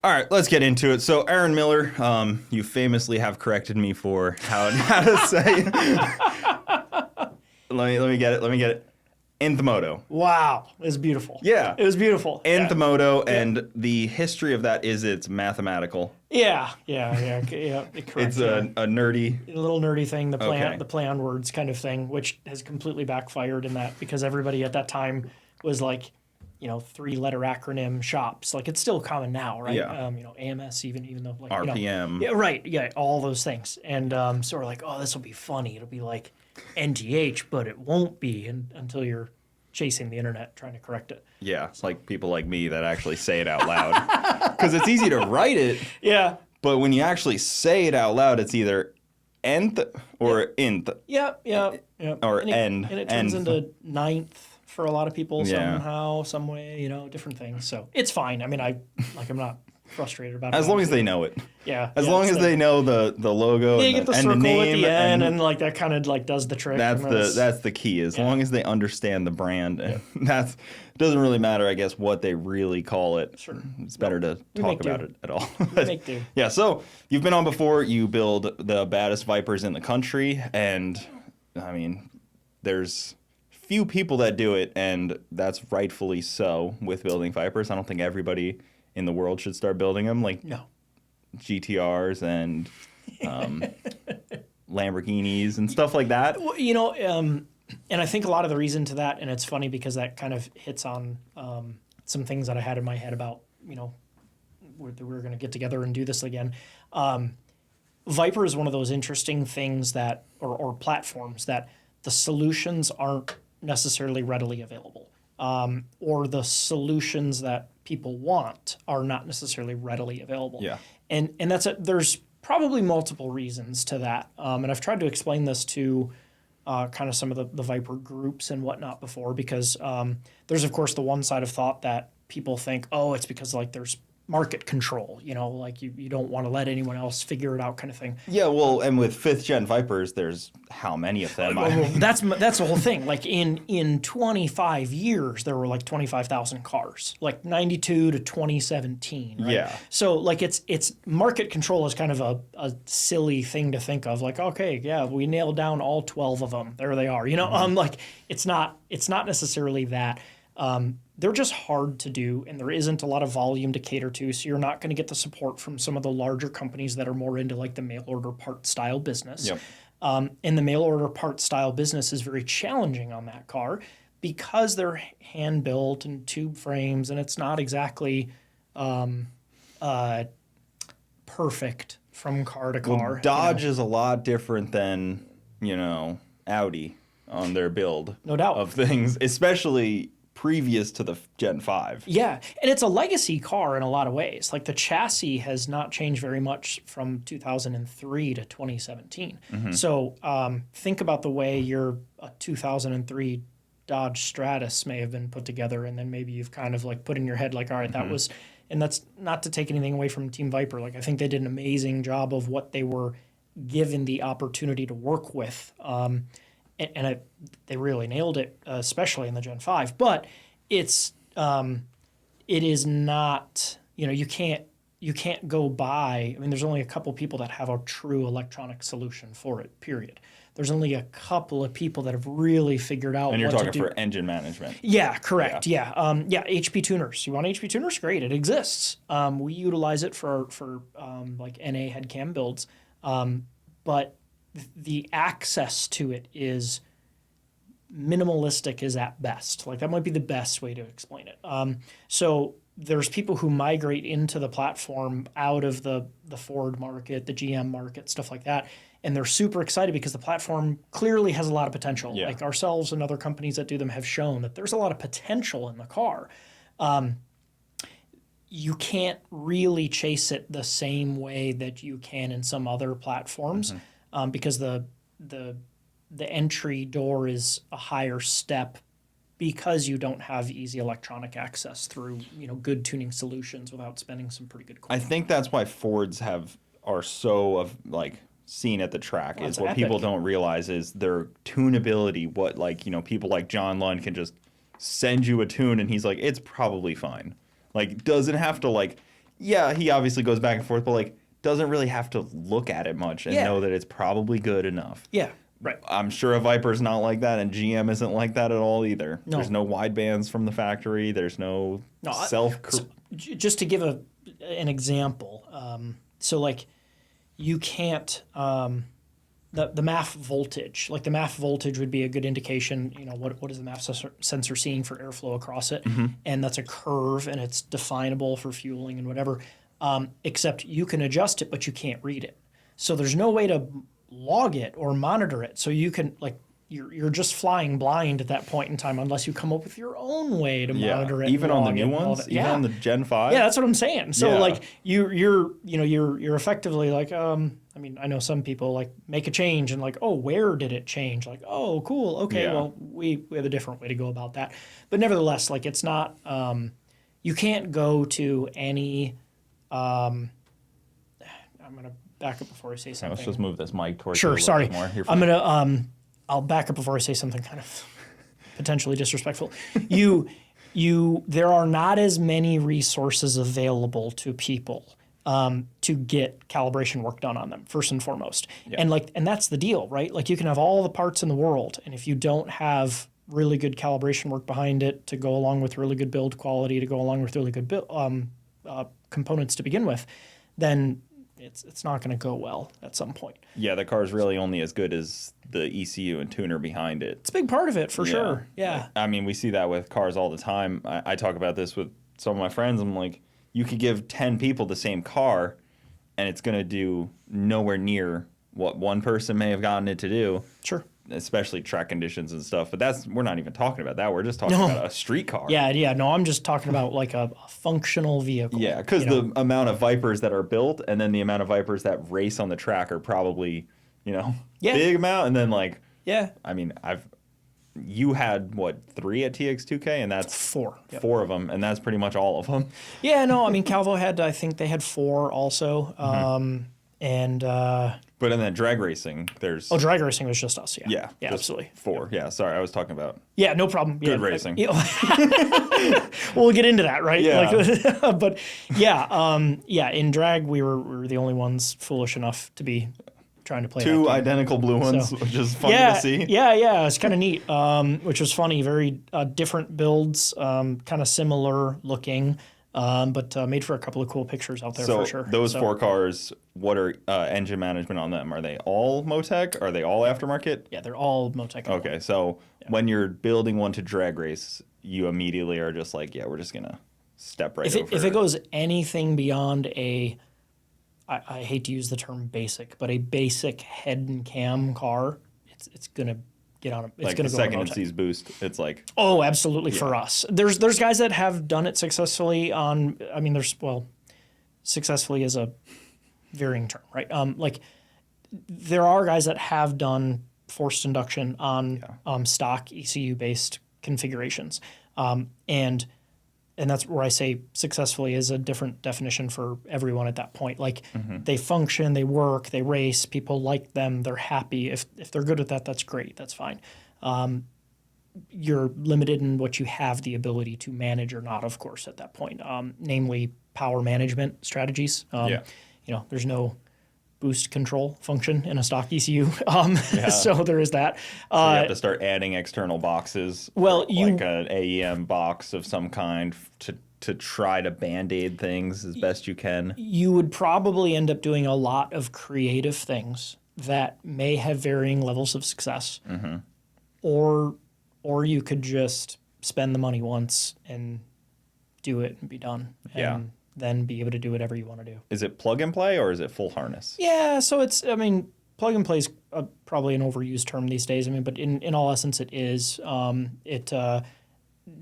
All right, let's get into it. So, Aaron Miller, you famously have corrected me for how to say. let me get it. Inth Moto. Wow, it was beautiful. Yeah, it was beautiful. Inth Moto, and the history of that is it's mathematical. Yeah. Correct, it's a nerdy, a little nerdy thing. The play on words kind of thing, which has completely backfired in that because everybody at that time was like, 3-letter acronym shops. Like it's still common now, right? Yeah. AMS even though like RPM. Yeah, right. Yeah, all those things. And so we're like, oh, this will be funny. It'll be like NGH, but it won't be until you're chasing the internet trying to correct it. Yeah, it's like people like me that actually say it out loud. Because it's easy to write it. Yeah. But when you actually say it out loud, it's either nth or inth. Yeah. Or and it turns into ninth for a lot of people somehow, some way, different things. So it's fine. I mean, I'm not frustrated about it. As long as they know it. Yeah. As long as they know the logo and get the circle and the name at the end and like that kind of like does the trick. That's the key. As long as they understand the brand, and it doesn't really matter, I guess, what they really call it. Sure. It's better to talk about it at all. Make do. Yeah. So you've been on before. You build the baddest Vipers in the country, and I mean, there's few people that do it, and that's rightfully so with building Vipers. I don't think everybody in the world should start building them, like GTRs and Lamborghinis and stuff like that. Well, and I think a lot of the reason to that, and it's funny because that kind of hits on some things that I had in my head about, we're going to get together and do this again. Viper is one of those interesting things that, or platforms that the solutions aren't necessarily readily available, or the solutions that people want are not necessarily readily available. Yeah. And that's there's probably multiple reasons to that. And I've tried to explain this to kind of some of the Viper groups and whatnot before, because there's of course the one side of thought that people think, oh, it's because like there's market control, like you don't want to let anyone else figure it out kind of thing. Yeah, well, and with 5th gen Vipers, there's how many of them? That's the whole thing. Like in 25 years, there were like 25,000 cars, like 92 to 2017. Right? Yeah. So like it's market control is kind of a silly thing to think of. Like, okay, yeah, we nailed down all 12 of them. There they are. Like it's not necessarily that. They're just hard to do, and there isn't a lot of volume to cater to, so you're not going to get the support from some of the larger companies that are more into like the mail order part style business. Yep. And the mail order part style business is very challenging on that car because they're hand built and tube frames, and it's not exactly perfect from car to car. Well, Dodge is a lot different than Audi on their build. No doubt. Of things, especially previous to the Gen 5. Yeah, and it's a legacy car in a lot of ways. Like the chassis has not changed very much from 2003 to 2017. Mm-hmm. So think about the way your 2003 Dodge Stratus may have been put together, and then maybe you've kind of like put in your head like, all right, that was, and that's not to take anything away from Team Viper. Like I think they did an amazing job of what they were given the opportunity to work with. They really nailed it, especially in the Gen 5. But it is not, you can't go by. I mean, there's only a couple people that have a true electronic solution for it, period. There's only a couple of people that have really figured out what to do. And you're talking for engine management. Yeah, correct. Yeah. HP tuners. You want HP tuners? Great. It exists. We utilize it for like NA head cam builds. But the access to it is minimalistic is at best. Like that might be the best way to explain it. So there's people who migrate into the platform out of the Ford market, the GM market, stuff like that. And they're super excited because the platform clearly has a lot of potential. Yeah. Like ourselves and other companies that do them have shown that there's a lot of potential in the car. You can't really chase it the same way that you can in some other platforms. Mm-hmm. Because the entry door is a higher step because you don't have easy electronic access through good tuning solutions without spending some pretty good coin. I think that's why Fords are so seen at the track. Is what people don't realize is their tunability. What people like John Lund can just send you a tune and he's like, it's probably fine. Like doesn't have to yeah, he obviously goes back and forth, but like doesn't really have to look at it much and know that it's probably good enough. Yeah, right. I'm sure a Viper's not like that, and GM isn't like that at all either. No. There's no wide bands from the factory. There's no self. So just to give an example, so like you can't the MAF voltage. Like the MAF voltage would be a good indication. You know, what is the MAF sensor seeing for airflow across it, and that's a curve, and it's definable for fueling and whatever. Except you can adjust it, but you can't read it. So there's no way to log it or monitor it. So you can like you're just flying blind at that point in time unless you come up with your own way to monitor it. Even on the new ones, even on the Gen 5. Yeah, that's what I'm saying. So like you're effectively like I mean, I know some people like make a change and like, oh, where did it change? Like, oh, cool, okay, well we have a different way to go about that. But nevertheless, like it's not you can't go to any I'm gonna back up before I say something. Let's just move this mic towards you a little bit more. I'm gonna I'll back up before I say something kind of potentially disrespectful. There are not as many resources available to people to get calibration work done on them, first and foremost. And that's the deal, right? Like you can have all the parts in the world, and if you don't have really good calibration work behind it to go along with really good build quality, to go along with really good components to begin with, then it's not going to go well at some point. Yeah, the car's really only as good as the ECU and tuner behind it. It's a big part of it, for sure. Yeah. I mean, we see that with cars all the time. I talk about this with some of my friends. I'm like, you could give 10 people the same car, and it's going to do nowhere near what one person may have gotten it to do. Sure. Especially track conditions and stuff. But we're not even talking about that. We're just talking about a street car. Yeah. No, I'm just talking about like a functional vehicle. Yeah, because the amount of Vipers that are built and then the amount of Vipers that race on the track are probably, big amount. And then I mean, you had what, 3 at TX2K, and that's 4. Yep. 4 of them, and that's pretty much all of them. Yeah, no, I mean Calvo I think they had 4 also, But in that drag racing, there's drag racing was just us. Yeah, absolutely 4. Yeah. Yeah, sorry, I was talking about no problem. Good racing. We'll get into that, right? Yeah. But in drag we were the only ones foolish enough to be trying to play 2 identical blue ones, which is funny to see. Yeah, it's kind of neat, which was funny. Very different builds, kind of similar looking, but made for a couple of cool pictures out there for sure. Those 4 cars, what are engine management on them? Are they all Motec? Are they all aftermarket? Yeah, they're all Motec. Okay, so when you're building one to drag race, you immediately are just like, we're just going to step right over. If it goes anything beyond I hate to use the term basic, but a basic head and cam car, it's going to get on it's like going the to go second it sees boost, it's like... Oh, absolutely, for us. There's guys that have done it successfully on... I mean, successfully is a varying term, right? Like, there are guys that have done forced induction on stock ECU-based configurations. And that's where I say successfully is a different definition for everyone at that point. Like they function, they work, they race, people like them, they're happy. If they're good at that, that's great, that's fine. You're limited in what you have the ability to manage or not, of course, at that point, namely power management strategies. There's no boost control function in a stock ECU. So there is that. So you have to start adding external boxes. Well, like an AEM box of some kind to try to band-aid things as best you can. You would probably end up doing a lot of creative things that may have varying levels of success. Or you could just spend the money once and do it and be done. And then be able to do whatever you want to do. Is it plug and play or is it full harness? Yeah, so plug and play is probably an overused term these days. But in all essence, it is.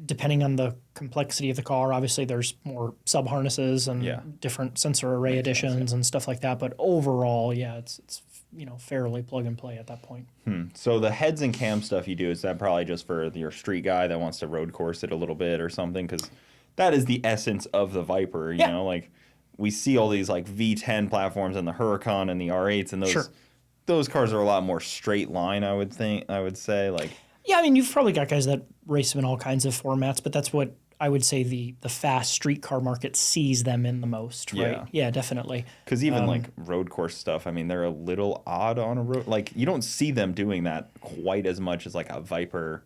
Depending on the complexity of the car, obviously there's more sub harnesses and different sensor array additions and stuff like that. But overall, it's fairly plug and play at that point. So the heads and cam stuff you do, is that probably just for your street guy that wants to road course it a little bit or something? Because that is the essence of the Viper, you know? Like, we see all these, like, V10 platforms and the Huracan and the R8s, and those cars are a lot more straight line, I would say. Like, yeah, you've probably got guys that race them in all kinds of formats, but that's what I would say the fast street car market sees them in the most, right? Yeah. Yeah, definitely. Because even like road course stuff, I mean, they're a little odd on a road. Like you don't see them doing that quite as much as like a Viper.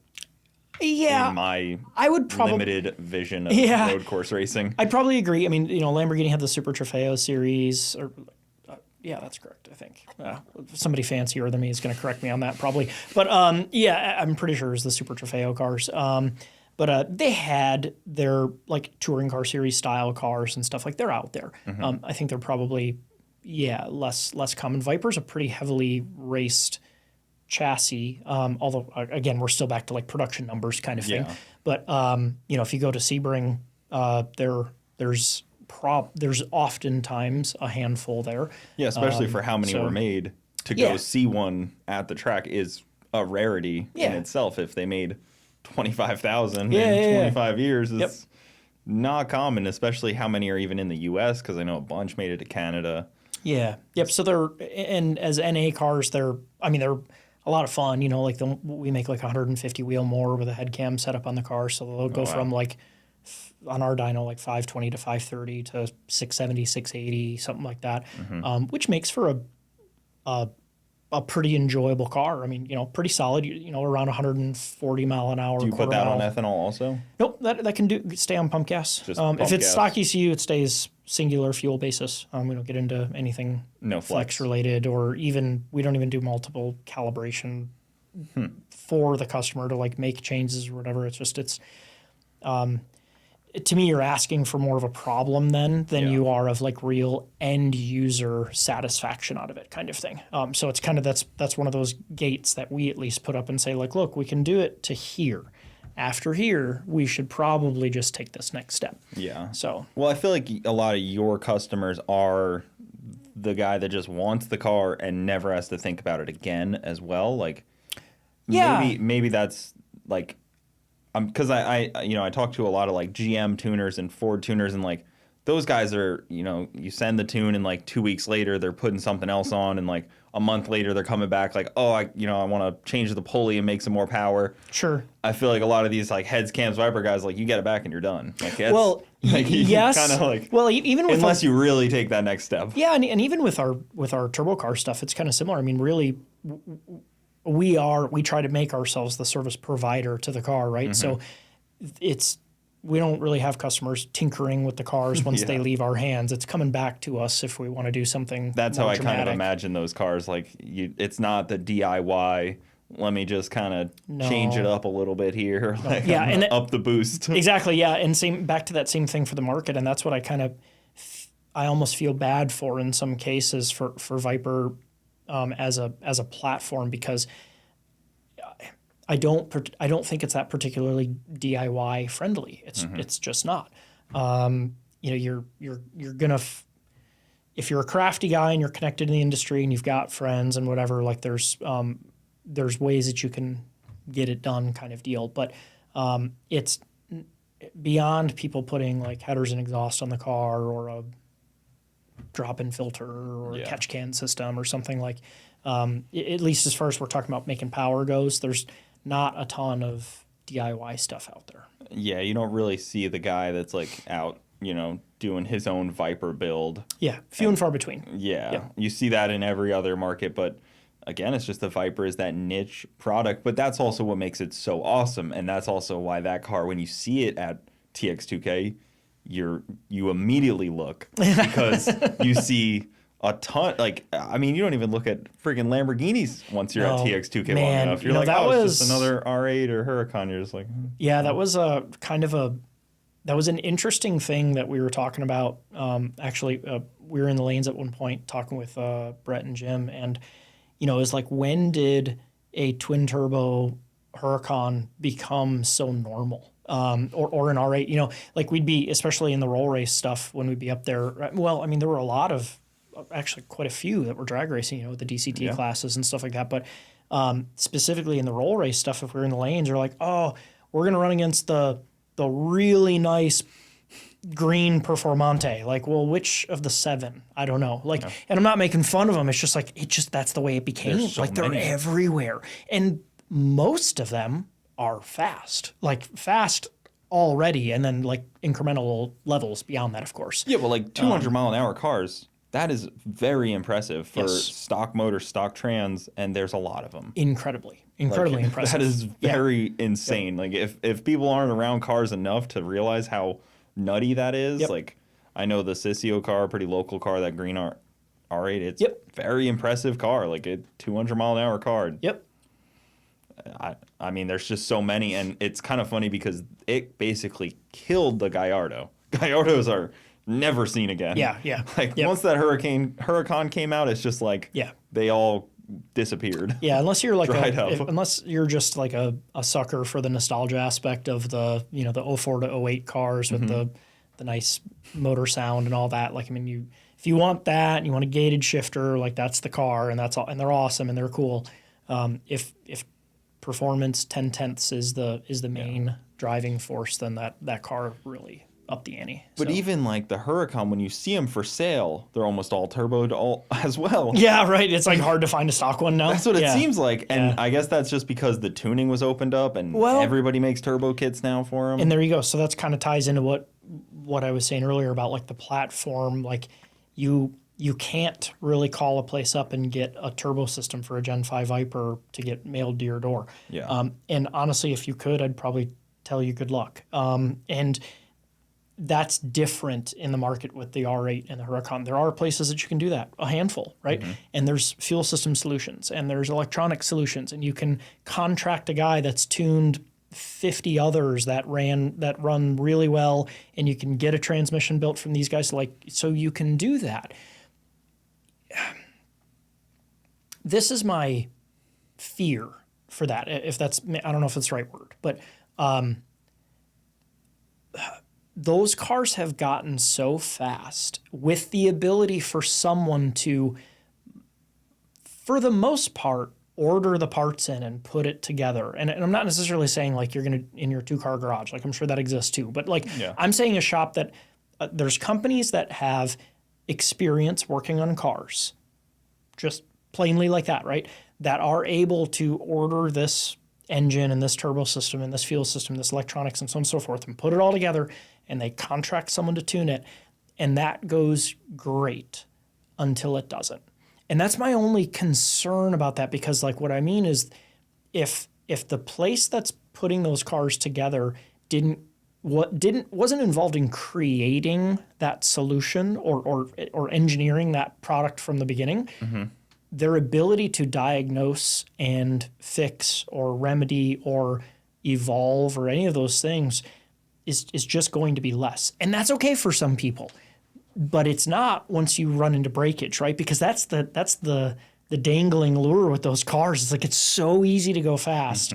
Yeah, in my I would limited vision of road course racing. I'd probably agree. I mean, Lamborghini had the Super Trofeo series, or yeah, that's correct. I think somebody fancier than me is going to correct me on that, probably. But yeah, I'm pretty sure it was the Super Trofeo cars. But they had their like touring car series style cars and stuff like they're out there. I think they're probably less common. Viper's a pretty heavily raced chassis, although again we're still back to like production numbers kind of thing. But if you go to Sebring, there's oftentimes a handful there. Yeah, especially for how many were made. To go see one at the track is a rarity in itself. If they made 25,000 in 25 years, it's not common, especially how many are even in the U.S. because I know a bunch made it to Canada. Yeah. Yep. So they're, and as NA cars, they're a lot of fun. Like we make like 150 wheel more with a head cam set up on the car. So they'll go from like, on our dyno, like 520 to 530 to 670, 680, something like that, which makes for a pretty enjoyable car. I mean, pretty solid, around 140 mile an hour. Do you put that on ethanol also? Nope, that can stay on pump gas. If it's stock ECU, it stays singular fuel basis. We don't get into anything flex related, or even, we don't even do multiple calibration for the customer to like make changes or whatever. It's just, to me, you're asking for more of a problem than you are of like real end user satisfaction out of it kind of thing. So it's kind of, that's one of those gates that we at least put up and say like, look, we can do it to here. After here, we should probably just take this next step. Yeah. So. Well, I feel like a lot of your customers are the guy that just wants the car and never has to think about it again as well. Like, maybe that's like, because I talk to a lot of like GM tuners and Ford tuners, and like those guys are, you send the tune and like 2 weeks later they're putting something else on, and like a month later they're coming back like, oh, I want to change the pulley and make some more power. Sure. I feel like a lot of these like heads, cams, Viper guys, like you get it back and you're done. Like, yes. Kind of like, well, even with unless you really take that next step. Yeah, and even with our turbo car stuff, it's kind of similar. I mean, really. We try to make ourselves the service provider to the car, right? So we don't really have customers tinkering with the cars once they leave our hands. It's coming back to us if we want to do something. That's how I kind of imagine those cars. Like it's not the DIY. Let me just kind of change it up a little bit here. No. Like and up the boost. Exactly. Yeah, and back to that same thing for the market, and that's what I almost feel bad for in some cases for Viper. As a platform, because I don't think it's that particularly DIY friendly. It's just not. You're gonna if you're a crafty guy and you're connected in the industry and you've got friends and whatever, like there's ways that you can get it done, kind of deal. But it's beyond people putting like headers and exhaust on the car, or a drop-in filter, or a catch can system or something like, at least as far as we're talking about making power goes, there's not a ton of DIY stuff out there. Yeah, you don't really see the guy that's like out, doing his own Viper build. Yeah, few and far between. Yeah, you see that in every other market, but again, it's just the Viper is that niche product, but that's also what makes it so awesome, and that's also why that car, when you see it at TX2K, you immediately look, because you see a ton. Like, I mean, you don't even look at freaking Lamborghinis once you're at TX2K long enough. You're like, it's just another R8 or Huracan. You're just like, yeah, that was that was an interesting thing that we were talking about. Actually, we were in the lanes at one point talking with Brett and Jim, and it was like, when did a twin turbo Huracan become so normal? Or an R8, like we'd be, especially in the roll race stuff, when we'd be up there. Well, I mean, there were a lot of, actually quite a few that were drag racing, with the DCT classes and stuff like that. But specifically in the roll race stuff, if we're in the lanes, they're like, oh, we're going to run against the really nice green Performante. Like, well, which of the 7? I don't know. Like, and I'm not making fun of them. It's just like, that's the way it became. They're everywhere. And most of them are fast. Like, fast already, and then like incremental levels beyond that, of course. Yeah, but like 200 mile an hour cars, that is very impressive for Yes. stock motors, stock trans, and there's a lot of them. Incredibly Like, impressive. That is Yeah. very insane. Like if people aren't around cars enough to realize how nutty that is, Yep. like I know the Sissio car, pretty local car, that green R8, it's Yep. very impressive car, like a 200 mile an hour car. Yep. I mean, there's just so many, and it's kind of funny because it basically killed the Gallardo. Gallardos are never seen again. Yeah, yeah. Like Yep. once that Huracan came out, it's just like Yeah. they all disappeared. Yeah, unless you're like Dried up. unless you're just like a sucker for the nostalgia aspect of the the 04 to 08 cars with Mm-hmm. the nice motor sound and all that. Like I mean, if you want that and you want a gated shifter, like that's the car, and that's all, and they're awesome and they're cool. If performance 10/10ths is the main driving force, then that car really up the ante. But So- even like the Huracan, when you see them for sale, they're almost all turboed as well. yeah, right. It's like hard to find a stock one now. That's what it Yeah. seems like. And Yeah. I guess that's just because the tuning was opened up and Well- everybody makes turbo kits now for them. And there you go. So that's kind of ties into what I was saying earlier about like the platform. Like you can't really call a place up and get a turbo system for a Gen 5 Viper to get mailed to your door. Yeah. And honestly, if you could, I'd probably tell you good luck. And that's different in the market with the R8 and the Huracan. There are places that you can do that, a handful, right? And there's fuel system solutions and there's electronic solutions, and you can contract a guy that's tuned 50 others that run really well, and you can get a transmission built from these guys. So you can do that. This is my fear for that. If that's, I don't know if it's the right word, but those cars have gotten so fast with the ability for someone to, for the most part, order the parts in and put it together. And I'm not necessarily saying like you're going to in your 2-car garage. Like I'm sure that exists too. But like Yeah. I'm saying a shop that there's companies that have experience working on cars, just plainly like that, right? That are able to order this engine and this turbo system and this fuel system, this electronics and so on and so forth, and put it all together, and they contract someone to tune it, and that goes great until it doesn't. And that's my only concern about that, because like what I mean is if the place that's putting those cars together wasn't involved in creating that solution or engineering that product from the beginning, their ability to diagnose and fix or remedy or evolve or any of those things is just going to be less. And that's okay for some people, but it's not once you run into breakage, right? Because that's the dangling lure with those cars. It's like it's so easy to go fast.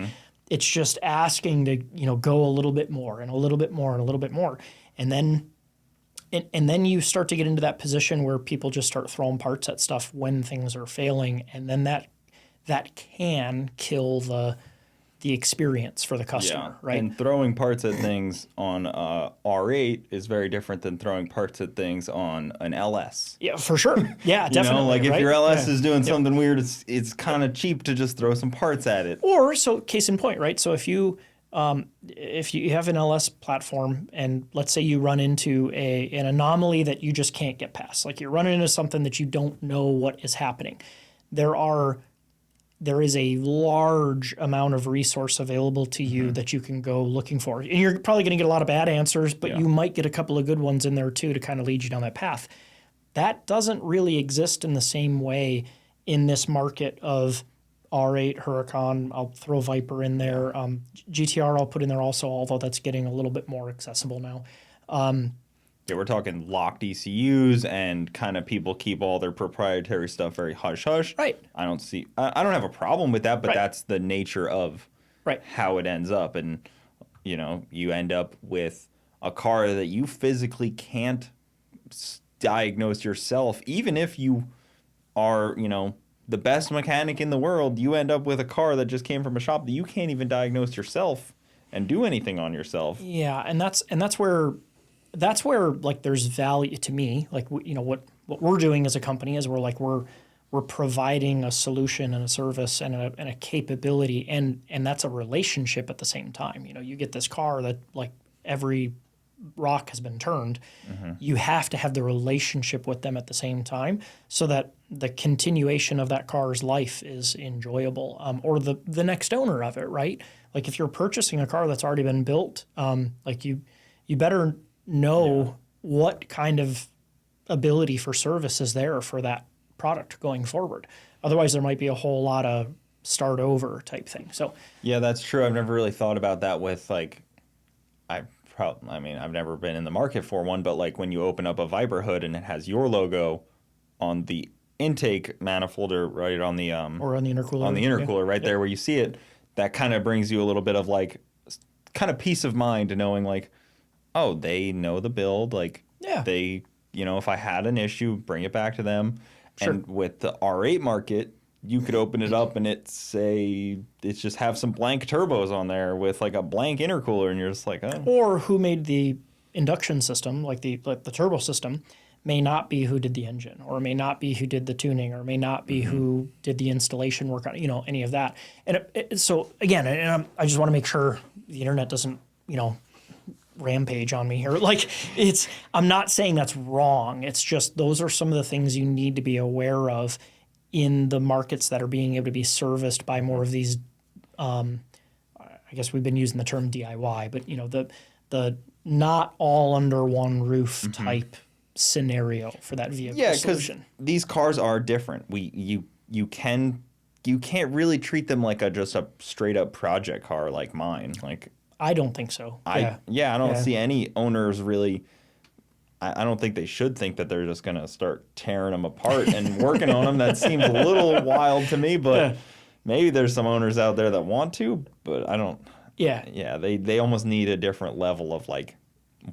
It's just asking to go a little bit more and a little bit more and a little bit more, and then you start to get into that position where people just start throwing parts at stuff when things are failing, and then that can kill the experience for the customer, right? And throwing parts at things on R8 is very different than throwing parts at things on an LS. Yeah, for sure. Yeah, definitely. Like if right? your LS Yeah. is doing something weird, it's kind of cheap to just throw some parts at it. Or so case in point, right? So if you have an LS platform and let's say you run into an anomaly that you just can't get past, like you're running into something that you don't know what is happening, there is a large amount of resource available to you that you can go looking for. And you're probably going to get a lot of bad answers, but you might get a couple of good ones in there too to kind of lead you down that path. That doesn't really exist in the same way in this market of R8, Huracan. I'll throw Viper in there. GTR I'll put in there also, although that's getting a little bit more accessible now. Yeah, we're talking locked ECUs and kind of people keep all their proprietary stuff very hush-hush. Right. I don't have a problem with that, but Right. that's the nature of Right. how it ends up. And, you end up with a car that you physically can't diagnose yourself. Even if you are, the best mechanic in the world, you end up with a car that just came from a shop that you can't even diagnose yourself and do anything on yourself. Yeah, and that's where like there's value to me. Like what we're doing as a company is we're providing a solution and a service and a capability, and that's a relationship at the same time. You get this car that like every rock has been turned, you have to have the relationship with them at the same time so that the continuation of that car's life is enjoyable, or the next owner of it, right? Like if you're purchasing a car that's already been built, like you better know what kind of ability for service is there for that product going forward. Otherwise, there might be a whole lot of start over type thing. So yeah, that's true. I've never really thought about that with like, I mean, I've never been in the market for one, but like when you open up a Viper hood and it has your logo on the intake manifold or right on the or on the intercooler right there where you see it, that kind of brings you a little bit of like kind of peace of mind to knowing like, oh, they know the build, like they, you know, if I had an issue, bring it back to them. Sure. And with the R8 market, you could open it up and it's just have some blank turbos on there with like a blank intercooler, and you're just like, oh. Or who made the induction system, like the turbo system, may not be who did the engine, or may not be who did the tuning, or may not be who did the installation work on, you know, any of that. And so again, and I just want to make sure the internet doesn't, you know, rampage on me here. Like I'm not saying that's wrong. It's just those are some of the things you need to be aware of in the markets that are being able to be serviced by more of these, I guess we've been using the term DIY, but you know, the not all under one roof type scenario for that vehicle solution. Yeah, because these cars are different. You can't really treat them like just a straight up project car like mine. Like I don't think so. I don't see any owners really. I don't think they should think that they're just going to start tearing them apart and working on them. That seems a little wild to me, but maybe there's some owners out there that want to, but I don't. Yeah. Yeah, they almost need a different level of like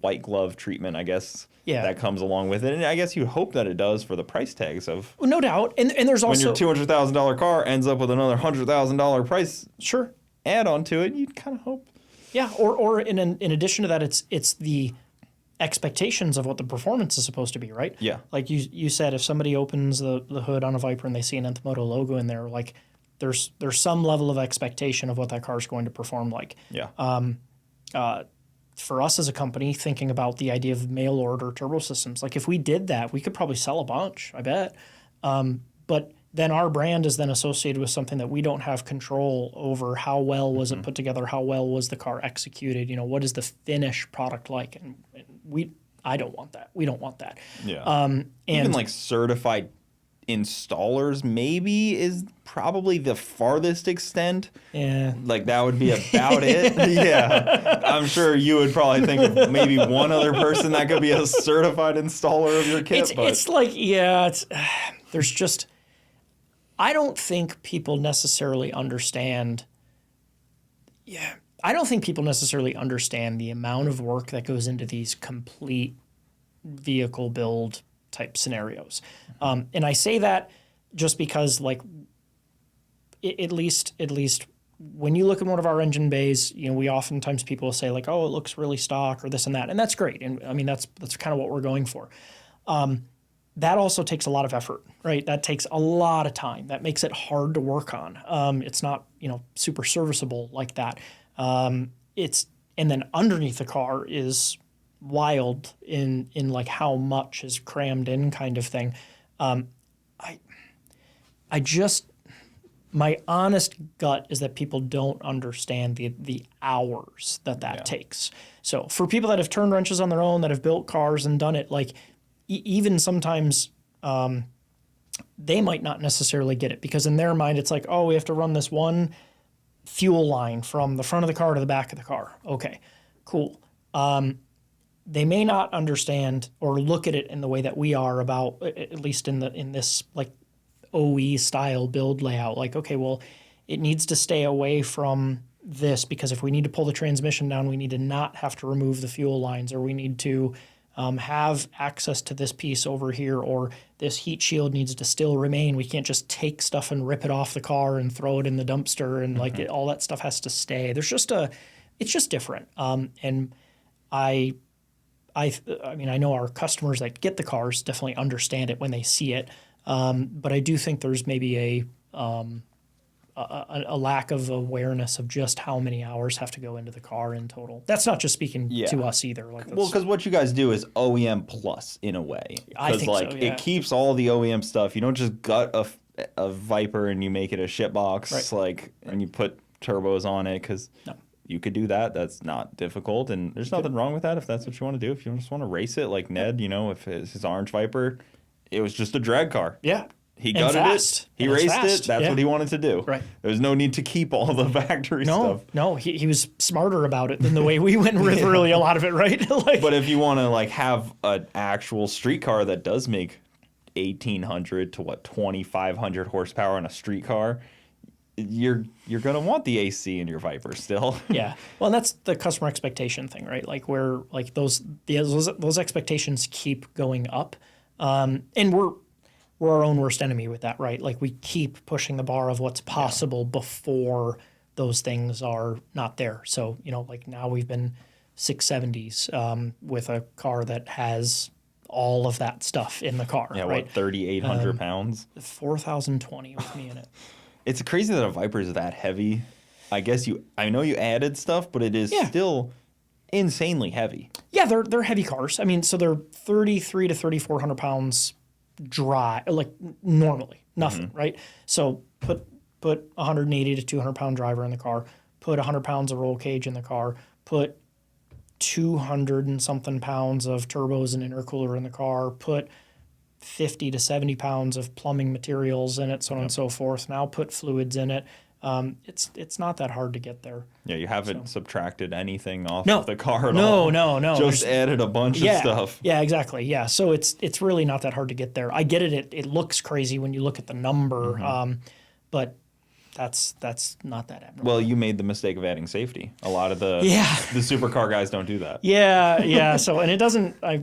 white glove treatment, I guess, that comes along with it. And I guess you hope that it does for the price tags of. Well, no doubt. And there's also. When your $200,000 car ends up with another $100,000 price add on to it, you'd kind of hope. Yeah, or in addition to that, it's the expectations of what the performance is supposed to be, right? Yeah. Like you said, if somebody opens the hood on a Viper and they see an inth Moto logo in there, like there's some level of expectation of what that car is going to perform like. Yeah. For us as a company, thinking about the idea of mail order turbo systems, like if we did that, we could probably sell a bunch, I bet. But then our brand is then associated with something that we don't have control over. How well was it put together? How well was the car executed? You know, what is the finished product like? And I don't want that. We don't want that. Yeah. And even like certified installers maybe is probably the farthest extent. Yeah. Like that would be about it. Yeah. I'm sure you would probably think of maybe one other person that could be a certified installer of your kit. It's like, there's just, I don't think people necessarily understand. Yeah. I don't think people necessarily understand the amount of work that goes into these complete vehicle build type scenarios. And I say that just because, like, at least when you look at one of our engine bays, you know, we oftentimes people will say like, oh, it looks really stock or this and that. And that's great. And I mean, that's kind of what we're going for. That also takes a lot of effort, right? That takes a lot of time. That makes it hard to work on. It's not, you know, super serviceable like that. And then underneath the car is wild in like how much is crammed in kind of thing. I just, my honest gut is that people don't understand the hours that takes. So for people that have turned wrenches on their own, that have built cars and done it, like even sometimes they might not necessarily get it because in their mind it's like, oh, we have to run this one fuel line from the front of the car to the back of the car. Okay, cool. They may not understand or look at it in the way that we are about, at least in this like OE style build layout. Like, okay, well, it needs to stay away from this because if we need to pull the transmission down, we need to not have to remove the fuel lines, or we need to have access to this piece over here, or this heat shield needs to still remain. We can't just take stuff and rip it off the car and throw it in the dumpster, and like all that stuff has to stay. It's just different. And I mean, I know our customers that get the cars definitely understand it when they see it. But I do think there's maybe a a lack of awareness of just how many hours have to go into the car in total. That's not just speaking to us either. Like, well, because what you guys do is OEM plus in a way. I think like so, yeah. it keeps all the OEM stuff. You don't just gut a Viper and you make it a shitbox, and you put turbos on it, because you could do that. That's not difficult, and there's nothing wrong with that if that's what you want to do. If you just want to race it like Ned, if it's his orange Viper, it was just a drag car. Yeah. He gutted it. He raced it. That's what he wanted to do. Right. There was no need to keep all the factory stuff. No, he was smarter about it than the way we went with really a lot of it, right? Like, but if you want to have an actual street car that does make 1,800 to 2,500 horsepower on a street car, you're gonna want the AC in your Viper still. Yeah. Well, and that's the customer expectation thing, right? Like where like those expectations keep going up, and we're our own worst enemy with that, right? Like we keep pushing the bar of what's possible before those things are not there. So, like now we've been 670s with a car that has all of that stuff in the car, right? What, 3,800 pounds? 4,020 with me in it. It's crazy that a Viper is that heavy. I know you added stuff, but it is still insanely heavy. Yeah, they're heavy cars. I mean, so they're 3,300 to 3,400 pounds dry, like normally, nothing, right? So put 180 to 200 pound driver in the car, put 100 pounds of roll cage in the car, put 200 and something pounds of turbos and intercooler in the car, put 50 to 70 pounds of plumbing materials in it, so on and so forth. Now put fluids in it. It's not that hard to get there. Yeah, you haven't subtracted anything off of the car at all. No. Just added a bunch of stuff. Yeah, exactly. Yeah, so it's really not that hard to get there. I get it. It looks crazy when you look at the number, but that's not that abnormal. Well, you made the mistake of adding safety. A lot of the supercar guys don't do that. Yeah. So, and it doesn't. I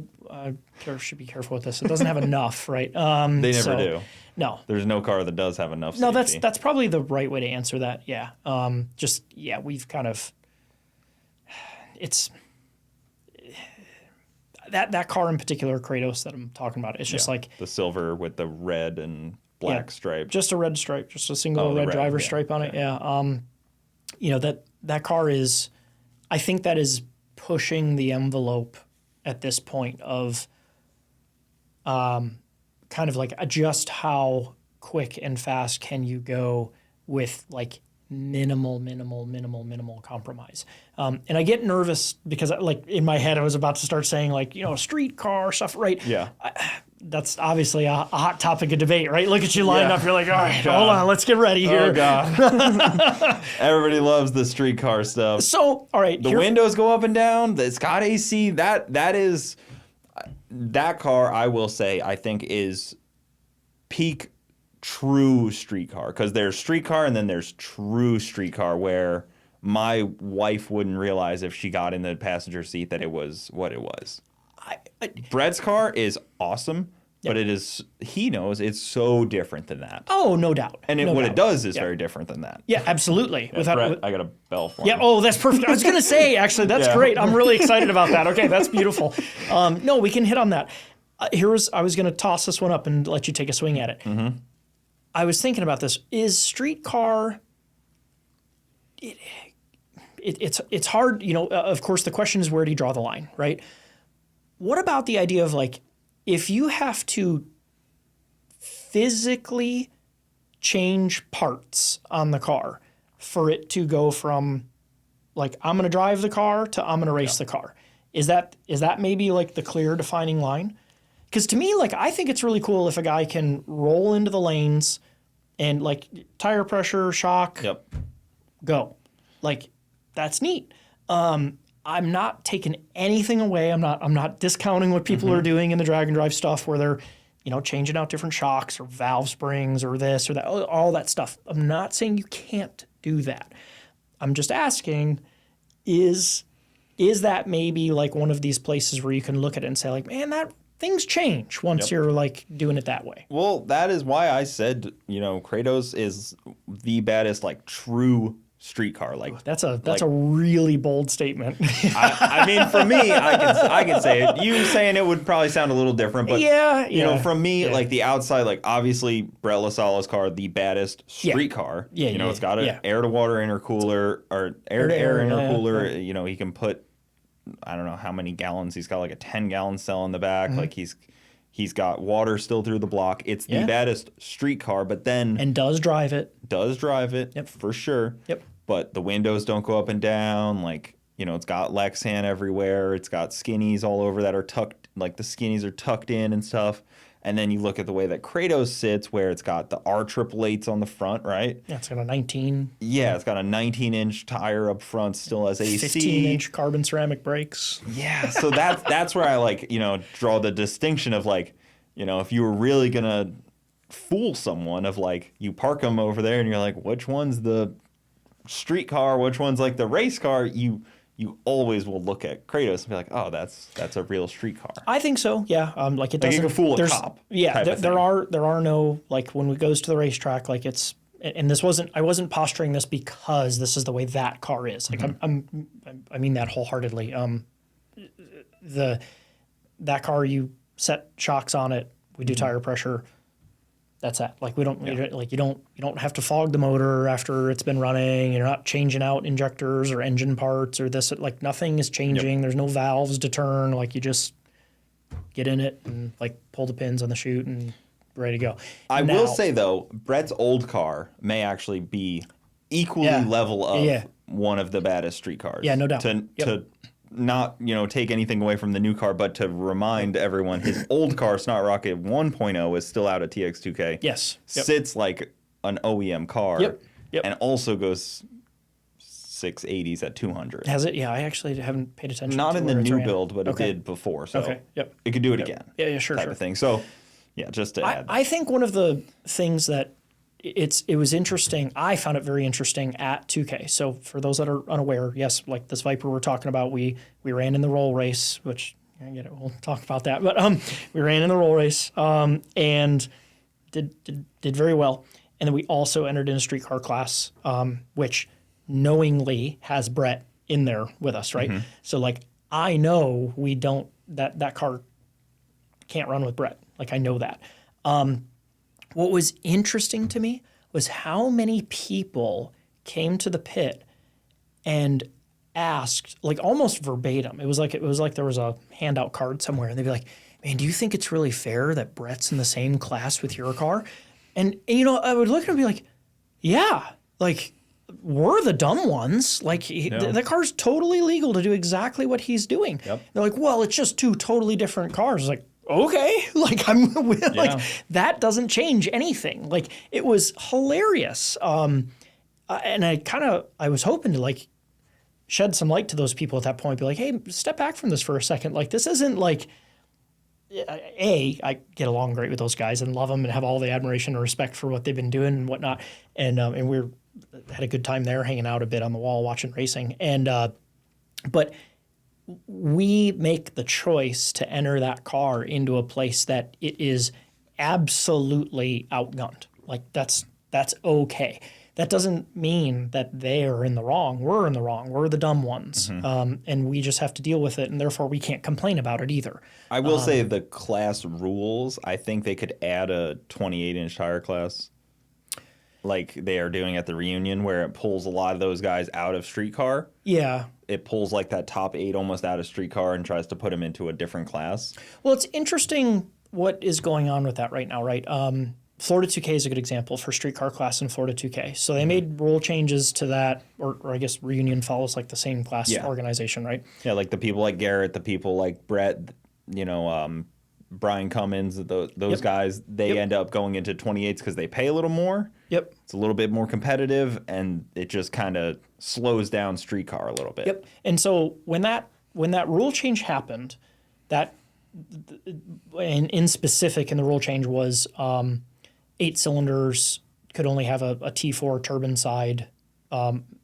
should be careful with this. It doesn't have enough, right? They never do. No. There's no car that does have enough safety. No, that's probably the right way to answer that. Yeah. We've kind of it's that car in particular, Kratos, that I'm talking about. It's just like the silver with the red and black stripe. Just a red stripe, just a single red driver stripe on it. Yeah. That car is, I think that is pushing the envelope at this point of kind of like just how quick and fast can you go with like minimal compromise. And I get nervous because like in my head I was about to start saying like, street car stuff, right? Yeah. That's obviously a hot topic of debate, right? Look at you lined up. You're like, all right, hold on, let's get ready here. Oh, God. Everybody loves the street car stuff. So, all right. The windows go up and down. It's got AC. That car, I will say, I think is peak true street car. Because there's street car and then there's true street car where my wife wouldn't realize if she got in the passenger seat that it was what it was. Brett's car is awesome, but he knows it's so different than that. Oh, no doubt. And what it does is very different than that. Yeah, absolutely. Yeah, Brett, I got a bell for him. Yeah, oh, that's perfect. I was going to say, actually, that's great. I'm really excited about that. Okay, that's beautiful. No, we can hit on that. I was going to toss this one up and let you take a swing at it. Mm-hmm. I was thinking about this. Is street car... It's hard, of course, the question is where do you draw the line, right? What about the idea of like, if you have to physically change parts on the car for it to go from like, I'm going to drive the car to I'm going to race the car. Is that maybe like the clear defining line? Because to me, like, I think it's really cool if a guy can roll into the lanes and like tire pressure, shock, go. Like, that's neat. I'm not taking anything away. I'm not discounting what people are doing in the drag and drive stuff where they're, changing out different shocks or valve springs or this or that, all that stuff. I'm not saying you can't do that. I'm just asking, is that maybe like one of these places where you can look at it and say like, man, that things change once you're like doing it that way. Well, that is why I said, Kratos is the baddest like true street car. Like That's a really bold statement. I mean, for me, I can say it. You saying it would probably sound a little different, but you know, from me, like the outside, like obviously Brett LaSala's car, the baddest street car. Yeah, you know, it's got an air to water intercooler or air to air intercooler. You know, he can put, I don't know how many gallons. He's got like a 10-gallon cell in the back. Like he's got water still through the block. It's the baddest street car, but then and does drive it. Yep, for sure. Yep. But the windows don't go up and down. Like, you know, it's got Lexan everywhere. It's got skinnies all over that are tucked, like the skinnies are tucked in and stuff. And then you look at the way that Kratos sits, where it's got the R888s on the front, right? Yeah, it's got a 19. Yeah, it's got a 19-inch tire up front, still has AC. 15-inch carbon ceramic brakes. Yeah, so that's where I, like, you know, draw the distinction of, like, you know, if you were really going to fool someone, of like, you park them over there and you're like, which one's the street car, which one's like the race car, you always will look at Kratos and be like, oh, that's a real street car. I think so. Yeah. Like it doesn't. You can fool a cop. Yeah. There are no, like, when we goes to the racetrack, like it's, and I wasn't posturing this because this is the way that car is. Like I mean that wholeheartedly. That car, you set shocks on it, we do tire pressure. That's that. Like you don't have to fog the motor after it's been running. You're not changing out injectors or engine parts or this. Like nothing is changing. There's no valves to turn. Like you just get in it and like pull the pins on the chute and ready to go. I will say though, Brett's old car may actually be equally level of one of the baddest street cars. Yeah, no doubt. To not, you know, take anything away from the new car, but to remind everyone, his old car, Snot Rocket 1.0, is still out at TX2K. Yes. Sits like an OEM car. Yep. And also goes 680s at 200. Has it? Yeah, I actually haven't paid attention. Not to in where the it's new ran. build, but it did before. So it could do it again. Yeah, sure. Type of thing. So, yeah, just to add. I think one of the things that it was interesting, I found it very interesting at 2K. So for those that are unaware, yes, like this Viper we're talking about, we ran in the roll race, which I get it, we'll talk about that. But we ran in the roll race and did very well. And then we also entered in a street car class, which knowingly has Brett in there with us, right? So like I know we don't that car can't run with Brett. Like I know that. What was interesting to me was how many people came to the pit and asked, like almost verbatim. It was like there was a handout card somewhere, and they'd be like, "Man, do you think it's really fair that Brett's in the same class with your car?" And you know, I would look at him and be like, "Yeah, like we're the dumb ones. Like the car's totally legal to do exactly what he's doing." They're like, "Well, it's just two totally different cars." It's like, okay, like like that doesn't change anything. Like it was hilarious, and I was hoping to like shed some light to those people at that point. Be like, hey, step back from this for a second. Like this isn't like. I get along great with those guys and love them and have all the admiration and respect for what they've been doing and whatnot. And we had a good time there, hanging out a bit on the wall, watching racing. And but we make the choice to enter that car into a place that it is absolutely outgunned. Like that's okay. That doesn't mean that they're in the wrong. We're in the wrong. We're the dumb ones. And we just have to deal with it, and therefore we can't complain about it either. I will say the class rules, I think they could add a 28-inch tire class like they are doing at the reunion, where it pulls a lot of those guys out of street car. Yeah. It pulls like that top 8 almost out of street car and tries to put them into a different class. Well, it's interesting what is going on with that right now, right? Florida 2K is a good example for streetcar class in Florida 2K. So they made rule changes to that, or I guess Reunion follows like the same class organization, right? Yeah, like the people like Garrett, the people like Brett, you know, Brian Cummins, those guys, they end up going into 28s because they pay a little more. It's a little bit more competitive, and it just kind of slows down streetcar a little bit. And so when that rule change happened, that in specific in the rule change was 8 cylinders could only have a T4 turbine side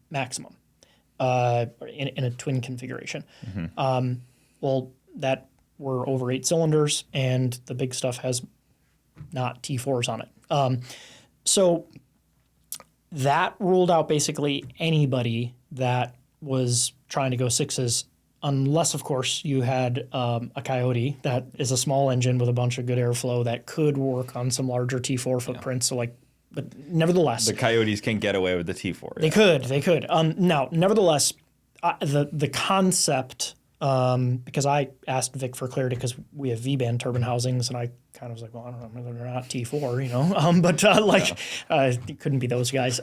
maximum in a twin configuration. Well, that we're over 8 cylinders, and the big stuff has not T4s on it. So that ruled out basically anybody that was trying to go sixes, unless, of course, you had a Coyote that is a small engine with a bunch of good airflow that could work on some larger T4 footprints. So, like, but nevertheless, The Coyotes can get away with the T4. they could. Now, nevertheless, the concept, because I asked Vic for clarity because we have V-band turbine housings, and I kind of was like, well, I don't know, they're not T4, you know, but it couldn't be those guys.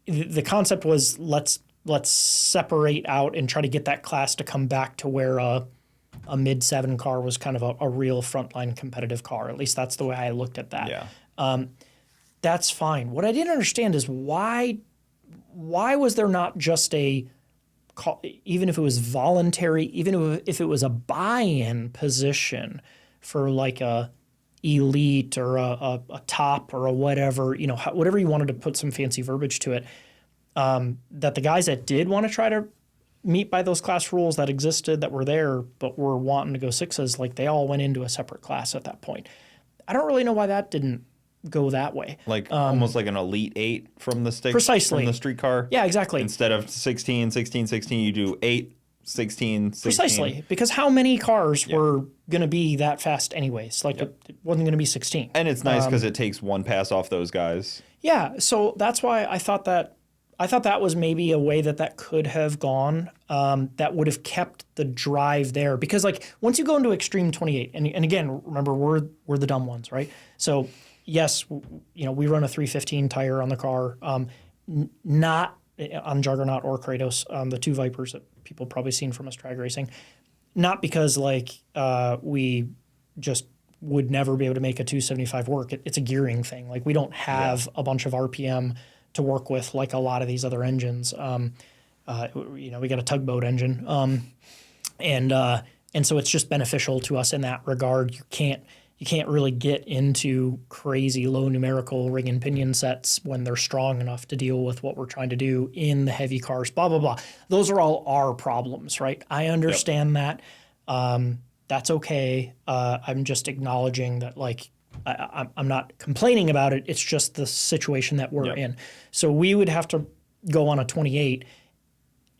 The concept was let's separate out and try to get that class to come back to where a mid-7 car was kind of a real frontline competitive car. At least that's the way I looked at that. Yeah. That's fine. What I didn't understand is why was there not just even if it was voluntary, even if it was a buy-in position for like a elite or a top or a whatever, you know, whatever you wanted to put some fancy verbiage to it, that the guys that did want to try to meet by those class rules that existed, that were there, but were wanting to go sixes, like they all went into a separate class at that point. I don't really know why that didn't go that way. Like almost like an Elite 8 from the stick, Precisely. from the streetcar. Yeah, exactly. Instead of 16, 16, 16, you do 8, 16, 16. Precisely, because how many cars were going to be that fast anyways? Like it wasn't going to be 16. And it's nice because it takes one pass off those guys. Yeah, so that's why I thought that was maybe a way that could have gone, that would have kept the drive there. Because like once you go into Extreme 28, and again, remember we're the dumb ones, right? So yes, you know, we run a 315 tire on the car, not on Juggernaut or Kratos, the two Vipers that people probably seen from us drag racing, not because like we just would never be able to make a 275 work. It's a gearing thing. Like we don't have a bunch of RPM to work with like a lot of these other engines. You know, we got a tugboat engine, and so it's just beneficial to us in that regard. You can't really get into crazy low numerical ring and pinion sets when they're strong enough to deal with what we're trying to do in the heavy cars, blah, blah, blah. Those are all our problems, right? I understand that. That's okay. I'm just acknowledging that, like, I'm not complaining about it. It's just the situation that we're in. So we would have to go on a 28,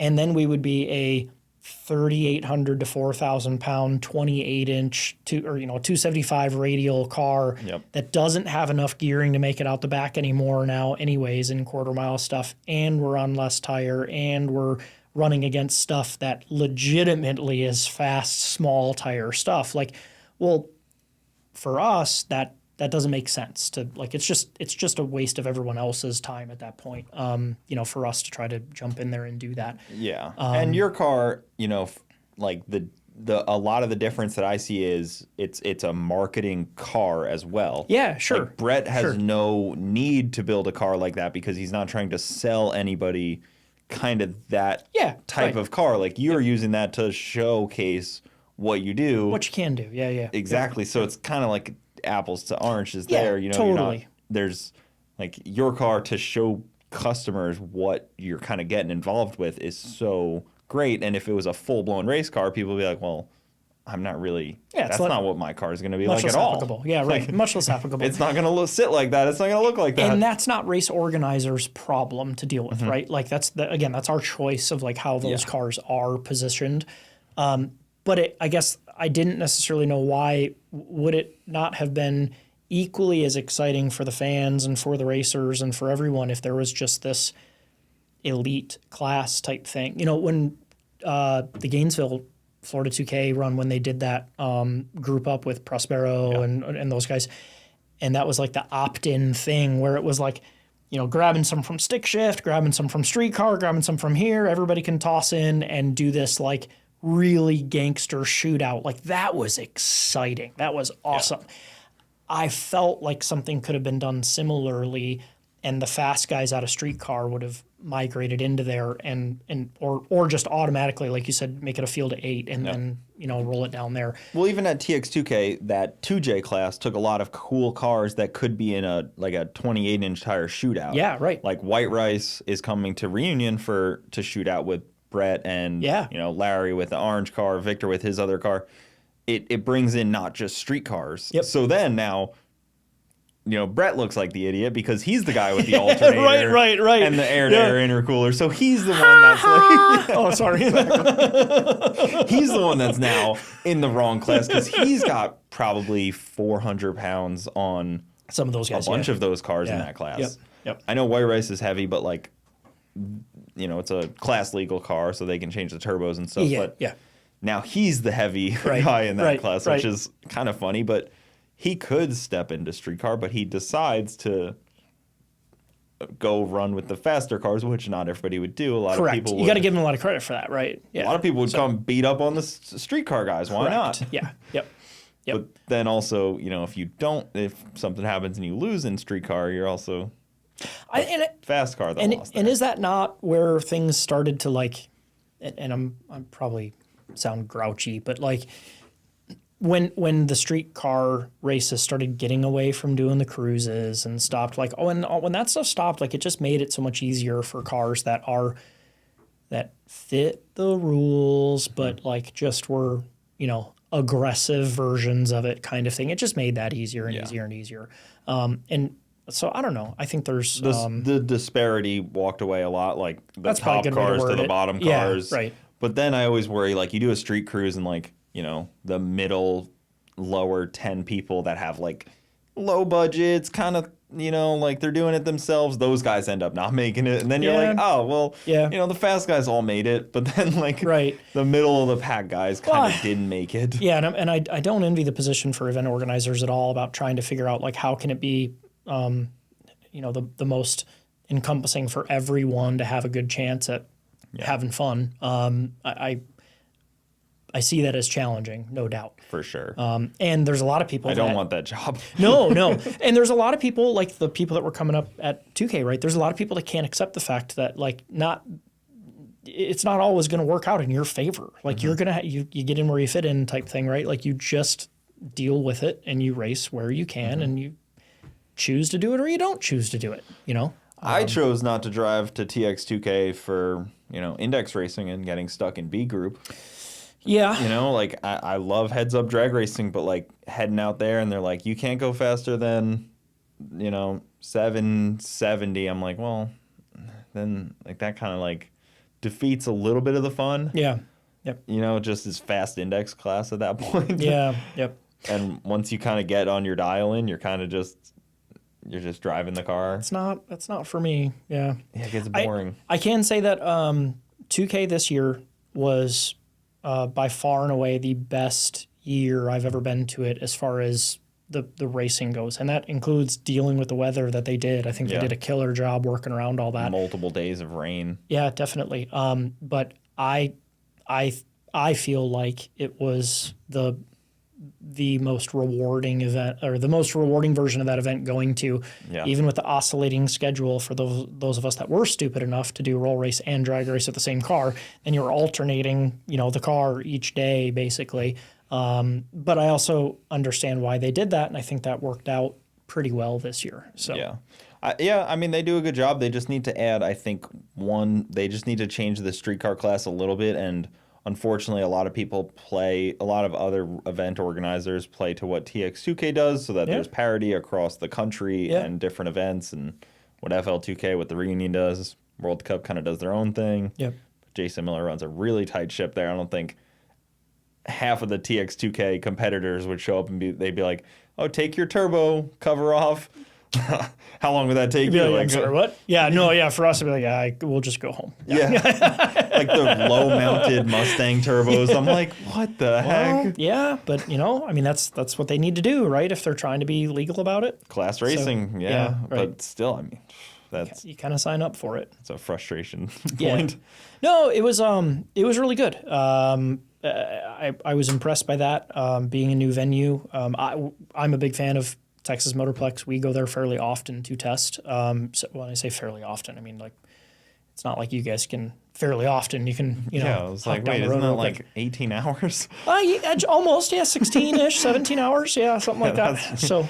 and then we would be a 3,800 to 4,000 pound 28-inch 275 radial car that doesn't have enough gearing to make it out the back anymore now anyways in quarter mile stuff, and we're on less tire, and we're running against stuff that legitimately is fast small tire stuff. Like, well, for us that doesn't make sense to, like, it's just a waste of everyone else's time at that point, you know, for us to try to jump in there and do that. Yeah. And your car, you know, like a lot of the difference that I see is it's a marketing car as well. Yeah, sure. Like Brett has no need to build a car like that because he's not trying to sell anybody kind of that type of car. Like you're using that to showcase what you do. What you can do. Yeah. Exactly. So it's kind of like apples to oranges there. You know, totally. There's like your car to show customers what you're kind of getting involved with is so great. And if it was a full blown race car, people would be like, well, I'm not really, that's not what my car is going to be like at all. Applicable. Yeah, right. Like, much less applicable. It's not going to sit like that. It's not going to look like that. And that's not race organizers' problem to deal with, right? Like that's our choice of like how those cars are positioned. But I guess I didn't necessarily know why would it not have been equally as exciting for the fans and for the racers and for everyone if there was just this elite class type thing. You know, when the Gainesville Florida 2K run, when they did that group up with Prospero and those guys, and that was like the opt-in thing where it was like, you know, grabbing some from stick shift, grabbing some from streetcar, grabbing some from here, everybody can toss in and do this like really gangster shootout. Like that was exciting. That was awesome. Yeah. I felt like something could have been done similarly, and the fast guys out of streetcar would have migrated into there or just automatically, like you said, make it a field of 8 and then, you know, roll it down there. Well, even at TX2K, that 2J class took a lot of cool cars that could be in a 28-inch tire shootout. Yeah, right. Like White Rice is coming to Reunion to shoot out with Brett and you know, Larry with the orange car, Victor with his other car. It brings in not just street cars. Yep. So then now Brett looks like the idiot because he's the guy with the alternator, right, and the air-to-air intercooler. So he's the one that's like, oh, sorry, he's the one that's now in the wrong class because he's got probably 400 pounds on some of those guys, a bunch of those cars in that class. Yep. I know White Rice is heavy, but like, it's a class legal car, so they can change the turbos and stuff. Yeah. Now he's the heavy guy in that class, which right. is kind of funny. But he could step into street car, but he decides to go run with the faster cars, which not everybody would do. A lot of people would. You got to give him a lot of credit for that, right? Yeah. A lot of people would come beat up on the street car guys. Why not? Yeah. Yep. But then also, if something happens and you lose in street car, you're also fast car that lost. And is that not where things started to like? And I'm probably sound grouchy, but like when the street car races started getting away from doing the cruises and stopped, like when that stuff stopped, like it just made it so much easier for cars that fit the rules, but like just were aggressive versions of it, kind of thing. It just made that easier and easier and easier. And so I don't know. I think there's the disparity walked away a lot, like the top cars to the bottom cars. Right. But then I always worry, like you do a street cruise and like, the middle, lower 10 people that have like low budgets, kind of, like they're doing it themselves. Those guys end up not making it. And then you're like, oh, well, the fast guys all made it. But then like the middle of the pack guys kind of didn't make it. Yeah. And I don't envy the position for event organizers at all about trying to figure out like how can it be the most encompassing for everyone to have a good chance at having fun. I see that as challenging, no doubt. For sure. And there's a lot of people I don't want that job. No. And there's a lot of people, like the people that were coming up at 2K, right? There's a lot of people that can't accept the fact that like it's not always going to work out in your favor. Like you're going to, you get in where you fit in type thing, right? Like you just deal with it and you race where you can and you choose to do it or you don't choose to do it, I chose not to drive to TX2K for, index racing and getting stuck in B group. Yeah. Like I love heads up drag racing, but like heading out there and they're like, you can't go faster than, 770. I'm like, well, then like that kind of like defeats a little bit of the fun. Yeah. Yep. Just as fast index class at that point. Yeah. Yep. And once you kind of get on your dial in, you're just driving the car. That's not for me. Yeah. Yeah, it gets boring. I can say that 2K this year was by far and away the best year I've ever been to it as far as the racing goes. And that includes dealing with the weather that they did. I think they did a killer job working around all that. Multiple days of rain. Yeah, definitely. But I feel like it was the most rewarding event, or the most rewarding version of that event going to, even with the oscillating schedule for those of us that were stupid enough to do roll race and drag race at the same car, and you're alternating, the car each day basically. But I also understand why they did that, and I think that worked out pretty well this year. So I mean, they do a good job. They just need to add, I think, they just need to change the streetcar class a little bit, and unfortunately, a lot of other event organizers play to what TX2K does, so that there's parity across the country and different events, and what FL2K, what the Reunion does. World Cup kind of does their own thing. Yep. Jason Miller runs a really tight ship there. I don't think half of the TX2K competitors would show up and they'd be like, oh, take your turbo cover off. How long would that take you? Like, sorry, what? Yeah, no, yeah. For us, it'd be like, we'll just go home. Yeah, like the low-mounted Mustang turbos. I'm like, what the heck? Yeah, but I mean, that's what they need to do, right? If they're trying to be legal about it. Class racing, right. But still, I mean, you kind of sign up for it. It's a frustration point. No, it was really good. I was impressed by that. Being a new venue, I'm a big fan of Texas Motorplex. We go there fairly often to test. So when I say fairly often, I mean like it's not like you guys can fairly often. You can I was like, wait, isn't that like 18 hours? Almost, 16-ish, 17 hours, something like that. So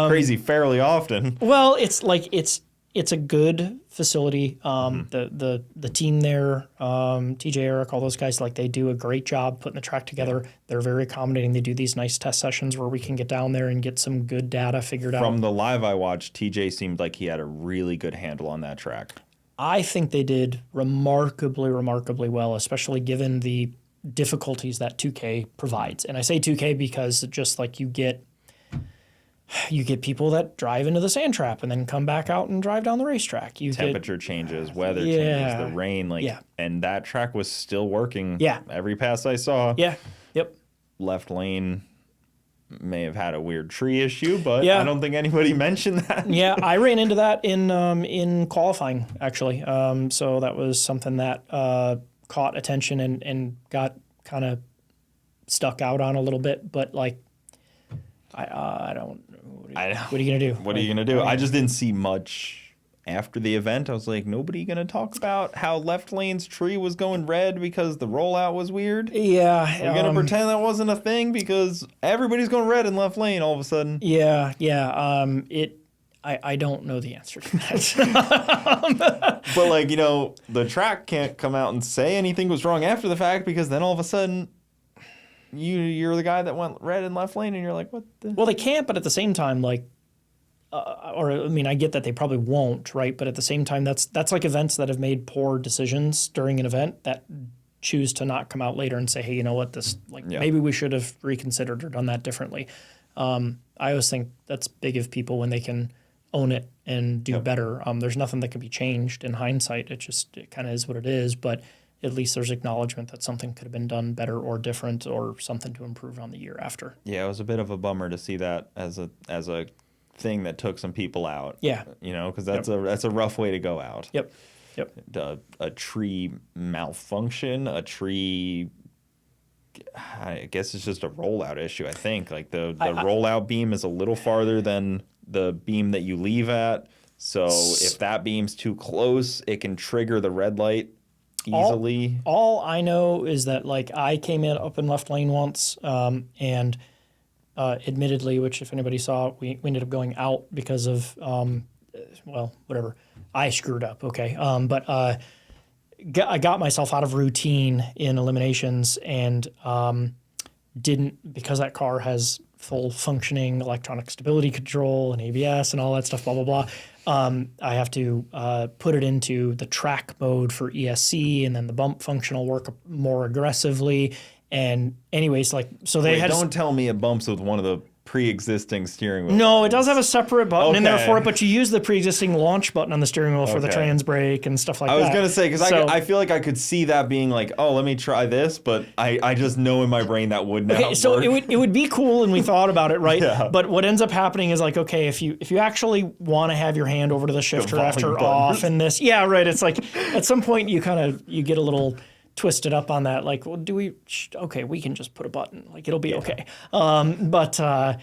crazy fairly often. Well, it's like it's it's a good facility. The team there, TJ, Eric, all those guys, like they do a great job putting the track together. They're very accommodating. They do these nice test sessions where we can get down there and get some good data figured out. From the live I watched, TJ seemed like he had a really good handle on that track. I think they did remarkably well, especially given the difficulties that 2K provides. And I say 2K because just like you get people that drive into the sand trap and then come back out and drive down the racetrack. Temperature changes, weather changes, the rain, and that track was still working. Yeah. Every pass I saw. Yeah. Yep. Left lane may have had a weird tree issue, but Yeah. I don't think anybody mentioned that. Yeah, I ran into that in qualifying actually. So that was something that caught attention and got kind of stuck out on a little bit. But like, I don't. What are you gonna do? What are you gonna do? I just didn't see much after the event. I was like, nobody gonna talk about how left lane's tree was going red because the rollout was weird? Yeah. We're gonna pretend that wasn't a thing because everybody's going red in left lane all of a sudden. Yeah. I don't know the answer to that. But like, the track can't come out and say anything was wrong after the fact because then all of a sudden you're the guy that went red in left lane and you're like, what the? Well, they can't, but at the same time, like, I get that they probably won't, right? But at the same time, that's like events that have made poor decisions during an event that choose to not come out later and say, hey, you know what, maybe we should have reconsidered or done that differently. I always think that's big of people when they can own it and do better. There's nothing that can be changed in hindsight. It kind of is what it is, but at least there's acknowledgement that something could have been done better or different or something to improve on the year after. Yeah, it was a bit of a bummer to see that as a thing that took some people out. Yeah. Because that's a rough way to go out. Yep. A tree malfunction, a tree, I guess it's just a rollout issue, I think. Like the rollout beam is a little farther than the beam that you leave at. So if that beam's too close, it can trigger the red light easily. All I know is that like I came in up in left lane once, and admittedly, which if anybody saw, we ended up going out because of whatever. I screwed up, okay. But I got myself out of routine in eliminations and didn't, because that car has full functioning electronic stability control and ABS and all that stuff, blah, blah, blah. I have to put it into the track mode for ESC, and then the bump function will work more aggressively. And anyways, don't tell me it bumps with one of the pre-existing steering wheel. No, it does have a separate button in there for it, but you use the pre-existing launch button on the steering wheel for the trans brake and stuff like that. I was going to say, because I feel like I could see that being like, oh, let me try this, but I just know in my brain that would not work. So it would be cool, and we thought about it, right? Yeah. But what ends up happening is like, okay, if you actually want to have your hand over to the shifter after off and this, yeah, right. It's like at some point you get a little twisted up on that, like, well, we can just put a button, like it'll be okay. But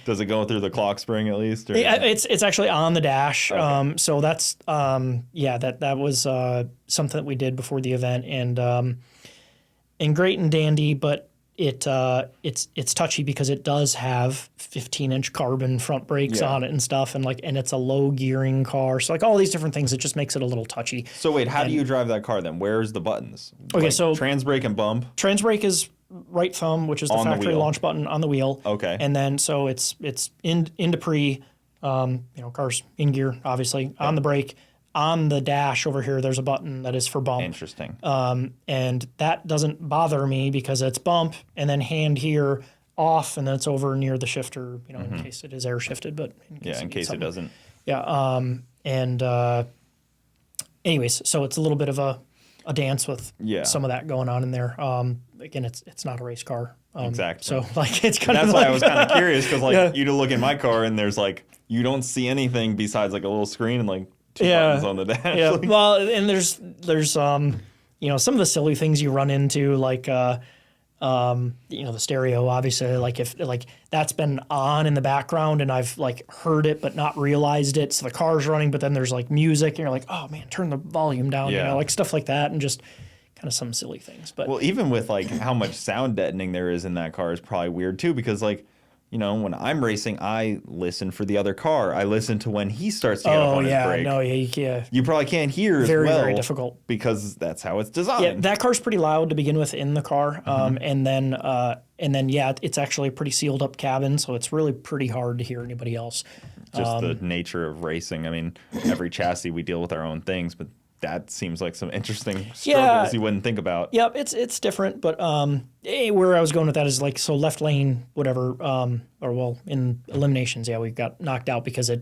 does it go through the clock spring at least? Or? It's actually on the dash. Okay. So that's that was something that we did before the event, and great and dandy, but it's touchy because it does have 15-inch carbon front brakes on it and stuff, and it's a low gearing car, so like all these different things, it just makes it a little touchy. So wait, how do you drive that car then? Where's the buttons? Okay, so trans brake and bump. Trans brake is right thumb, which is the factory launch button on the wheel. Okay, and then so it's into pre, cars in gear obviously on the brake. On the dash over here, there's a button that is for bump. Interesting. And that doesn't bother me because it's bump and then hand here off, and then it's over near the shifter, in case it is air shifted, but in case it doesn't. Yeah. Anyways, so it's a little bit of a dance with some of that going on in there. Again, it's not a race car. Exactly. So it's kind of that's why I was kind of curious, because you look in my car and there's you don't see anything besides a little screen and two buttons on the dash. Yeah. Well, and there's some of the silly things you run into, the stereo, obviously, if that's been on in the background and I've heard it but not realized it, so the car's running, but then there's music and you're like, oh man, turn the volume down, stuff like that, and just kind of some silly things. But well, even with how much sound deadening there is in that car is probably weird too, because you know, when I'm racing, I listen for the other car. I listen to when he starts to get up on his brake. No, yeah, you can't. You probably can't hear Very, as well. very difficult. Because that's how it's designed. Yeah, that car's pretty loud to begin with in the car. And then, yeah, it's actually a pretty sealed up cabin, so it's really pretty hard to hear anybody else. Just the nature of racing. I mean, every chassis we deal with our own things, but that seems like some interesting struggles you wouldn't think about. Yep, it's different, but where I was going with that is like, so left lane, whatever, in eliminations, yeah, we got knocked out because we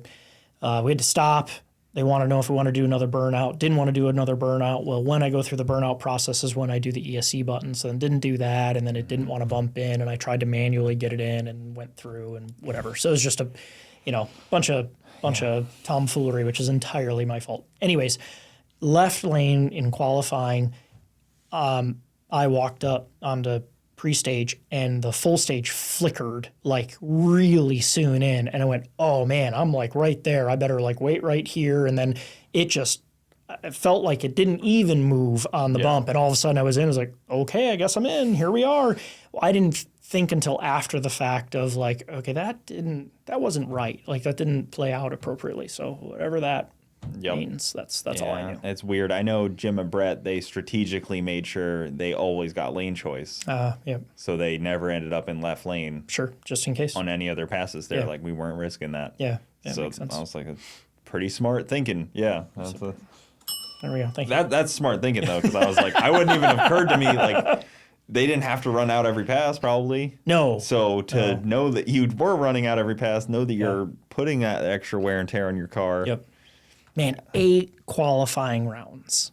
had to stop. They want to know if we want to do another burnout. Didn't want to do another burnout. Well, when I go through the burnout process is when I do the ESC button. So then didn't do that, and then it didn't want to bump in, and I tried to manually get it in and went through and whatever. So it was just a, bunch of tomfoolery, which is entirely my fault. Anyways, left lane in qualifying, I walked up onto pre-stage and the full stage flickered like really soon in, and I went, oh man, I'm like right there, I better like wait right here. And then it felt like it didn't even move on the bump, and all of a sudden I was in. I was like, okay, I guess I'm in, here we are. Well, I didn't think until after the fact of like, okay, that wasn't right, like that didn't play out appropriately. So whatever that means, that's all I knew. It's weird. I know Jim and Brett, they strategically made sure they always got lane choice. So they never ended up in left lane. Sure, just in case. On any other passes there, like we weren't risking that. Yeah, so makes sense. I was like, pretty smart thinking. Yeah. There we go. Thank you. That's smart thinking though, because I was like, I wouldn't even have occurred to me like they didn't have to run out every pass probably. No. So to know that you were running out every pass, know that you're putting that extra wear and tear on your car. Yep. Man, 8 qualifying rounds.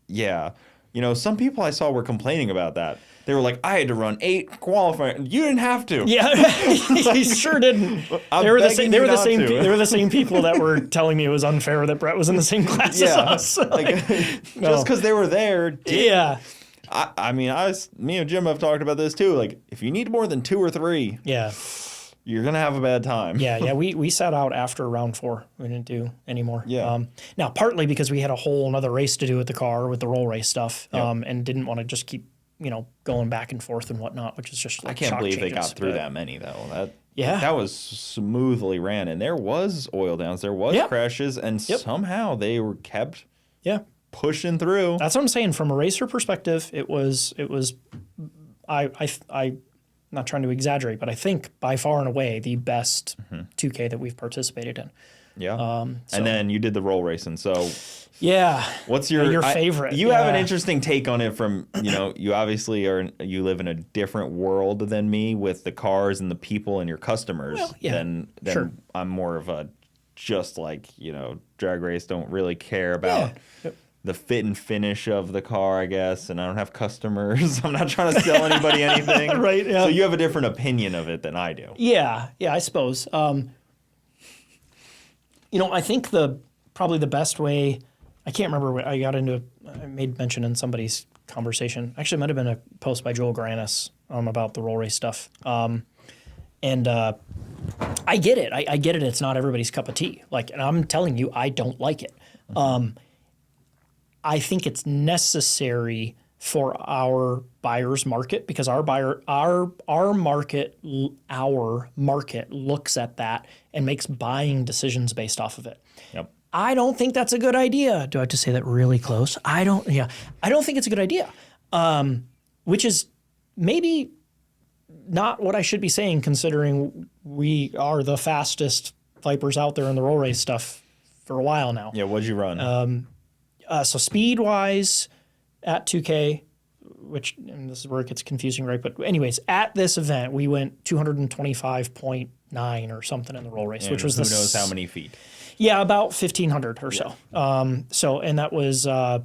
Yeah. You know, some people I saw were complaining about that. They were like, I had to run 8 qualifying. You didn't have to. Yeah, he sure didn't. They were the same people that were telling me it was unfair that Brett was in the same class as us. Just because they were there. Yeah. I mean, me and Jim have talked about this too. Like, if you need more than 2 or 3. Yeah. You're going to have a bad time. Yeah, we sat out after round 4. We didn't do anymore. Yeah. Now, partly because we had a whole another race to do with the car, with the roll race stuff, and didn't want to just keep, going back and forth and whatnot, which is just like I can't believe changes, they got through that many, though. Yeah. That was smoothly ran, and there was oil downs, there was crashes, and somehow they were kept pushing through. That's what I'm saying. From a racer perspective, it was I not trying to exaggerate, but I think by far and away the best 2K that we've participated in. Yeah. And then you did the roll racing. So what's your favorite? You have an interesting take on it from, you obviously you live in a different world than me with the cars and the people and your customers. Well, yeah. Then I'm more of a just like, drag race, don't really care about the fit and finish of the car, I guess, and I don't have customers. I'm not trying to sell anybody anything. Right, yeah. So you have a different opinion of it than I do. Yeah, I suppose. I think probably the best way, I can't remember what I got into, I made mention in somebody's conversation. Actually, it might have been a post by Joel Granis about the roll race stuff. I get it. I get it. It's not everybody's cup of tea. And I'm telling you, I don't like it. I think it's necessary for our buyer's market because our market looks at that and makes buying decisions based off of it. Yep. I don't think that's a good idea. Do I have to say that really close? I don't think it's a good idea. Which is maybe not what I should be saying considering we are the fastest Vipers out there in the roll race stuff for a while now. Yeah, what'd you run? So speed-wise, at 2K, and this is where it gets confusing, right? But anyways, at this event, we went 225.9 or something in the roll race, which was who knows how many feet? Yeah, about 1,500 or so. And that was the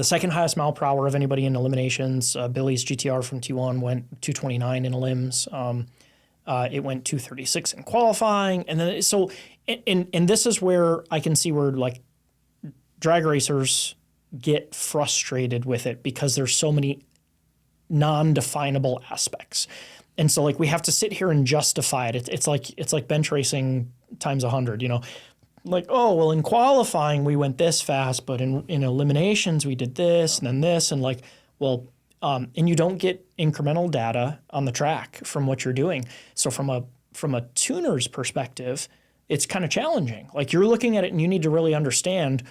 second highest mile per hour of anybody in eliminations. Billy's GTR from T1 went 229 in elims. It went 236 in qualifying, and then and this is where I can see where drag racers get frustrated with it because there's so many non-definable aspects. And so we have to sit here and justify it. It's like bench racing times 100, in qualifying we went this fast, but in eliminations we did this and then this and and you don't get incremental data on the track from what you're doing. So from a from a tuner's perspective, it's kind of challenging. Like you're looking at it and you need to really understand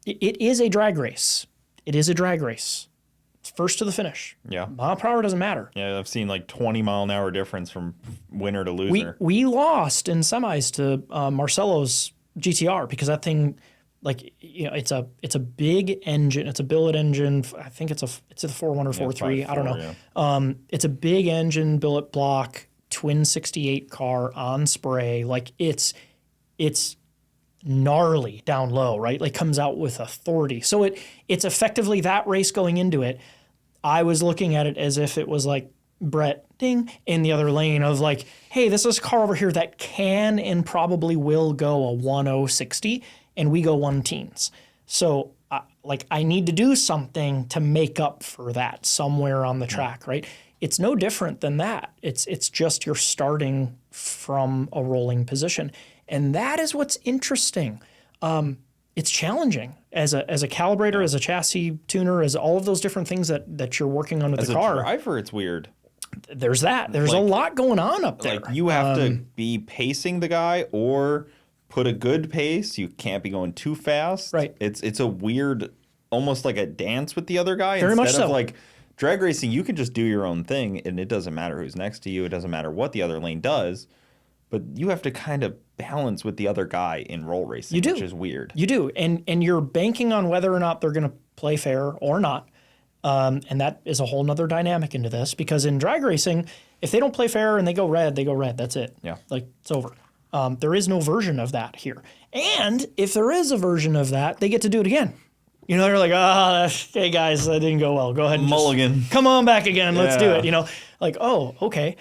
it is a drag race. It is a drag race. It's first to the finish. Yeah. Mile per hour doesn't matter. Yeah, I've seen like 20-mile-an-hour difference from winner to loser. We lost in semis to Marcelo's GTR because that thing, like, you know, it's a big engine. It's a billet engine. I think it's a 4.1 or 4.3. I don't know. Yeah. It's a big engine, billet block, twin 68 car on spray. Like it's gnarly down low, right? Like comes out with authority. So it's effectively that race going into it. I was looking at it as if it was like Brett ding in the other lane of like, hey, this is a car over here that can and probably will go a 1.060 and we go 1 teens. So I need to do something to make up for that somewhere on the track, right? It's no different than that. It's just you're starting from a rolling position. And that is what's interesting. It's challenging as a calibrator, as a chassis tuner, as all of those different things that you're working on with the car. As a driver, it's weird. There's that. There's a lot going on up there. Like you have to be pacing the guy or put a good pace. You can't be going too fast. Right. It's a weird, almost like a dance with the other guy. Very much instead of so. like drag racing, you can just do your own thing and it doesn't matter who's next to you. It doesn't matter what the other lane does. But you have to kind of balance with the other guy in roll racing, You do. which is weird. You do. And you're banking on whether or not they're going to play fair or not. And that is a whole nother dynamic into this because in drag racing, if they don't play fair and they go red, they go red. That's it. Yeah. Like it's over. There is no version of that here. And if there is a version of that, they get to do it again. You know, they're like, hey guys, that didn't go well. Go ahead and mulligan. Come on back again. Let's do Yeah. it. You know, like, oh, okay.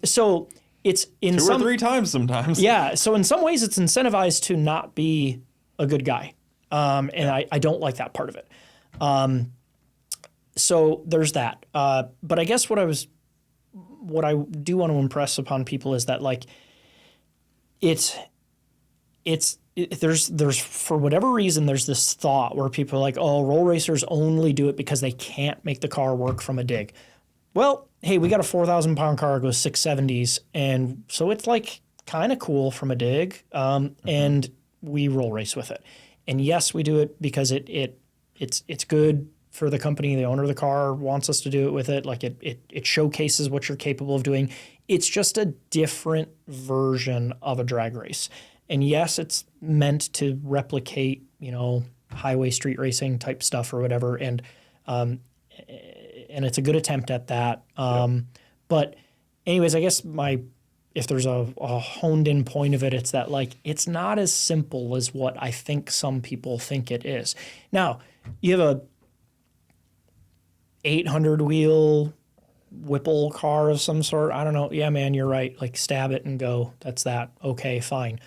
So it's in 2 or 3 times sometimes. Yeah. So in some ways, it's incentivized to not be a good guy, and I don't like that part of it. So there's that. But I guess what I do want to impress upon people is that like there's for whatever reason there's this thought where people are like, oh, roll racers only do it because they can't make the car work from a dig. Well, hey, we got a 4,000-pound car that goes 670s, and so it's like kind of cool from a dig, and we roll race with it. And yes, we do it because it's good for the company. The owner of the car wants us to do it with it. Like it showcases what you're capable of doing. It's just a different version of a drag race. And yes, it's meant to replicate, you know, highway street racing type stuff or whatever, and it's a good attempt at that. But anyways, I guess if there's a honed in point of it, it's that like it's not as simple as what I think some people think it is. Now, you have a 800 wheel Whipple car of some sort. I don't know. Yeah, man, you're right. Like stab it and go. That's that. Okay, fine.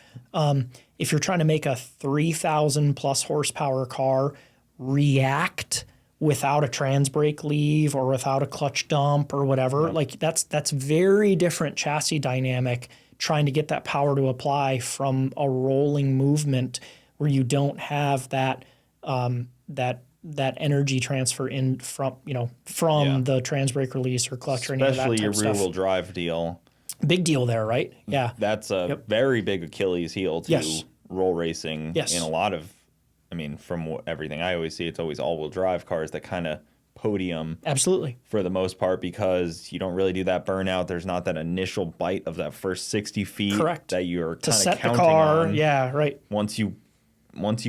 If you're trying to make a 3,000 plus horsepower car react without a trans brake leave or without a clutch dump or whatever, like that's very different chassis dynamic, trying to get that power to apply from a rolling movement where you don't have that that energy transfer in from the trans brake release or clutch or any of that type Especially your stuff. rear-wheel drive deal. Big deal there, right? Yeah. That's a very big Achilles heel to Yes. roll racing Yes. in a lot of, I mean, from everything I always see, it's always all-wheel drive cars that kind of podium Absolutely. for the most part because you don't really do that burnout. There's not that initial bite of that first 60 feet Correct. that you're To kind of set the counting car. on. Yeah, right. Once you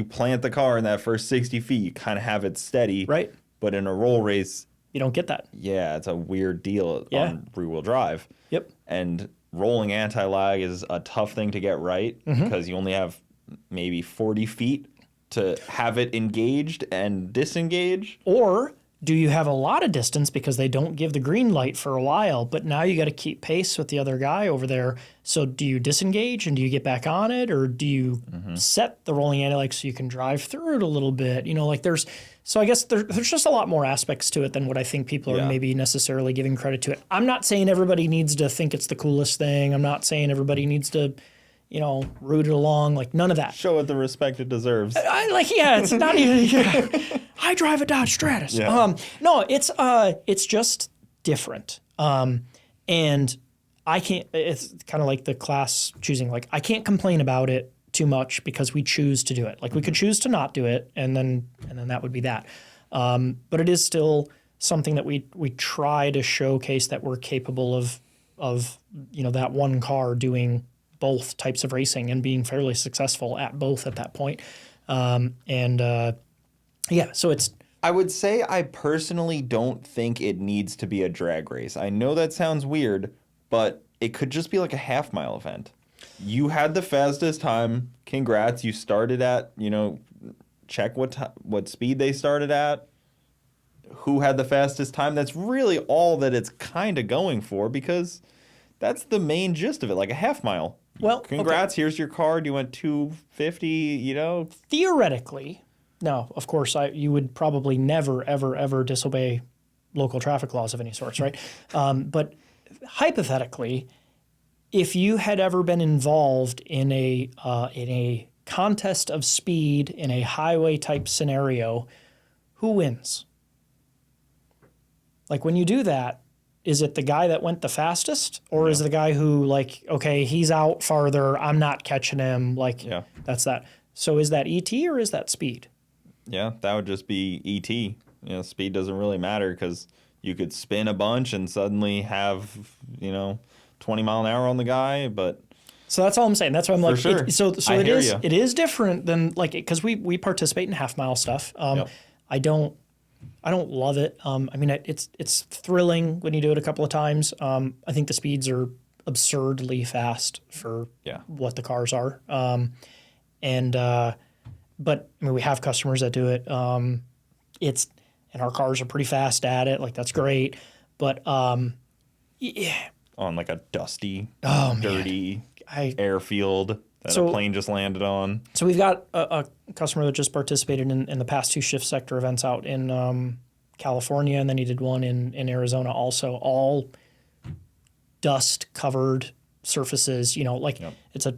plant the car in that first 60 feet, you kind of have it steady. Right. But in a roll race, You don't get that. yeah, it's a weird deal Yeah. on rear-wheel drive. Yep. And rolling anti-lag is a tough thing to get right because you only have maybe 40 feet to have it engaged and disengage. Or do you have a lot of distance because they don't give the green light for a while, but now you got to keep pace with the other guy over there. So do you disengage and do you get back on it, or do you set the rolling anti-lag so you can drive through it a little bit? You know, like so I guess there's just a lot more aspects to it than what I think people are maybe necessarily giving credit to it. I'm not saying everybody needs to think it's the coolest thing. I'm not saying everybody needs to, root it along, like none of that. Show it the respect it deserves. It's not even. I drive a Dodge Stratus. Yeah. No, it's just different. And I can't. It's kind of like the class choosing. Like I can't complain about it too much because we choose to do it. Like we could choose to not do it, and then that would be that. But it is still something that we try to showcase that we're capable of that one car doing both types of racing and being fairly successful at both at that point. So it's. I would say I personally don't think it needs to be a drag race. I know that sounds weird, but it could just be like a half-mile event. You had the fastest time. Congrats. You started at, check what speed they started at. Who had the fastest time? That's really all that it's kind of going for, because that's the main gist of it, like a half mile. Well, congrats, okay. Here's your card. You went 250, Theoretically, no, of course, you would probably never, ever, ever disobey local traffic laws of any sorts, right? But hypothetically, if you had ever been involved in a contest of speed in a highway type scenario, who wins? Like when you do that, is it the guy that went the fastest, or is it the guy who okay, he's out farther, I'm not catching him, that's that. So is that ET or is that speed? Yeah, that would just be ET. Speed doesn't really matter because you could spin a bunch and suddenly have, 20 mile an hour on the guy, but... So that's all I'm saying. That's why I'm like... For sure. It is different than, because we participate in half-mile stuff. Yep. I don't love it. It's thrilling when you do it a couple of times. I think the speeds are absurdly fast for what the cars are. But we have customers that do it. And our cars are pretty fast at it. That's great. But yeah. On like a dusty, dirty airfield that a plane just landed on. So we've got a customer that just participated in the past 2 shift sector events out in California, and then he did one in Arizona also, all dust-covered surfaces. It's a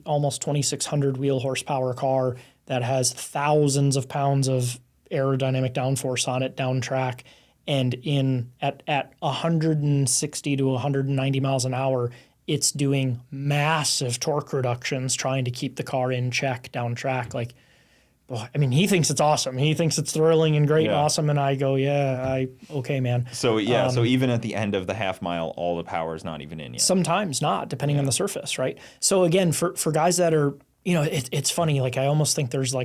almost 2,600 wheel horsepower car that has thousands of pounds of aerodynamic downforce on it down track, and at 160 to 190 miles an hour, it's doing massive torque reductions trying to keep the car in check down track. He thinks it's awesome. He thinks it's thrilling and great and awesome, and I go, okay, man. So so even at the end of the half mile, all the power is not even in yet. Sometimes not, depending on the surface, right? So again, for guys that are, it's funny. I almost think there's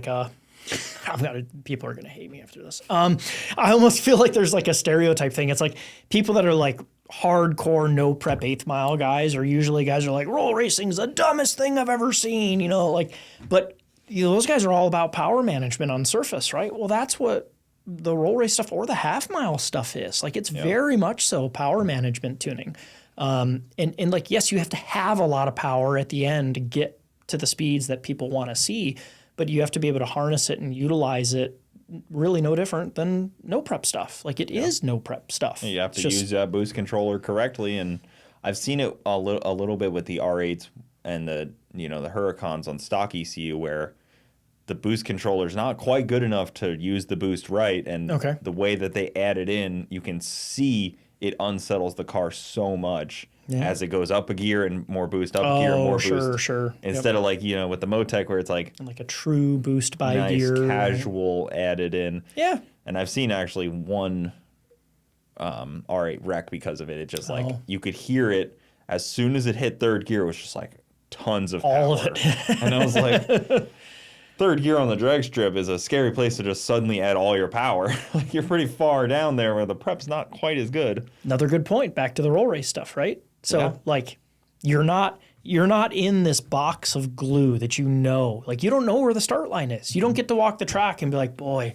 people are gonna hate me after this. I almost feel like there's a stereotype thing. It's people that are hardcore no prep 8th mile guys are usually guys who are roll racing's the dumbest thing I've ever seen, but those guys are all about power management on surface, right? Well, that's what the roll race stuff or the half mile stuff is. It's very much so power management tuning. And yes, you have to have a lot of power at the end to get to the speeds that people want to see, but you have to be able to harness it and utilize it really no different than no prep stuff. It is no prep stuff. You have to use that boost controller correctly, and I've seen it a little bit with the R8s and the Huracans on stock ECU, where the boost controller is not quite good enough to use the boost right, and the way that they add it in, you can see it unsettles the car so much as it goes up a gear and more boost, up a gear, more boost. Sure. Instead of with the Motec where it's like a true boost by nice, gear, casual added in. Yeah. And I've seen actually one R8 wreck because of it. It just you could hear it as soon as it hit third gear. It was just tons of power. All of it. And I was like, third gear on the drag strip is a scary place to just suddenly add all your power. You're pretty far down there where the prep's not quite as good. Another good point. Back to the roll race stuff, right? So you're not in this box of glue that you don't know where the start line is. You don't get to walk the track and be like, boy,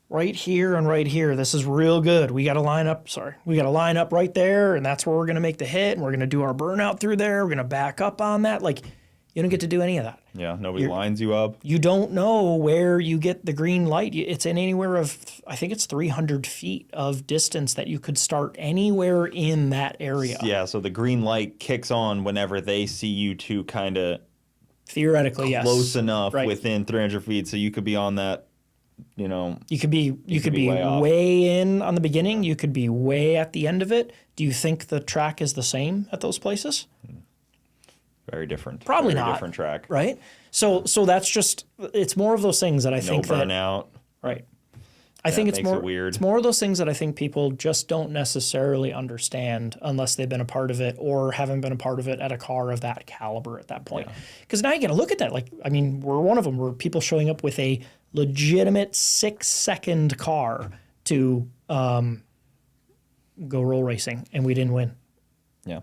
right here and right here, this is real good. We got to line up right there, and that's where we're going to make the hit, and we're going to do our burnout through there. We're going to back up on that. You don't get to do any of that. Yeah, nobody lines you up. You don't know where you get the green light. It's in anywhere of, I think it's 300 feet of distance that you could start anywhere in that area. Yeah, so the green light kicks on whenever they see you two kind of theoretically, close enough within 300 feet, so you could be on that you know, You could be way off. way in on the beginning. You could be way at the end of it. Do you think the track is the same at those places? very different. Probably very not. different track. Right. So that's just, it's more of those things that I No think that, burnout. right. I think it's makes more it weird. It's more of those things that I think people just don't necessarily understand unless they've been a part of it or haven't been a part of it at a car of that caliber at that point. Because now you got to look at that. Like, I mean, we're one of them. We're people showing up with a legitimate 6-second car to go roll racing, and we didn't win. Yeah.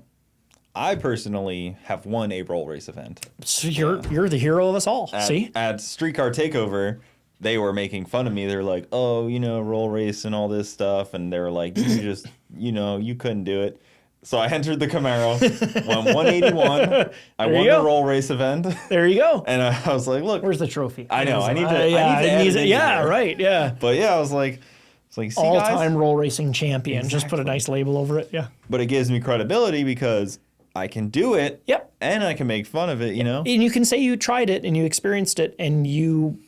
I personally have won a roll race event. So you're the hero of us all. See? At Streetcar Takeover, they were making fun of me. They're like, oh, you know, roll race and all this stuff. And they were like, you just, you know, you couldn't do it. So I entered the Camaro, won 181. I won the roll race event. There you go. And I was like, look. Where's the trophy? I know. I need to add it in yeah, here. right. Yeah. But yeah, I was like, see, All-time guys? roll racing champion. Just put a nice label over it. Yeah. But it gives me credibility because I can do it. Yep. And I can make fun of it, you know? And you can say you tried it and you experienced it, and you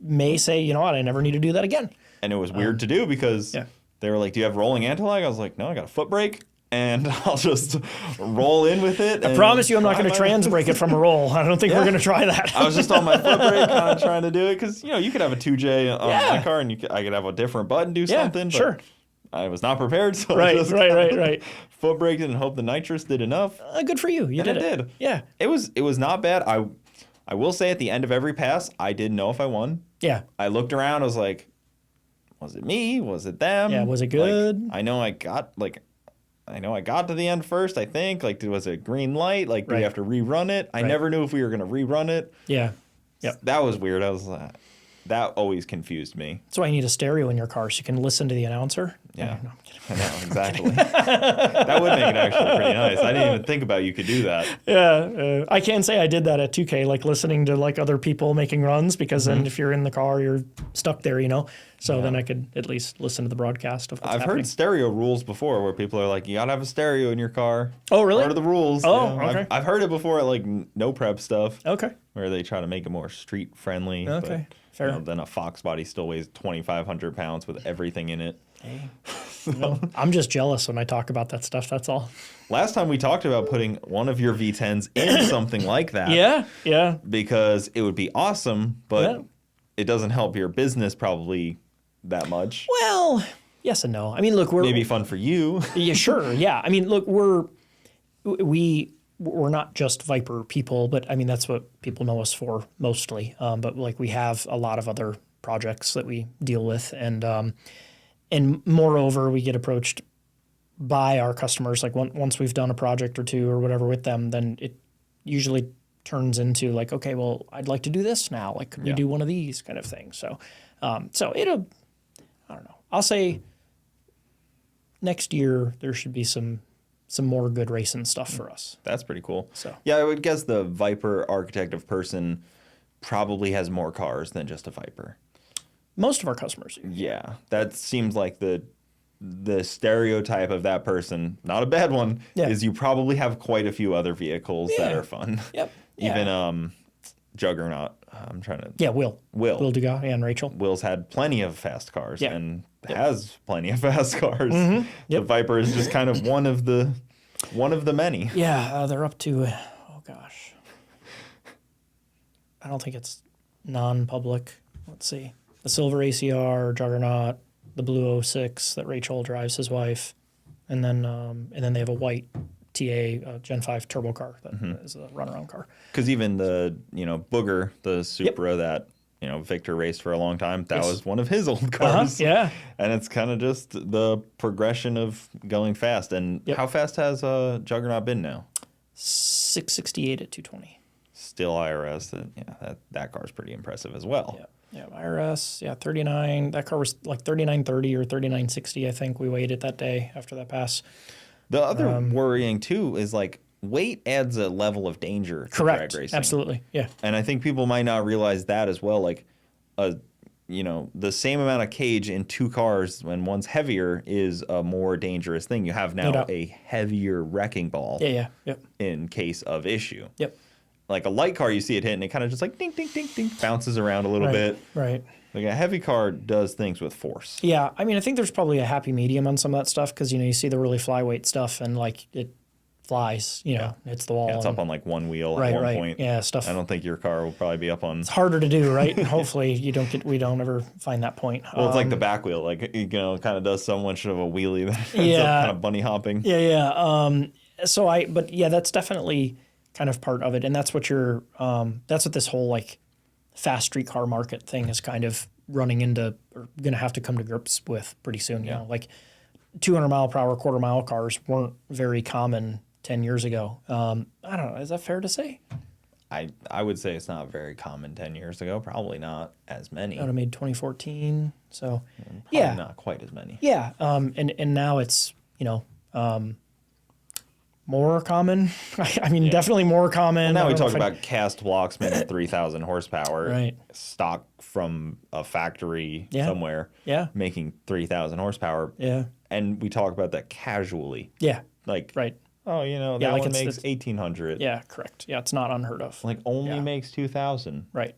may say, you know what, I never need to do that again. And it was weird to do because they were like, do you have rolling anti-lag? I was like, no, I got a foot brake. And I'll just roll in with it. I promise you I'm not going to trans brake it from a roll. I don't think we're going to try that. I was just on my foot brake kind of trying to do it because, you know, you could have a 2J on my car and I could have a different button do something. But sure. I was not prepared, so I Right. just foot braked it and hope the nitrous did enough. Good for you. You And did it it. did. Yeah. It was not bad. I will say at the end of every pass, I didn't know if I won. Yeah. I looked around. I was like, was it me? Was it them? Yeah, was it Like, good? I know I got to the end first, I think. Like, was it a green light? Like, do we have to rerun it? I never knew if we were going to rerun it. Yeah. Yep. That was weird. I was like, that always confused me. That's why you need a stereo in your car so you can listen to the announcer. Yeah. No, I'm kidding. I know, exactly. That would make it actually pretty nice. I didn't even think about you could do that. Yeah, I can say I did that at 2K, like listening to like other people making runs, because then if you're in the car, you're stuck there, you know. So then I could at least listen to the broadcast of what's I've happening. heard stereo rules before where people are like, you gotta have a stereo in your car. Oh, really? Part of the rules. Oh, you know? okay. I've heard it before at like no prep stuff. Okay. Where they try to make it more street friendly. Okay. But, Fair. you know, then a Fox body still weighs 2,500 pounds with everything in it. Hey. No, I'm just jealous when I talk about that stuff. That's all. Last time we talked about putting one of your V10s in something like that. Yeah. Because it would be awesome, but Yeah. it doesn't help your business probably that much. Well, yes and no. I mean, look, Maybe fun for you. Yeah, sure. Yeah. I mean, look, we're not just Viper people, but I mean, that's what people know us for mostly. But like, we have a lot of other projects that we deal with, and moreover, we get approached by our customers. Like once we've done a project or two or whatever with them, then it usually turns into like, okay, well, I'd like to do this now. Like, could we do one of these kind of things? So, it'll, I don't know. I'll say next year there should be some more good racing stuff for us. That's pretty cool. So yeah, I would guess the Viper architect of person probably has more cars than just a Viper. most of our customers do. Yeah, that seems like the stereotype of that person. Not a bad one. Yeah. Is you probably have quite a few other vehicles that are fun. Yep. Even Juggernaut. I'm trying to. Yeah, Will Degas and Rachel. Will's had plenty of fast cars and Yep. has plenty of fast cars. Mm-hmm. The Yep. Viper is just kind of one of the many. Yeah, they're up to, oh gosh. I don't think it's non-public. Let's see. The silver ACR, Juggernaut, the blue 06 that Rachel drives, his wife, and then they have a white TA Gen 5 Turbocar that is a runaround car. Because even the Booger, the Supra that Victor raced for a long time, that was one of his old cars. Yeah. And it's kind of just the progression of going fast. And how fast has Juggernaut been now? 668 at 220. Still IRS. That car's pretty impressive as well. Yeah, IRS, 39. That car was like 3930 or 3960, I think we weighed it that day after that pass. The other worrying, too, is like weight adds a level of danger to drag racing. Absolutely, yeah. And I think people might not realize that as well. Like, the same amount of cage in two cars when one's heavier is a more dangerous thing. You have now a heavier wrecking ball Yep. in case of issue. Yep. like a light car, you see it hit, and it kind of just like ding, ding, ding, ding, bounces around a little bit. Right. Like a heavy car does things with force. Yeah, I mean, I think there's probably a happy medium on some of that stuff because, you see the really flyweight stuff and, like, it flies, hits the wall. Yeah, it's up on, like, one wheel at one point. Yeah, stuff. I don't think your car will probably be up on... It's harder to do, right? Hopefully we don't ever find that point. Well, it's like the back wheel. Like, it kind of does so much of a wheelie that ends up kind of bunny hopping. Yeah. But that's definitely kind of part of it. And that's what that's what this whole, like, fast street car market thing is kind of running into or going to have to come to grips with pretty soon. Like 200 mile per hour, quarter mile cars weren't very common 10 years ago. I don't know. Is that fair to say? I would say it's not very common 10 years ago. Probably not as many. That would have made 2014. So, probably not quite as many. Yeah. And now it's, more common. I mean, definitely more common. Well, now we talk about cast blocks made at 3,000 horsepower, right? Stock from a factory somewhere, making 3,000 horsepower. Yeah, and we talk about that casually. Yeah, like right. Oh, that one makes 1,800. Yeah, correct. Yeah, it's not unheard of. Like only makes 2,000. Right.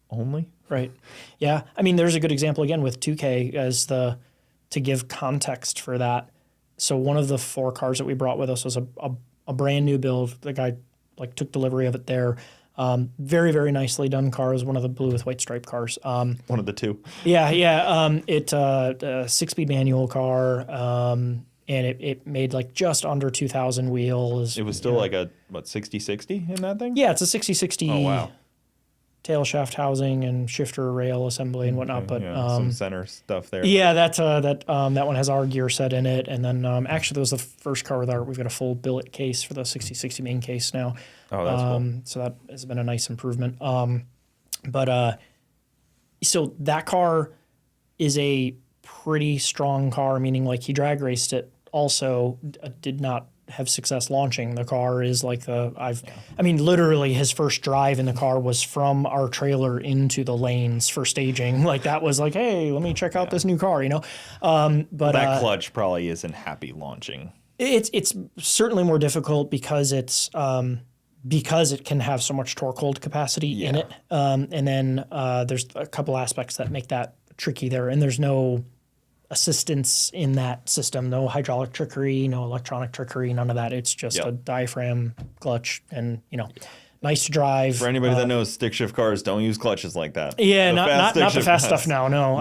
Only. Right. Yeah. I mean, there's a good example again with 2K as to give context for that. So one of the 4 cars that we brought with us was a brand new build. The guy took delivery of it there. Very, very nicely done car. It was one of the blue with white stripe cars. One of the 2. Yeah. It a 6-speed manual car. And it made just under 2,000 wheels. It was still like a 60/60 in that thing? Yeah, it's a 60/60. Oh wow. Tail shaft housing and shifter rail assembly and whatnot, but some center stuff there. Yeah, that one has our gear set in it, and then actually that was the first car we've got a full billet case for the 60/60 main case now. Oh, that's cool. So that has been a nice improvement. So that car is a pretty strong car, meaning he drag raced it. Also, did not have success launching. The car is literally his first drive in the car was from our trailer into the lanes for staging. That was hey, let me check out this new car, But that clutch probably isn't happy launching. It's certainly more difficult because it can have so much torque hold capacity in it. And then there's a couple aspects that make that tricky there, and there's no assistance in that system, no hydraulic trickery, no electronic trickery, none of that. It's just a diaphragm clutch and, nice to drive. For anybody that knows stick shift cars, don't use clutches like that. Yeah, not the fast stuff now, no.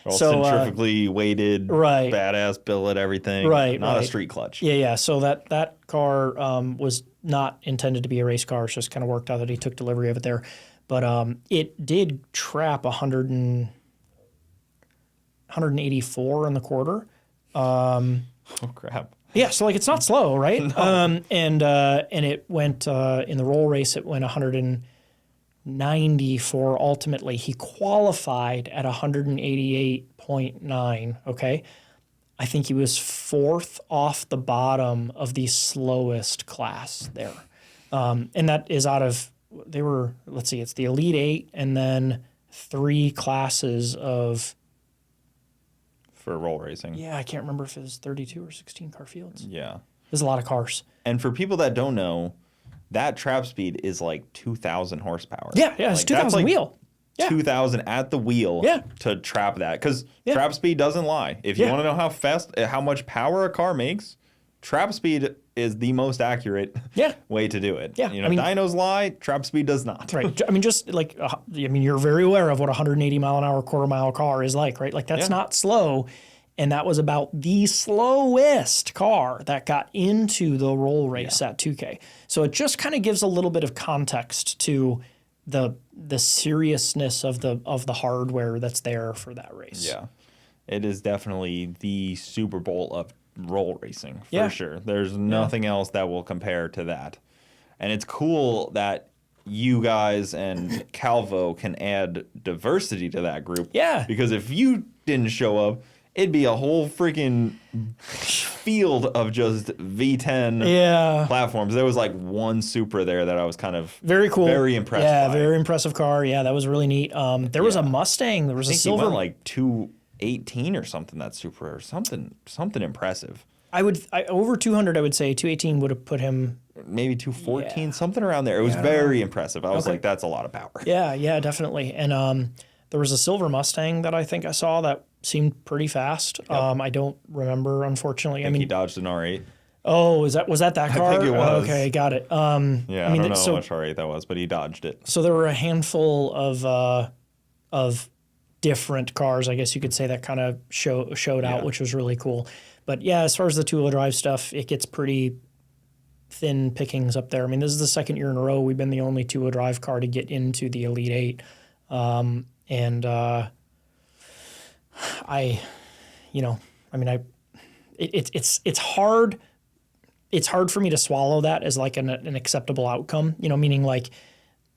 All centrifugally weighted, badass billet, everything. Right, not a street clutch. Yeah. So that car was not intended to be a race car. It's just kind of worked out that he took delivery of it there. But it did trap 184 in the quarter. Oh crap! Yeah, so it's not slow, right? No. And it went in the roll race. It went 194. Ultimately, he qualified at 188.9. Okay, I think he was 4th off the bottom of the slowest class there, and that is out of it's the Elite 8 and then 3 classes of. For roll racing. Yeah, I can't remember if it was 32 or 16 car fields. Yeah. There's a lot of cars. And for people that don't know, that trap speed is 2,000 horsepower. Yeah, it's 2,000 wheel. 2,000 at the wheel to trap that. Because trap speed doesn't lie. If you want to know how much power a car makes, trap speed is the most accurate way to do it. Yeah. Dynos lie, trap speed does not. Right. You're very aware of what a 180 mile an hour quarter mile car is like, right? That's not slow. And that was about the slowest car that got into the roll race at 2K. So it just kind of gives a little bit of context to the seriousness of the hardware that's there for that race. Yeah. It is definitely the Super Bowl of roll racing for sure. There's nothing else that will compare to that. And it's cool that you guys and Calvo can add diversity to that group. Yeah. Because if you didn't show up, it'd be a whole freaking field of just V10 platforms. There was one Supra there that I was kind of very cool, very impressed by. Yeah, very impressive car. Yeah, that was really neat. There was a Mustang. There was a silver. He went 218 or something, that Supra, or something impressive. over 200. I would say 218 would have put him. Maybe 214, something around there. It was very impressive. I was like, that's a lot of power. Yeah, definitely. And there was a silver Mustang that I think I saw that seemed pretty fast. Yep. I don't remember, unfortunately. I mean, he dodged an R8. Oh, was that car? I think it was. Okay, got it. Yeah, I don't know how much R8 that was, but he dodged it. So there were a handful of different cars, I guess you could say, that kind of showed out, which was really cool. But yeah, as far as the two-wheel drive stuff, it gets pretty thin pickings up there. I mean, this is the second year in a row we've been the only two-wheel drive car to get into the Elite Eight. It's hard. It's hard for me to swallow that as like an acceptable outcome, meaning like,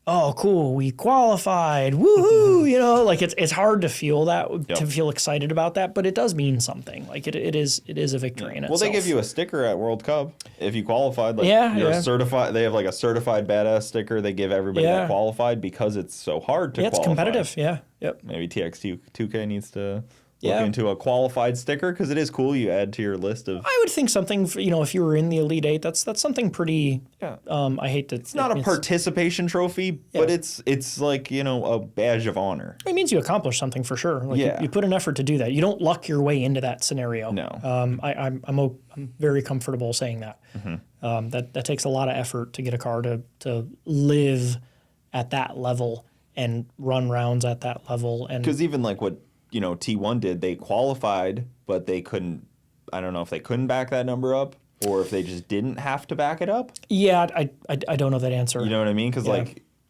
oh, cool, we qualified, woohoo, like it's hard to feel that, to feel excited about that, but it does mean something. Like it is a victory in itself. Well, they give you a sticker at World Cup if you qualified. Like you're certified. They have like a certified badass sticker they give everybody that qualified because it's so hard to qualify. It's competitive, Yep. Maybe TX2K needs to look into a qualified sticker because it is cool. You add to your list of. I would think something. If you were in the Elite Eight, that's something pretty. Yeah. I hate to. It's not a participation trophy, but it's like a badge of honor. It means you accomplished something for sure. Like you put an effort to do that. You don't luck your way into that scenario. No. I'm very comfortable saying that. Mm-hmm. That takes a lot of effort to get a car to live at that level and run rounds at that level. And because even like what. T1 did, they qualified, but they couldn't, I don't know if they couldn't back that number up or if they just didn't have to back it up. Yeah, I don't know that answer. You know what I mean? Because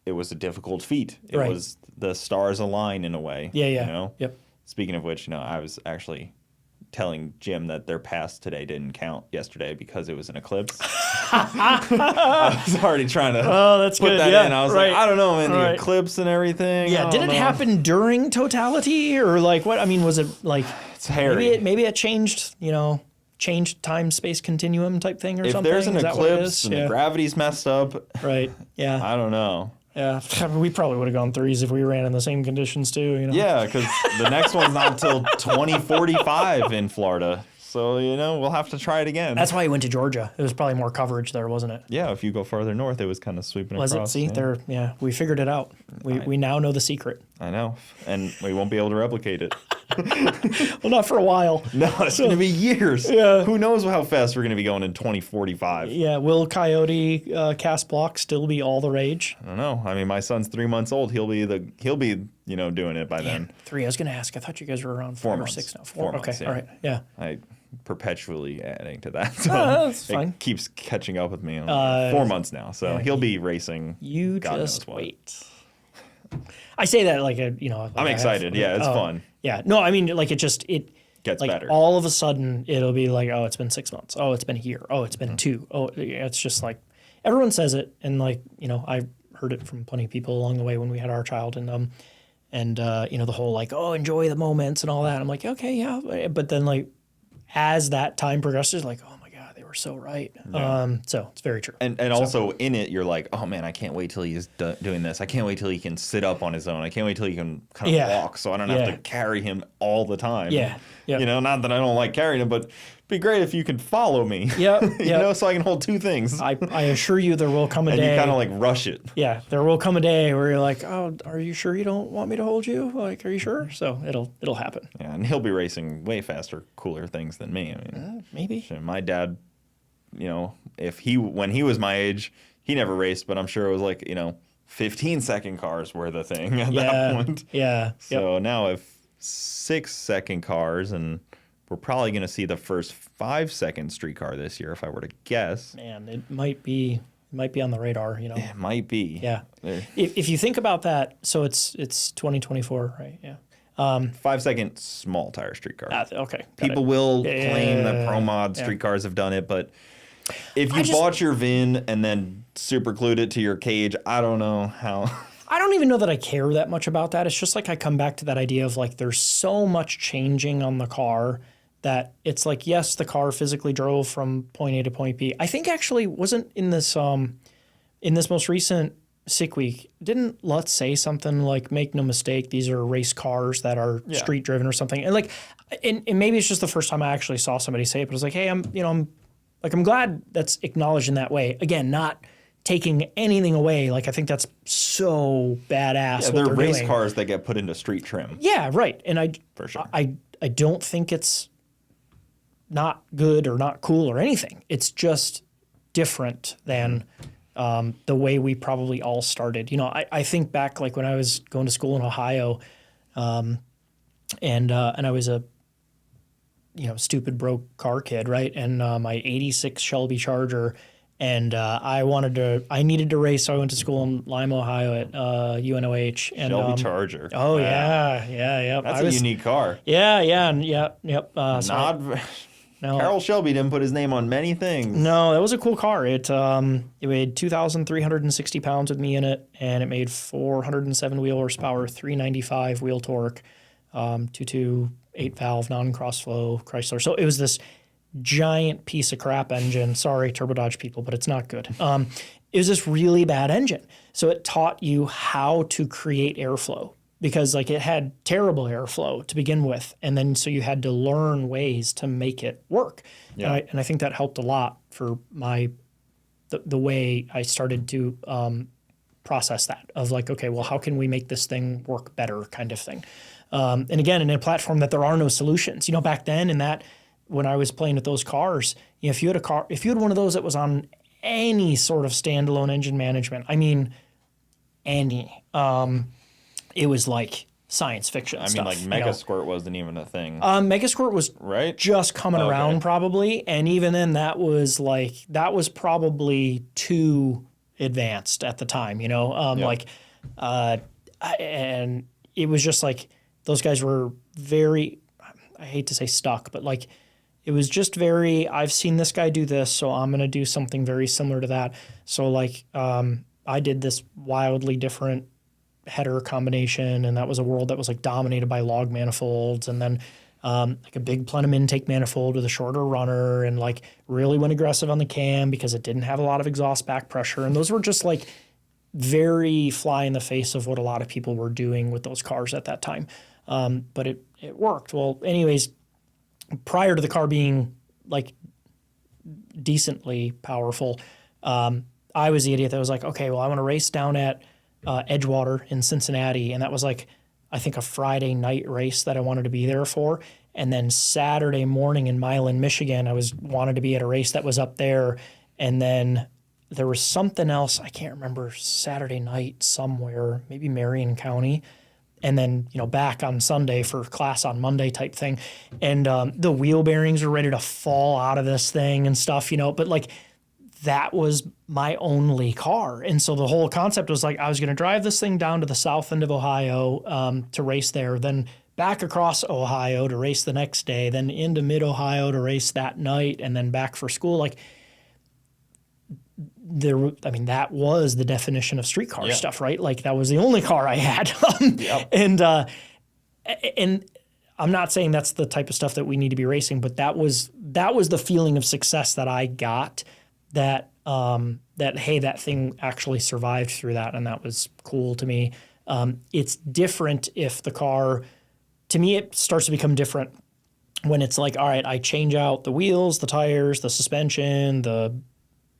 it was a difficult feat. It was the stars align in a way. Yeah. Yep. Speaking of which, I was actually telling Jim that their pass today didn't count yesterday because it was an eclipse. I was already trying to put that in. I was like, I don't know, man, the eclipse and everything. Yeah, did it happen during totality or like what? I mean, was it like it's hairy. Maybe it changed, changed time space continuum type thing or something? If there's an eclipse and the gravity's messed up, right? Yeah, I don't know. Yeah, we probably would have gone threes if we ran in the same conditions too. Yeah, because the next one's not until 2045 in Florida. So, we'll have to try it again. That's why you went to Georgia. It was probably more coverage there, wasn't it? Yeah, if you go farther north, it was kind of sweeping across. Was it? See, we figured it out. We now know the secret. I know, and we won't be able to replicate it. Well, not for a while. No, it's going to be years. Yeah. Who knows how fast we're going to be going in 2045? Yeah. Will Coyote cast block still be all the rage? I don't know. I mean, my son's 3 months old. He'll be doing it by then. 3. I was going to ask. I thought you guys were around 4 or 6 now. 4 months, okay. All right. Yeah. I perpetually adding to that. So that's fine. It keeps catching up with me. 4 months now. So he'll be racing. You God just wait. I say that like I'm excited. It's fun. Yeah. No, I mean like it gets better. All of a sudden it'll be like, oh, it's been 6 months. Oh, it's been a year. Oh, it's been 2. Oh, it's just like everyone says it, and like I heard it from plenty of people along the way when we had our child, and the whole like, oh, enjoy the moments and all that. I'm like, okay, yeah, but then like as that time progresses, like, oh my God, they were so right. Yeah. So it's very true. And also in it, you're like, oh man, I can't wait till he's doing this. I can't wait till he can sit up on his own. I can't wait till he can kind of walk, so I don't have to carry him all the time. Yeah. Yep. Not that I don't like carrying him, but it'd be great if you could follow me. Yeah. So I can hold 2 things. I assure you there will come a day. And you kind of like rush it. Yeah, there will come a day where you're like, oh, are you sure you don't want me to hold you? Like, are you sure? So it'll happen. Yeah, and he'll be racing way faster, cooler things than me. I mean, maybe. My dad, when he was my age, he never raced, but I'm sure it was like, 15-second cars were the thing at that point. Yeah. So now if 6-second cars, and we're probably going to see the first 5-second street car this year, if I were to guess. Man, it might be on the radar, It might be. Yeah. If you think about that, so it's 2024, right? Yeah. 5-second small tire street car. Okay. People will claim that Pro Mod street cars have done it, but if you bought your VIN and then super glued it to your cage, I don't know how. I don't even know that I care that much about that. It's just like I come back to that idea of like there's so much changing on the car that it's like, yes, the car physically drove from point A to point B. I think actually wasn't in this most recent Sick Week, didn't Lutz say something like, make no mistake, these are race cars that are street driven or something? And like, and maybe it's just the first time I actually saw somebody say it, but it was like, hey, I'm glad that's acknowledged in that way. Again, not taking anything away. Like, I think that's so badass. Yeah, what they're race doing. cars that get put into street trim. Yeah, right. And For sure. I don't think it's not good or not cool or anything. It's just different than the way we probably all started. You know, I think back like when I was going to school in Ohio, and I was a stupid broke car kid, right? And my '86 Shelby Charger, and I needed to race, so I went to school in Lima, Ohio at UNOH. And, Shelby Charger. Oh, Wow. yeah. That's a unique car. Yep. Carroll Shelby didn't put his name on many things. No, that was a cool car. It weighed 2,360 pounds with me in it, and it made 407 wheel horsepower, 395 wheel torque, 2.2 8-valve non-crossflow Chrysler. So it was this giant piece of crap engine. Sorry, Turbo Dodge people, but it's not good. It was this really bad engine. So it taught you how to create airflow, because like it had terrible airflow to begin with, and then so you had to learn ways to make it work. Yeah. And I think that helped a lot for the way I started to process that of like, okay, well, how can we make this thing work better, kind of thing. And again, in a platform that there are no solutions. You know, back then when I was playing with those cars, you know, if you had one of those that was on any sort of standalone engine management, I mean, it was like science fiction stuff. I mean, like Megasquirt wasn't even a thing. Megasquirt was right? just coming around probably, and even then that was probably too advanced at the time, you know? And it was just like those guys were very, I hate to say stuck, but like it was just very, I've seen this guy do this, so I'm going to do something very similar to that. So like I did this wildly different header combination, and that was a world that was like dominated by log manifolds, and then like a big plenum intake manifold with a shorter runner, and like really went aggressive on the cam because it didn't have a lot of exhaust back pressure. And those were just like very fly in the face of what a lot of people were doing with those cars at that time. But it worked. Well, anyways, prior to the car being like decently powerful, I was the idiot that was like, okay, well, I want to race down at Edgewater in Cincinnati. And that was like, I think a Friday night race that I wanted to be there for. And then Saturday morning in Milan, Michigan, I wanted to be at a race that was up there. And then there was something else, I can't remember, Saturday night somewhere, maybe Marion County. And then, you know, back on Sunday for class on Monday type thing. And the wheel bearings were ready to fall out of this thing and stuff, you know, but like that was my only car. And so the whole concept was like, I was going to drive this thing down to the south end of Ohio to race there, then back across Ohio to race the next day, then into mid-Ohio to race that night, and then back for school. Like, that was the definition of streetcar stuff, right? Like, that was the only car I had. And I'm not saying that's the type of stuff that we need to be racing, but that was the feeling of success that I got, that hey, that thing actually survived through that, and that was cool to me. It's different if the car, to me, it starts to become different when it's like, all right, I change out the wheels, the tires, the suspension, the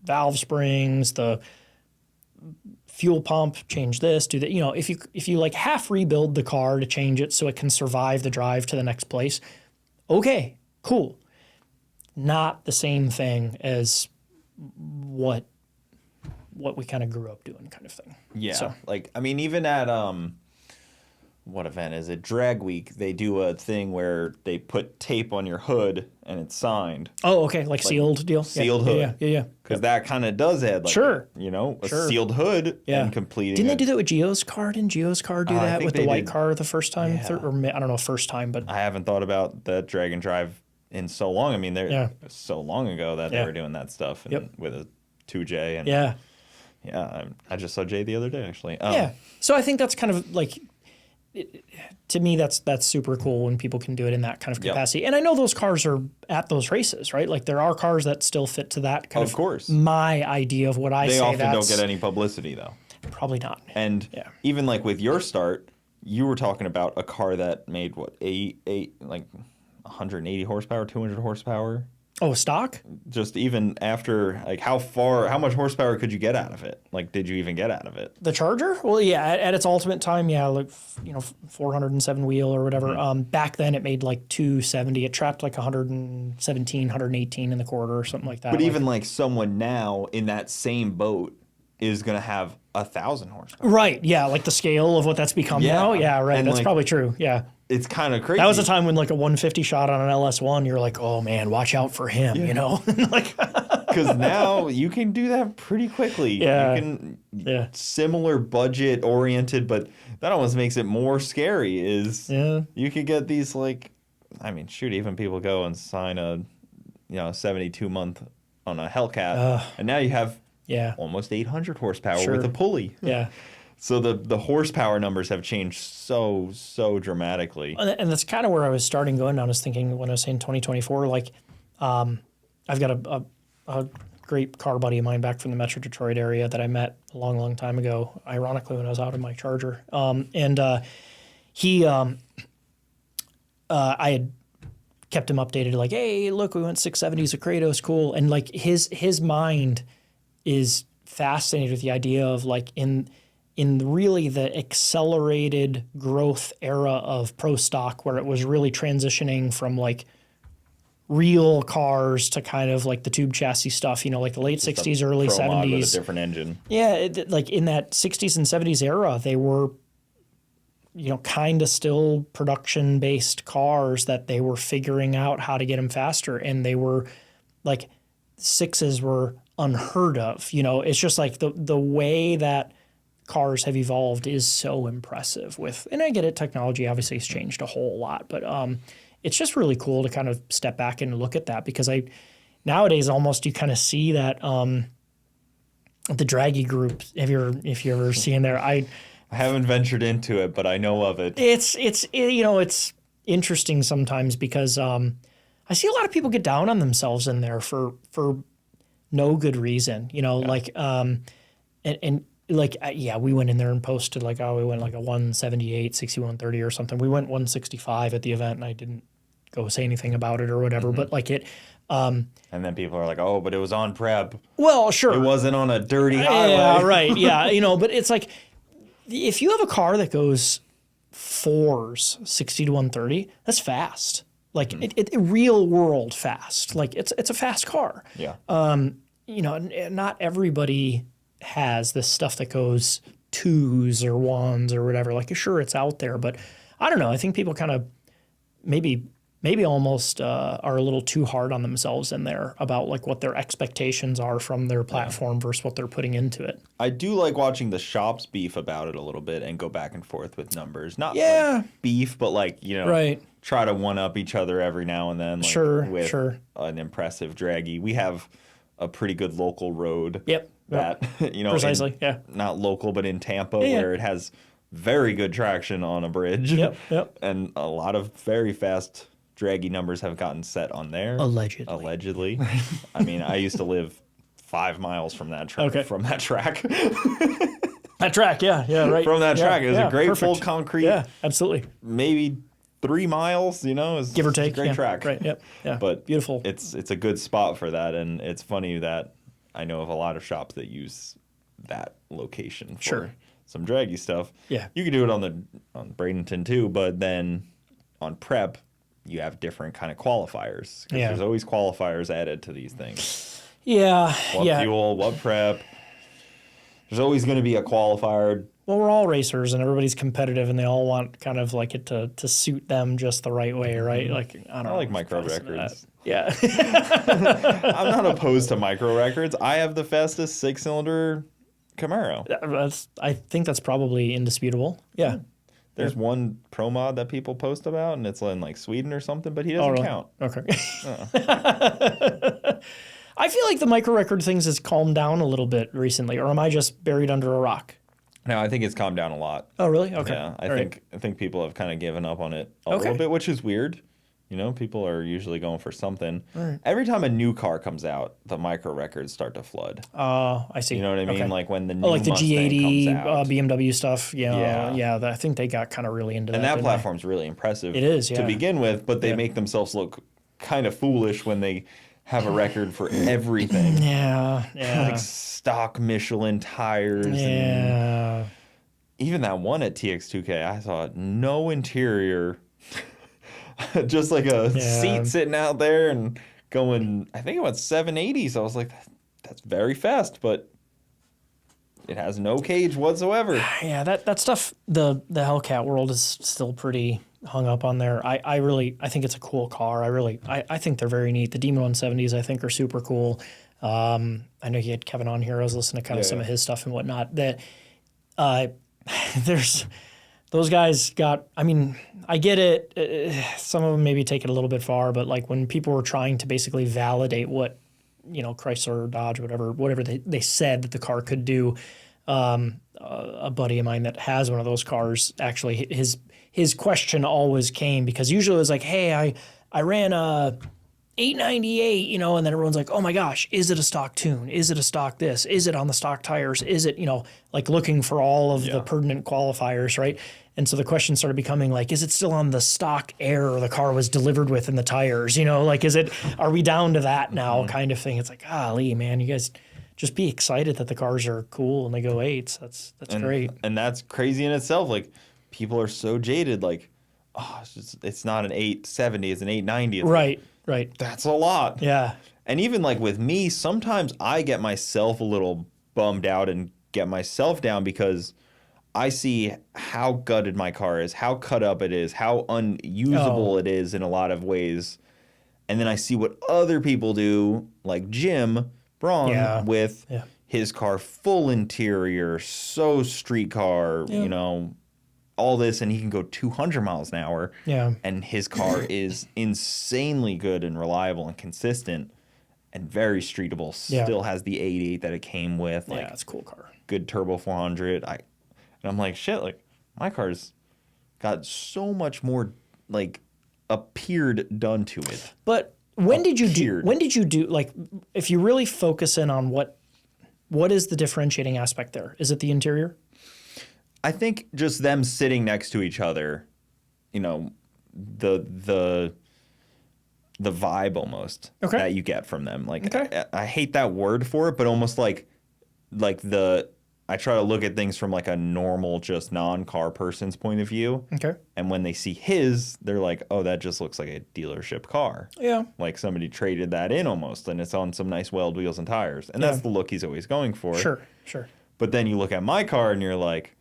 valve springs, the fuel pump, change this, do that. You know, if you like half rebuild the car to change it so it can survive the drive to the next place, okay, cool. Not the same thing as what we kind of grew up doing, kind of thing. Yeah. So. Like, I mean, even at what event is it? Drag Week, they do a thing where they put tape on your hood and it's signed. Oh, okay, like sealed deal? Sealed hood. Yeah. Because that kind of does add, like, a sealed hood and completing. Didn't they do that with Geo's car? Didn't Geo's car do that with the white car the first time? Yeah. I don't know, first time, but... I haven't thought about the drag and drive in so long. I mean, they're so long ago that they were doing that stuff with a 2J. And yeah, I just saw Jay the other day, actually. So I think that's kind of like... to me, that's super cool when people can do it in that kind of capacity. Yep. And I know those cars are at those races, right? Like, there are cars that still fit to that kind of course. My idea of what I say. They often don't get any publicity, though. Probably not. And Yeah. even like with your start, you were talking about a car that made what, like 180 horsepower, 200 horsepower. Oh, stock? Just even after, like, how much horsepower could you get out of it? Like, did you even get out of it? The Charger? Well, yeah, at its ultimate time, yeah, like, 407 wheel or whatever. Mm-hmm. Back then, it made like 270. It trapped like 117, 118 in the quarter or something like that. But even like someone now in that same boat is going to have 1,000 horsepower. Right, yeah, like the scale of what that's become now. Yeah, right, And that's like, probably true, yeah. It's kind of crazy. That was a time when like a 150 shot on an LS1, you're like, oh man, watch out for him, you know? Like, because now you can do that pretty quickly. Yeah. You can similar budget oriented, but that almost makes it more scary. You could get these like, I mean, shoot, even people go and sign a 72-month on a Hellcat, and now you have almost 800 horsepower with a pulley. Yeah. So the horsepower numbers have changed so dramatically. And that's kind of where I was starting going down. I was thinking when I was saying 2024, like I've got a great car buddy of mine back from the Metro Detroit area that I met a long time ago, ironically when I was out in my Charger. I had kept him updated like, hey, look, we went 670s with Kratos, cool. And like his mind is fascinated with the idea of like in really the accelerated growth era of pro stock where it was really transitioning from like real cars to kind of like the tube chassis stuff, like the late 60s, early 70s. With a different engine. Yeah, like in that 60s and 70s era, they were, kind of still production-based cars that they were figuring out how to get them faster. And they were like, sixes were unheard of. It's just like the way that cars have evolved is so impressive and I get it, technology obviously has changed a whole lot, but it's just really cool to kind of step back and look at that because nowadays almost you kind of see that the draggy group, if you're ever seeing there, I haven't ventured into it, but I know of it. It's interesting sometimes because I see a lot of people get down on themselves in there for no good reason, like we went in there and posted like, we went like a 178, 6130 or something. We went 165 at the event and I didn't go say anything about it or whatever, but like it. And then people are like, oh, but it was on prep. Well, sure. It wasn't on a dirty highway. Yeah, right. Yeah. But it's like, if you have a car that goes 4s, 60 to 130, that's fast. Like it real world fast. Like it's a fast car. Yeah. Not everybody has this stuff that goes 2s or 1s or whatever. Like, sure, it's out there, but I don't know. I think people kind of maybe almost are a little too hard on themselves in there about like what their expectations are from their platform versus what they're putting into it. I do like watching the shops beef about it a little bit and go back and forth with numbers. Not like beef, but like, try to one-up each other every now and then. Like with an impressive draggy. We have a pretty good local road. Yep. That, precisely, not local, but in Tampa, where it has very good traction on a bridge. Yep. And a lot of very fast draggy numbers have gotten set on there. Allegedly. I mean, I used to live 5 miles from that track. From that track. That track, right. From that track. It was a great full concrete. Yeah, absolutely. Maybe 3 miles, is give or take. A great track. Right, yep. Yeah. But beautiful. It's a good spot for that, and it's funny that I know of a lot of shops that use that location for some draggy stuff. Yeah. You can do it on Bradenton too, but then on prep, you have different kind of qualifiers. Yeah. There's always qualifiers added to these things. Yeah. What fuel, what prep. There's always going to be a qualifier. Well, we're all racers and everybody's competitive and they all want kind of like it to suit them just the right way, right? Like, I don't know. I like micro records. Yeah. I'm not opposed to micro records. I have the fastest 6-cylinder Camaro. I think that's probably indisputable. Yeah. There's one pro mod that people post about, and it's in like Sweden or something, but he doesn't count. Okay. I feel like the micro record things has calmed down a little bit recently, or am I just buried under a rock? No, I think it's calmed down a lot. Oh, really? Okay. Yeah, I think people have kind of given up on it a little bit, which is weird. You know, people are usually going for something. Right. Every time a new car comes out, the micro records start to flood. Oh, I see. You know what I mean? Okay. Like when the new like the Mustang G80 comes out. BMW stuff. Yeah. Yeah. I think they got kind of really into And that. that didn't platform's really impressive. It is, to yeah. begin with, but they Yeah. make themselves look kind of foolish when they have a record for everything. they? Yeah. Yeah. Like stock Michelin tires. And yeah. even that one at TX2K, I saw no interior. Just like a seat sitting out there and going, I think it went 780. So I was like, that's very fast, but it has no cage whatsoever. Yeah, that stuff, the Hellcat world is still pretty hung up on there. I think it's a cool car. I think they're very neat. The Demon 170s I think are super cool. I know you had Kevin on here. I was listening to kind of some of his stuff and whatnot. That there's those guys got. I mean, I get it. Some of them maybe take it a little bit far, but like when people were trying to basically validate what Chrysler or Dodge, whatever they said that the car could do. A buddy of mine that has one of those cars, actually, his question always came because usually it was like, hey, I ran a 898, and then everyone's like, oh my gosh, is it a stock tune? Is it a stock this? Is it on the stock tires? Is it, like looking for all of the pertinent qualifiers, right? And so the question started becoming like, is it still on the stock air the car was delivered with in the tires? Like, are we down to that now kind of thing? It's like, golly, man, you guys just be excited that the cars are cool and they go 8s. That's great. And that's crazy in itself. Like, people are so jaded, like, oh, it's not an 870, it's an 890. It's right, like, right. That's a lot. Yeah. And even like with me, sometimes I get myself a little bummed out and get myself down because I see how gutted my car is, how cut up it is, how unusable it is in a lot of ways. And then I see what other people do, like Jim Braun, with his car full interior, so street car, all this, and he can go 200 miles an hour. Yeah. And his car is insanely good and reliable and consistent and very streetable. Still has the 88 that it came with. Like, it's a cool car. Good turbo 400. And I'm like, shit, like my car's got so much more like appeared done to it. But when did you do like if you really focus in on what is the differentiating aspect there? Is it the interior? I think just them sitting next to each other, the vibe almost that you get from them. Like I hate that word for it, but almost like I try to look at things from like a normal, just non-car person's point of view. Okay. And when they see his, they're like, oh, that just looks like a dealership car. Yeah. Like somebody traded that in almost, and it's on some nice weld wheels and tires. And that's the look he's always going for. Sure. But then you look at my car and you're like,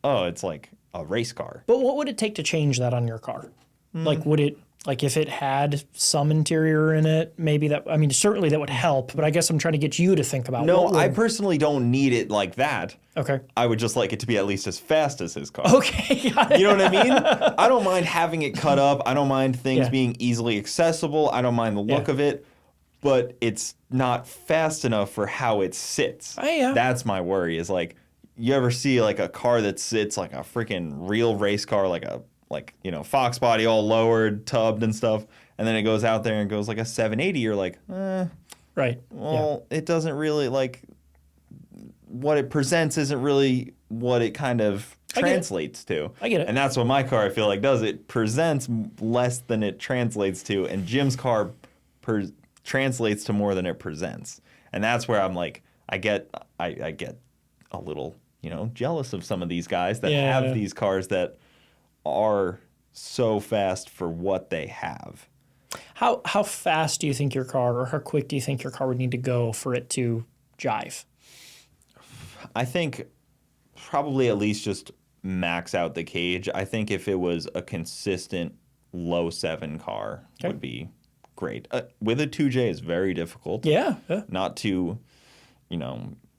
oh, it's like a race car. But what would it take to change that on your car? Like, would it, like if it had some interior in it, maybe certainly that would help, but I guess I'm trying to get you to think about. No, I personally don't need it like that. Okay. I would just like it to be at least as fast as his car. Okay. Got it. You know what I mean? I don't mind having it cut up. I don't mind things being easily accessible. I don't mind the look of it, but it's not fast enough for how it sits. That's my worry is like, you ever see like a car that sits like a freaking real race car, like Fox body all lowered, tubbed and stuff, and then it goes out there and goes like a 780, you're like, right. Well, it doesn't really, like, what it presents isn't really what it kind of translates to. I get it. And that's what my car, I feel like, does. It presents less than it translates to, and Jim's car translates to more than it presents. And that's where I'm like, I get a little, jealous of some of these guys that have these cars that are so fast for what they have. How fast do you think your car, or how quick do you think your car would need to go for it to jive? I think probably at least just max out the cage. I think if it was a consistent low 7 car would be great. With a 2J is very difficult. Yeah. Not to,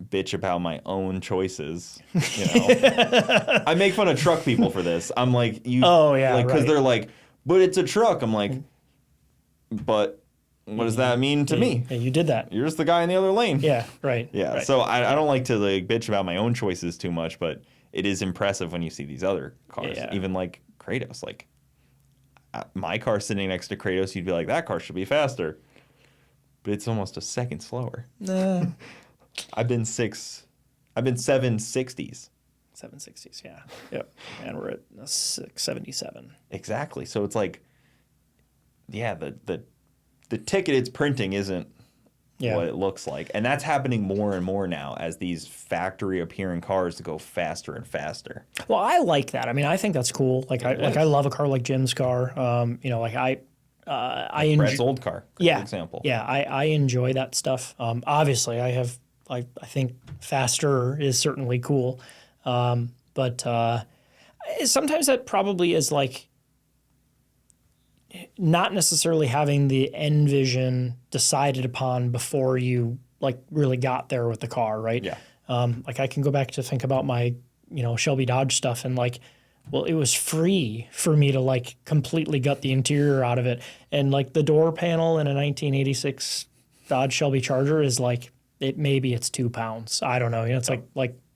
bitch about my own choices. I make fun of truck people for this. I'm like, because they're like, but it's a truck. I'm like, but what does that mean to me? Yeah, you did that. You're just the guy in the other lane. Yeah, right. Yeah, right. So I don't like to like bitch about my own choices too much, but it is impressive when you see these other cars, even like Kratos. Like, my car sitting next to Kratos, you'd be like, that car should be faster. But it's almost a second slower. Nah. I've been 760s. 760s, yeah. Yep. And we're at a 677. Exactly. So it's like, yeah, the ticket it's printing isn't what it looks like. And that's happening more and more now as these factory appearing cars go faster and faster. Well, I like that. I mean, I think that's cool. Like I love a car like Jim's car. You know, like I Brett's old car, for example. Yeah, I enjoy that stuff. Obviously, I think faster is certainly cool. But sometimes that probably is like not necessarily having the end vision decided upon before you like really got there with the car, right? Yeah. Like I can go back to think about my, you know, Shelby Dodge stuff and like, well, it was free for me to like completely gut the interior out of it. And like the door panel in a 1986 Dodge Shelby Charger is like, maybe it's 2 pounds. I don't know. You know, it's like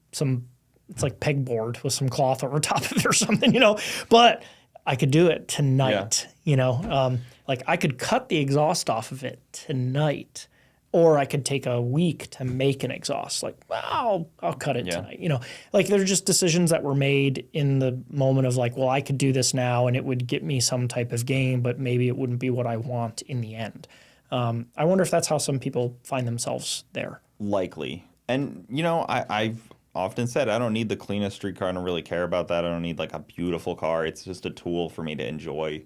it's like pegboard with some cloth over top of it or something, you know, but I could do it tonight, you know, like I could cut the exhaust off of it tonight, or I could take a week to make an exhaust. Like, well, I'll cut it tonight, you know, like they're just decisions that were made in the moment of like, well, I could do this now and it would get me some type of gain, but maybe it wouldn't be what I want in the end. I wonder if that's how some people find themselves there. Likely. And, you know, I've often said I don't need the cleanest street car. I don't really care about that. I don't need like a beautiful car. It's just a tool for me to enjoy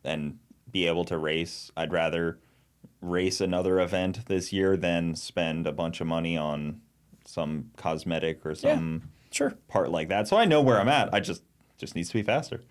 and be able to race. I'd rather race another event this year than spend a bunch of money on some cosmetic or some part like that. So I know where I'm at. I just needs to be faster,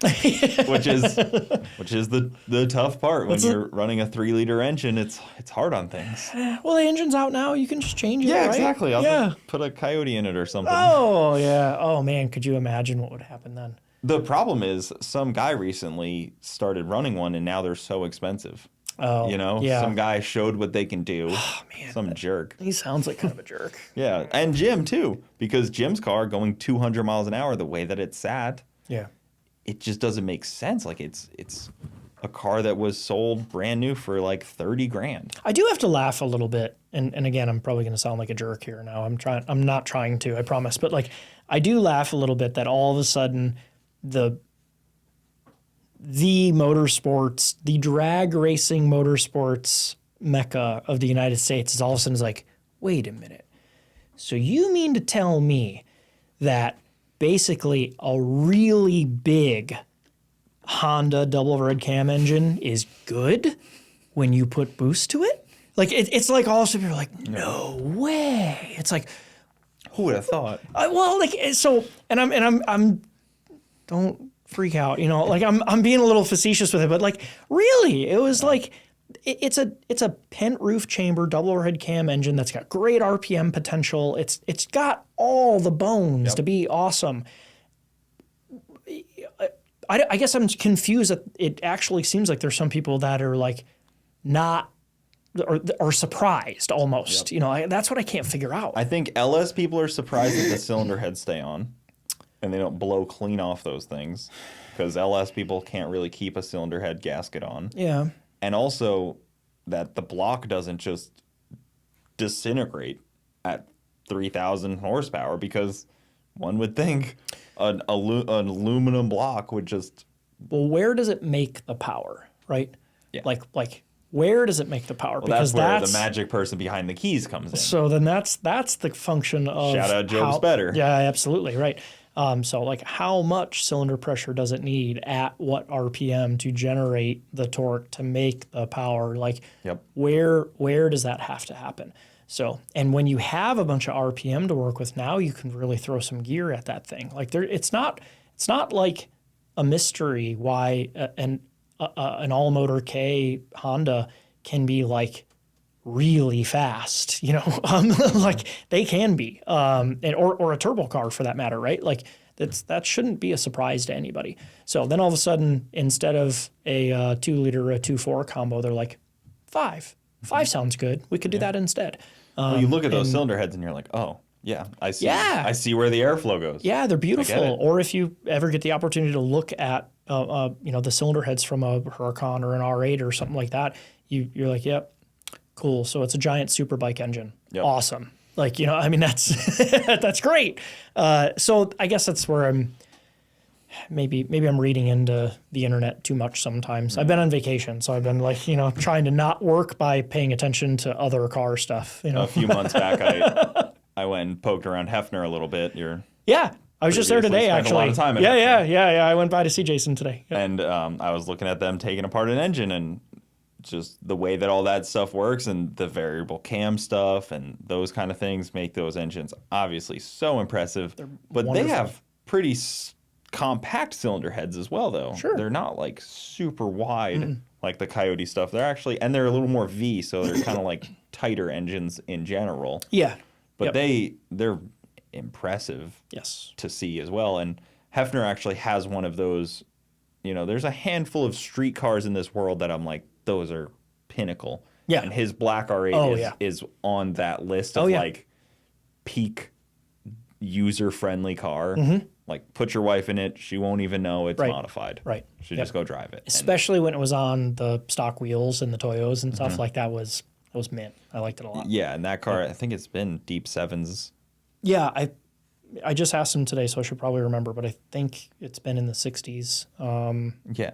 which is the tough part when you're running a 3-liter engine. It's hard on things. Well, the engine's out now. You can just change it. Yeah, right? Exactly. I'll just put a Coyote in it or something. Oh yeah. Oh man, could you imagine what would happen then? The problem is some guy recently started running one, and now they're so expensive. Oh, you know, some guy showed what they can do. Oh, man, some jerk. He sounds like kind of a jerk. Yeah, and Jim too, because Jim's car going 200 miles an hour, the way that it's sat. Yeah. It just doesn't make sense. Like it's a car that was sold brand new for like 30 grand. I do have to laugh a little bit. And again, I'm probably going to sound like a jerk here now. I'm not trying to, I promise. But like, I do laugh a little bit that all of a sudden the motorsports, the drag racing motorsports mecca of the United States is all of a sudden is like, wait a minute. So you mean to tell me that basically a really big Honda double overhead cam engine is good when you put boost to it? Like it's like all of a sudden you're like, no way. It's like, who would have thought? Well, like so, and I'm don't freak out, you know. Like I'm being a little facetious with it, but like really, it was like it's a pent roof chamber double overhead cam engine that's got great RPM potential. It's got all the bones to be awesome. I guess I'm confused that it actually seems like there's some people that are like not or surprised almost. You know, that's what I can't figure out. I think LS people are surprised that the cylinder heads stay on and they don't blow clean off those things because LS people can't really keep a cylinder head gasket on. Yeah. And also that the block doesn't just disintegrate at 3,000 horsepower because one would think an aluminum block would just... Well, where does it make the power, right? Yeah. Like where does it make the power? Well, because that's where the magic person behind the keys comes in. So then that's the function of... Shout out Job's Better. Yeah, absolutely, right. So like how much cylinder pressure does it need at what RPM to generate the torque to make the power? Like where does that have to happen? So, and when you have a bunch of RPM to work with now, you can really throw some gear at that thing. Like it's not like a mystery why an all motor K Honda can be like really fast, you know, like they can be, or a turbo car for that matter, right? Like that shouldn't be a surprise to anybody. So then all of a sudden, instead of a 2-liter or a 2.4 combo, they're like 5 sounds good. We could do that instead. Well, you look at those cylinder heads and you're like, oh, Yeah, I see. Yeah. I see where the airflow goes. Yeah, they're beautiful. it. Or if you ever get the opportunity to look at, the cylinder heads from a Huracan or an R8 or something like that, you're like, yep, cool. So it's a giant superbike engine. Yep. Awesome. Like, I mean, that's that's great. So I guess that's where maybe I'm reading into the internet too much sometimes. I've been on vacation, so I've been like, trying to not work by paying attention to other car stuff. A few months back, I went and poked around Hefner a little bit. Yeah, I was just there today, spent actually. a lot of time at yeah. Hefner. I went by to see Jason today. Yeah. And I was looking at them taking apart an engine and just the way that all that stuff works and the variable cam stuff and those kind of things make those engines obviously so impressive. But wonderful. they have pretty compact cylinder heads as well, though. Sure. They're not like super wide like the Coyote stuff. They're actually, and they're a little more V, so they're kind of like tighter engines in general. Yeah. But they're impressive Yes. to see as well. And Hefner actually has one of those, there's a handful of street cars in this world that I'm like, those are pinnacle. Yeah. And his black R8 yeah. is on that list of like peak user-friendly car. Like, put your wife in it, she won't even know it's modified. Right. She'll just go drive it. Especially when it was on the stock wheels and the Toyos and stuff like that was mint. I liked it a lot. Yeah, and that car, I think it's been deep sevens. Yeah, I just asked him today, so I should probably remember, but I think it's been in the 60s. Yeah,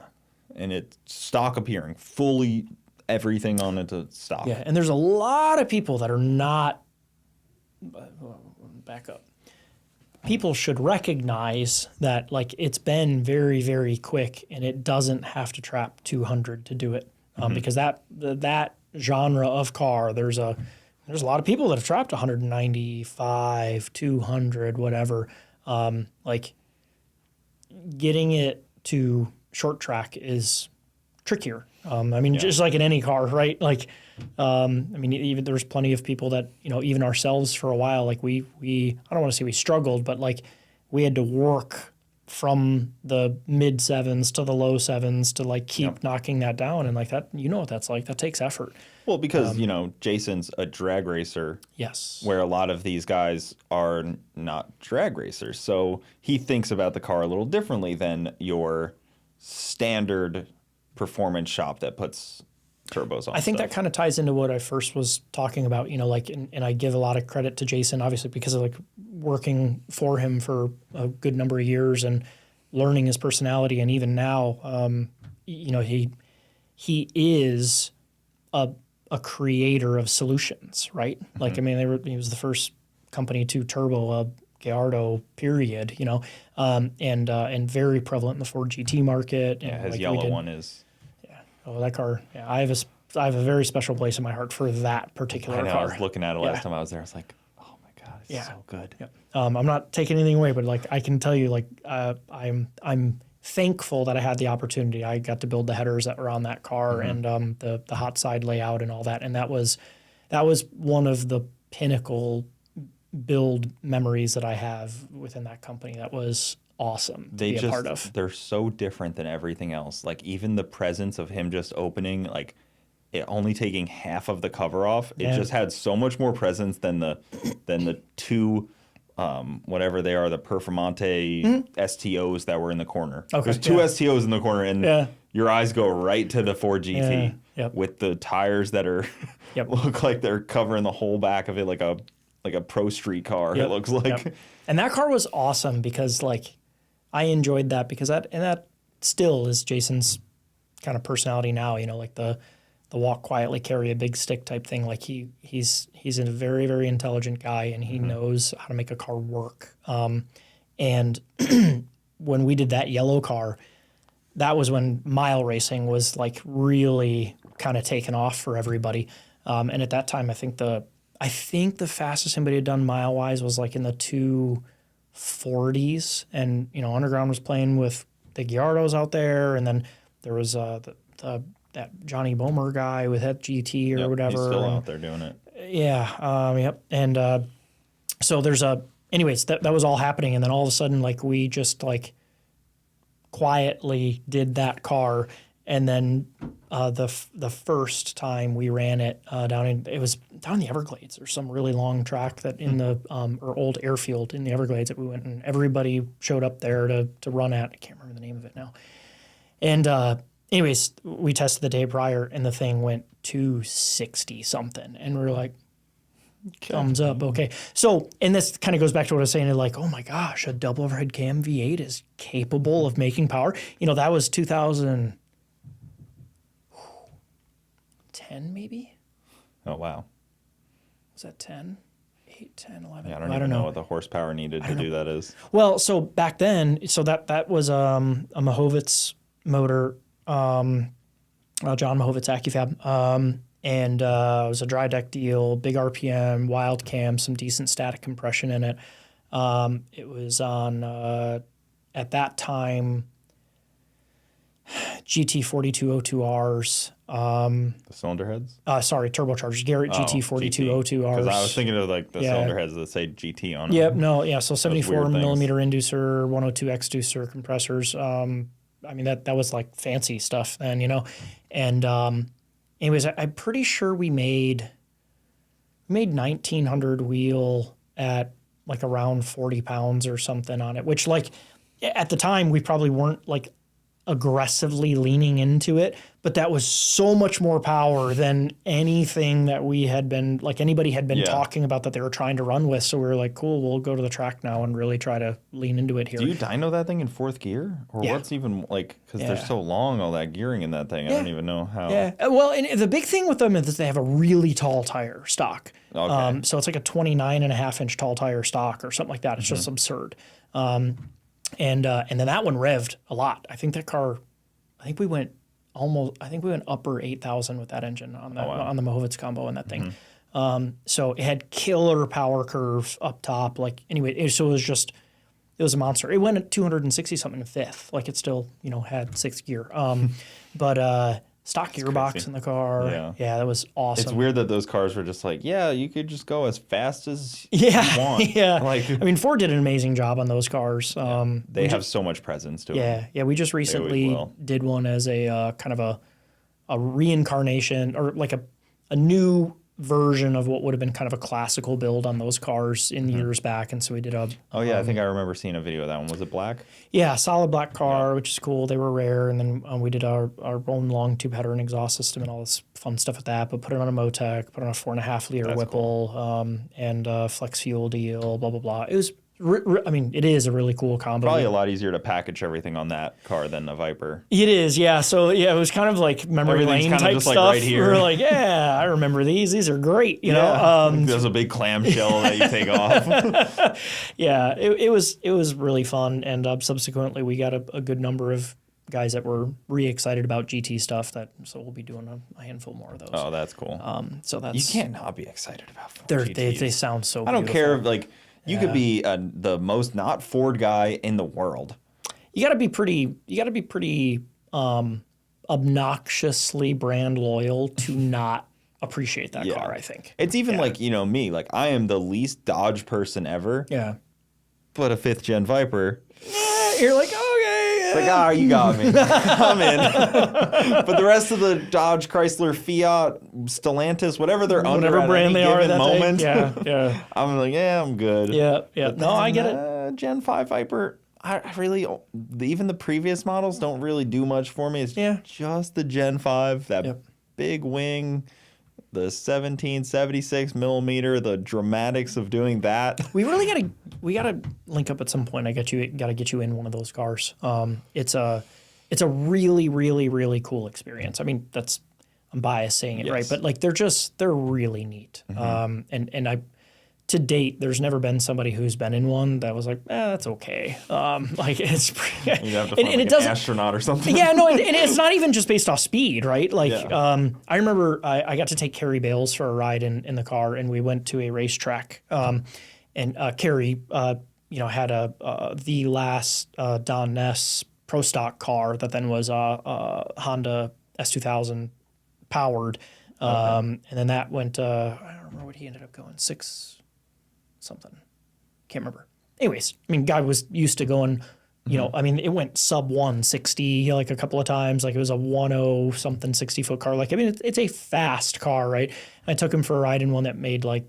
and it's stock appearing, fully everything on it to stock. Yeah, and there's a lot of people that are not. Back up. People should recognize that like it's been very, very quick, and it doesn't have to trap 200 to do it, because that genre of car, there's a lot of people that have trapped 195, 200, whatever. Like getting it to short track is trickier. I mean, just like in any car, right? Like, I mean, even there's plenty of people that, even ourselves for a while, like we I don't want to say we struggled, but like we had to work from the mid sevens to the low sevens to like keep knocking that down. And like that, what that's like, that takes effort. Well, because, Jason's a drag racer. Yes. Where a lot of these guys are not drag racers. So he thinks about the car a little differently than your standard performance shop that puts turbos on. I think that kind of ties into what I first was talking about, like, and I give a lot of credit to Jason, obviously, because of like working for him for a good number of years and learning his personality. And even now, he is a creator of solutions, right? Like, I mean, he was the first company to turbo a Gallardo, period, and very prevalent in the Ford GT market. Yeah, and his like yellow one is. Oh, that car! Yeah, I have a very special place in my heart for that particular car. I was looking at it last time I was there. I was like, oh my god, it's so good. Yeah. I'm not taking anything away, but like I can tell you, like I'm thankful that I had the opportunity. I got to build the headers that were on that car and the hot side layout and all that, and that was one of the pinnacle build memories that I have within that company. That was awesome to be a part of. They're so different than everything else. Like even the presence of him just opening, like it only taking half of the cover off, it just had so much more presence than the two whatever they are, the Performante STOs that were in the corner. Okay, there's two STOs in the corner, and your eyes go right to the Ford GT with the tires that are look like they're covering the whole back of it, like a pro street car. It looks like, and that car was awesome because like I enjoyed that because that still is Jason's kind of personality now. Like the walk quietly, carry a big stick type thing. Like he's a very, very intelligent guy, and he knows how to make a car work. And when we did that yellow car, that was when mile racing was like really kind of taken off for everybody. And at that time, I think the fastest anybody had done mile wise was like in the 240s, and Underground was playing with the Gallardos out there, and then there was that Johnny Bomer guy with FGT or whatever. He's still out there doing it. Yeah. And so there's anyways, that was all happening, and then all of a sudden, like we just like quietly did that car, And then the first time we ran it down in the Everglades. There's some really long track that in the or old airfield in the Everglades that we went, and everybody showed up there to run at. I can't remember the name of it now. And anyways, we tested the day prior, and the thing went 260 something, and we were like, thumbs up, okay. So, and this kind of goes back to what I was saying, like, oh my gosh, a double overhead cam V8 is capable of making power. You know, that was 2010 maybe? Oh, wow. Was that 10? 8, 10, 11? Yeah, I don't even know what the horsepower needed to do that is. Well, so back then, so that was a Mahovitz motor, John Mahovitz AccuFab, and it was a dry deck deal, big RPM, wild cam, some decent static compression in it. It was on, at that time, GT4202Rs. The cylinder heads? Sorry, turbochargers. Garrett GT4202Rs. Because I was thinking of like the cylinder heads that say GT on them. Yep, no, yeah. So 74 millimeter inducer, 102 exducer compressors. I mean, that was like fancy stuff then, you know. And anyways, I'm pretty sure we made 1900 wheel at like around 40 pounds or something on it, which like at the time we probably weren't like aggressively leaning into it, but that was so much more power than anything that we had been, like anybody had been talking about that they were trying to run with. So we were like, cool, we'll go to the track now and really try to lean into it here. Do you dyno that thing in fourth gear? Or what's even like, because they're so long, all that gearing in that thing, I don't even know how. Yeah, well, and the big thing with them is that they have a really tall tire stock. Okay. So it's like a 29.5-inch tall tire stock or something like that. It's just absurd. And then that one revved a lot. I think that car, I think we went upper 8,000 with that engine on the Mahovitz combo in that thing. So it had killer power curve up top. Like anyway, it was a monster. It went at 260 something in fifth. Like it still, you know, had sixth gear. But stock gearbox crazy in the car. Yeah, that was awesome. It's weird that those cars were just like, yeah, you could just go as fast as you want. Yeah. Like, I mean, Ford did an amazing job on those cars. They have so much presence to them. Yeah, we just recently did one as a kind of a reincarnation or like a new version of what would have been kind of a classical build on those cars in years back. And so we did a... I think I remember seeing a video of that one. Was it black? Yeah, solid black car, which is cool. They were rare. And then we did our own long tube header and exhaust system and all this fun stuff with that. But put it on a Motec, put it on a 4.5 liter Whipple, cool. And flex fuel deal, blah, blah, blah. It was... I mean, it is a really cool combo. Probably a lot easier to package everything on that car than a Viper. It is, yeah. So, yeah, it was kind of like memory lane type stuff. Like right here. We were like, yeah, I remember these. These are great, you know. There's a big clamshell that you take off. Yeah, it was really fun. And subsequently, we got a good number of guys that were re-excited about GT stuff. So we'll be doing a handful more of those. Oh, that's cool. So that's... You can't not be excited about GTs. They sound so beautiful. I don't care, like... You could be the most not Ford guy in the world. You got to be pretty obnoxiously brand loyal to not appreciate that car, I think. It's even like, you know, me. Like, I am the least Dodge person ever. Yeah. But a 5th gen Viper. You're like, okay. Like, you got me. I'm in. But the rest of the Dodge, Chrysler, Fiat, Stellantis, whatever they're under at brand any given moment. Yeah. I'm like, I'm good. Yeah. But no, I get it. Gen 5 Viper, I really, even the previous models don't really do much for me. It's just the Gen 5, that big wing, the 1776 millimeter, the dramatics of doing that. We gotta link up at some point. Gotta get you in one of those cars. It's a really, really, really cool experience. I mean, I'm biased saying it, right? But like they're really neat. And to date, there's never been somebody who's been in one that was like, that's okay. Like it's pretty, you have to find an astronaut or something. Yeah, no, and it's not even just based off speed, right? Like I remember I got to take Carrie Bales for a ride in the car, and we went to a racetrack. And Carrie, had the last Don Ness Pro Stock car that then was a Honda S2000 powered, and then that went. I don't remember what he ended up going 6 something. Can't remember. Anyways, I mean, guy was used to going You know, I mean, it went sub 160 like a couple of times. Like it was a 10 something 60-foot car. Like, I mean, it's a fast car, right? I took him for a ride in one that made like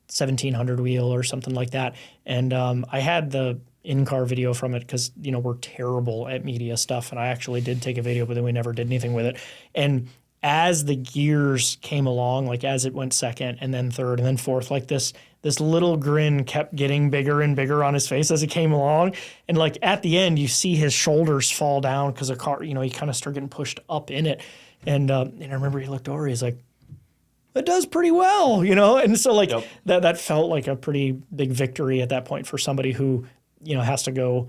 1700 wheel or something like that. And I had the in-car video from it because, you know, we're terrible at media stuff. And I actually did take a video, but then we never did anything with it. And as the gears came along, like as it went second and then third and then fourth, like this little grin kept getting bigger and bigger on his face as it came along. And like at the end, you see his shoulders fall down because the car, you know, he kind of started getting pushed up in it. And I remember he looked over, he's like, it does pretty well, you know? And so like that felt like a pretty big victory at that point for somebody who, you know, has to go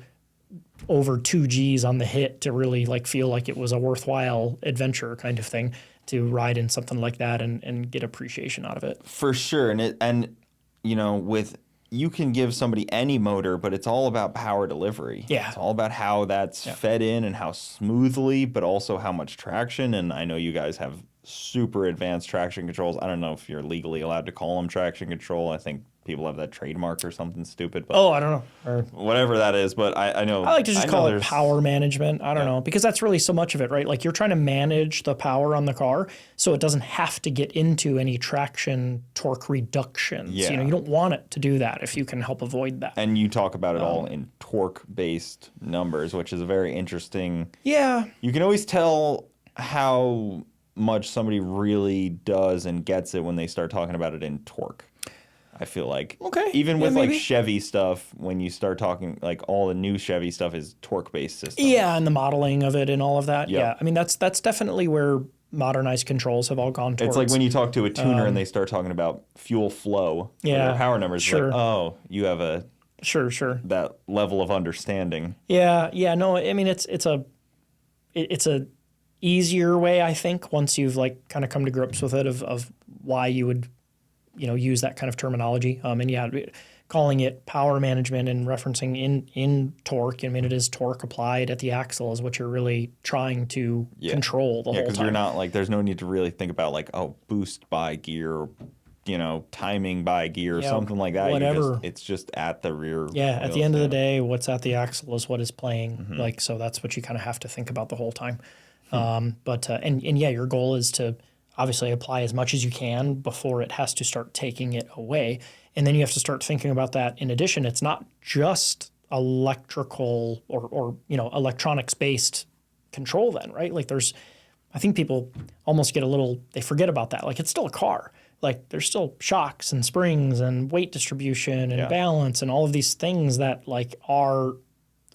over 2 Gs on the hit to really like feel like it was a worthwhile adventure kind of thing to ride in something like that and get appreciation out of it. For sure. And you know, you can give somebody any motor, but it's all about power delivery. Yeah. It's all about how that's fed in and how smoothly, but also how much traction. And I know you guys have super advanced traction controls. I don't know if you're legally allowed to call them traction control. I think people have that trademark or something stupid. But I don't know. Or whatever that is, but I know. I like to just call it power management. I don't know, because that's really so much of it, right? Like you're trying to manage the power on the car so it doesn't have to get into any traction torque reductions. Yeah. You know, you don't want it to do that if you can help avoid that. And you talk about it all in torque-based numbers, which is a very interesting. Yeah. You can always tell how much somebody really does and gets it when they start talking about it in torque. I feel like. Okay. Even with maybe. like Chevy stuff, when you start talking, like all the new Chevy stuff is torque-based systems. Yeah, and the modeling of it and all of that. Yep. Yeah. I mean, that's definitely where modernized controls have all gone towards. It's like when you talk to a tuner and they start talking about fuel flow. Yeah. Or power numbers. Sure. Like, oh, you have Sure. that level of understanding. Yeah. No, I mean, it's a easier way, I think, once you've like kind of come to grips with it of why you would, you know, use that kind of terminology. And yeah, calling it power management and referencing in torque. I mean, it is torque applied at the axle is what you're really trying to control the whole time. Yeah, because you're not like, there's no need to really think about like, oh, boost by gear, you know, timing by gear or something like that. Whatever. It's just at the rear. Yeah, at the end of the day, what's at the axle is what is playing. Mm-hmm. Like, so that's what you kind of have to think about the whole time. But yeah, your goal is to obviously apply as much as you can before it has to start taking it away. And then you have to start thinking about that. In addition, it's not just electrical or you know, electronics-based control then, right? Like I think people almost get they forget about that. Like it's still a car. Like there's still shocks and springs and weight distribution and balance and all of these things that like are,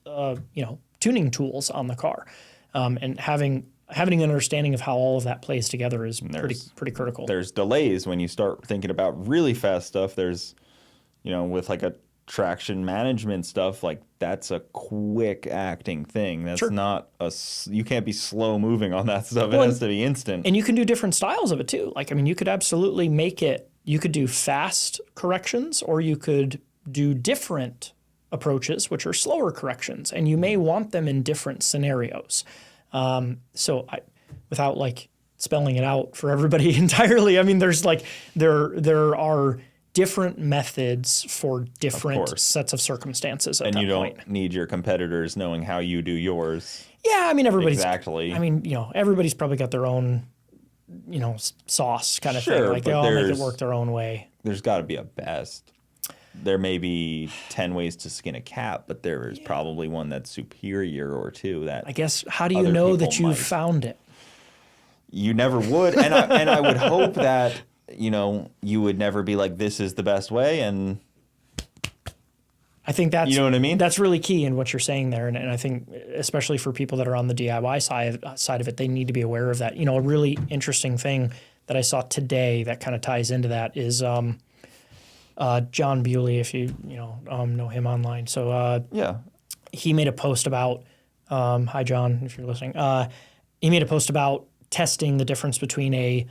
you know, tuning tools on the car. And having an understanding of how all of that plays together is pretty critical. There's delays when you start thinking about really fast stuff. There's, you know, with like a traction management stuff, like that's a quick acting thing. That's not you can't be slow moving on that stuff. Well, it has to be instant. And you can do different styles of it too. Like, I mean, you could absolutely you could do fast corrections or you could do different approaches, which are slower corrections, and you may want them in different scenarios. So without like spelling it out for everybody entirely, I mean, there's like, there are different methods for different sets of circumstances at that point. And you don't need your competitors knowing how you do yours. Yeah, I mean, Exactly. I mean, you know, everybody's probably got their own, you know, sauce kind of thing. Like they all make it work their own way. There's got to be a best. There may be 10 ways to skin a cat, but there is probably one that's superior or two that I guess, how do you know that you've found it? You never would. And I would hope that, you know, you would never be like, this is the best way. And I think that's, you know what I mean? That's really key in what you're saying there. And I think especially for people that are on the DIY side of it, they need to be aware of that. You know, a really interesting thing that I saw today that kind of ties into that is John Bewley, if you know him online. So he made a post about, hi John, if you're listening. He made a post about testing the difference between a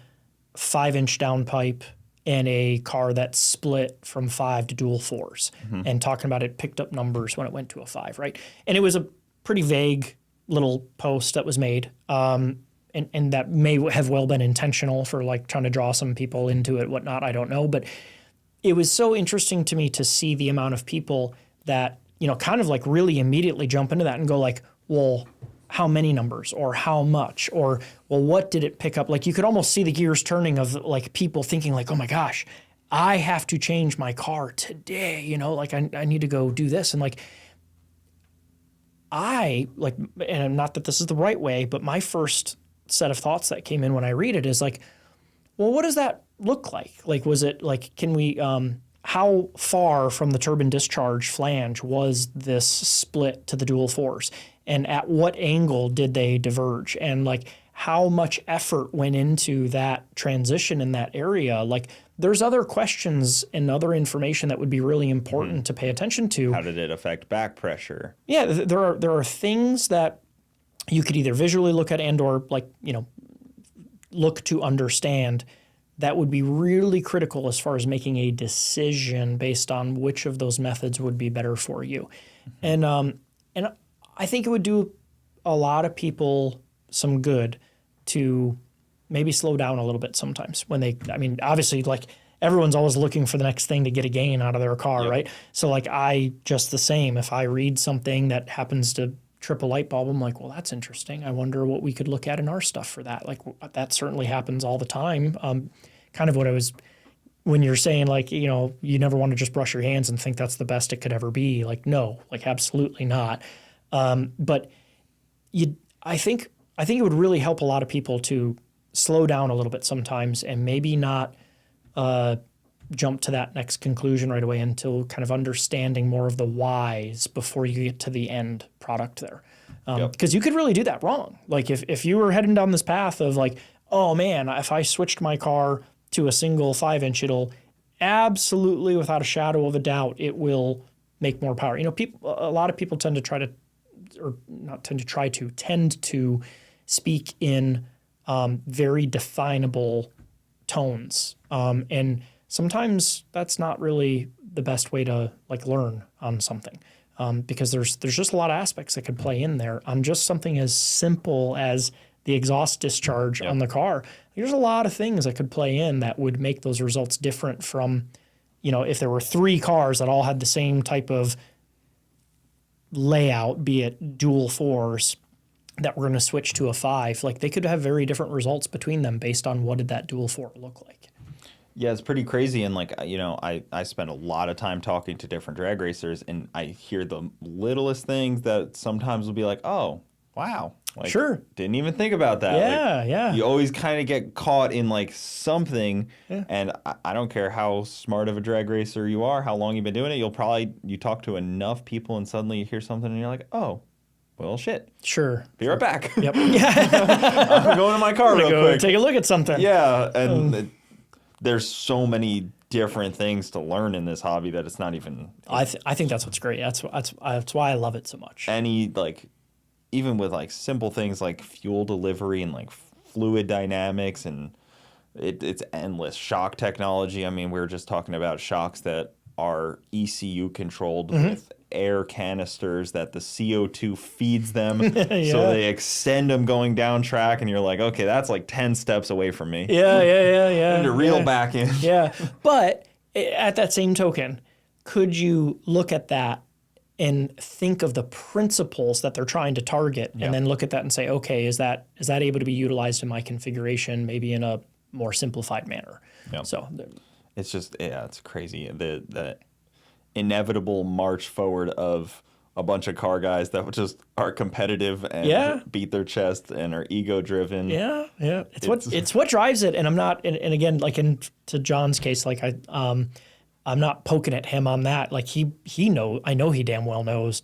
5-inch downpipe and a car that split from 5 to dual 4s, and talking about it picked up numbers when it went to a 5, right? And it was a pretty vague little post that was made, and that may have well been intentional for like trying to draw some people into it, whatnot, I don't know. But it was so interesting to me to see the amount of people that kind of like really immediately jump into that and go like, well, how many numbers or how much or, well, what did it pick up? Like you could almost see the gears turning of like people thinking like, oh my gosh, I have to change my car today, like I need to go do this. And like, and not that this is the right way, but my first set of thoughts that came in when I read it is like, well, what does that look like? Like, was it like, can we, how far from the turbine discharge flange was this split to the dual force? And at what angle did they diverge? And like, how much effort went into that transition in that area? Like, there's other questions and other information that would be really important to pay attention to. How did it affect back pressure? Yeah, there are things that you could either visually look at and or like, look to understand that would be really critical as far as making a decision based on which of those methods would be better for you. And I think it would do a lot of people some good to maybe slow down a little bit sometimes when obviously like everyone's always looking for the next thing to get a gain out of their car, right? So like I just the same, if I read something that happens to trip a light bulb, I'm like, well, that's interesting. I wonder what we could look at in our stuff for that. Like that certainly happens all the time. Kind of what I was, when you're saying like, you never want to just brush your hands and think that's the best it could ever be. Like, no, like absolutely not. But I think it would really help a lot of people to slow down a little bit sometimes and maybe not jump to that next conclusion right away until kind of understanding more of the whys before you get to the end product there. Because you could really do that wrong. Like if you were heading down this path of like, oh man, if I switched my car to a single 5-inch, it'll absolutely, without a shadow of a doubt, it will make more power. A lot of people tend to speak in very definable tones. And sometimes that's not really the best way to like learn on something. Because there's just a lot of aspects that could play in there on just something as simple as the exhaust discharge on the car. There's a lot of things that could play in that would make those results different from, if there were 3 cars that all had the same type of layout, be it dual fours, that we're going to switch to a 5, like they could have very different results between them based on what did that dual 4 look like. Yeah, it's pretty crazy. And like, I spend a lot of time talking to different drag racers and I hear the littlest things that sometimes will be like, oh, wow. Like, sure. Didn't even think about that. Yeah, yeah. You always kind of get caught in like something. Yeah. And I don't care how smart of a drag racer you are, how long you've been doing it. You talk to enough people and suddenly you hear something and you're like, oh, well, shit. Sure. Be right back. Yep. I'm going to my car real quick. Take a look at something. Yeah. And there's so many different things to learn in this hobby that it's not even. I think that's what's great. That's why I love it so much. Even with like simple things like fuel delivery and like fluid dynamics and it's endless. Shock technology. I mean, we were just talking about shocks that are ECU controlled with air canisters that the CO2 feeds them. So they extend them going down track and you're like, okay, that's like 10 steps away from me. Yeah. And to reel back in. Yeah. But at that same token, could you look at that and think of the principles that they're trying to target and then look at that and say, okay, is that able to be utilized in my configuration, maybe in a more simplified manner? Yep. So it's just, it's crazy. The inevitable march forward of a bunch of car guys that just are competitive and beat their chest and are ego driven. Yeah. It's what drives it. And I'm not, and again, like to John's case, like I'm not poking at him on that. Like I know he darn well knows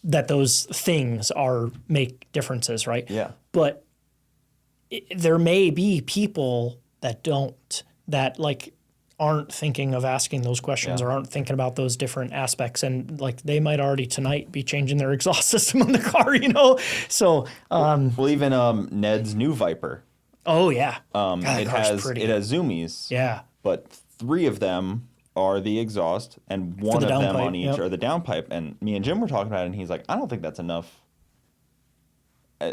that those things make differences, right? Yeah. But there may be people that aren't thinking of asking those questions or aren't thinking about those different aspects. And like they might already tonight be changing their exhaust system on the car, So, well, even Ned's new Viper. Oh yeah. It has zoomies. Yeah. But 3 of them are the exhaust and one of them on each are the downpipe. And me and Jim were talking about it and he's like, I don't think that's enough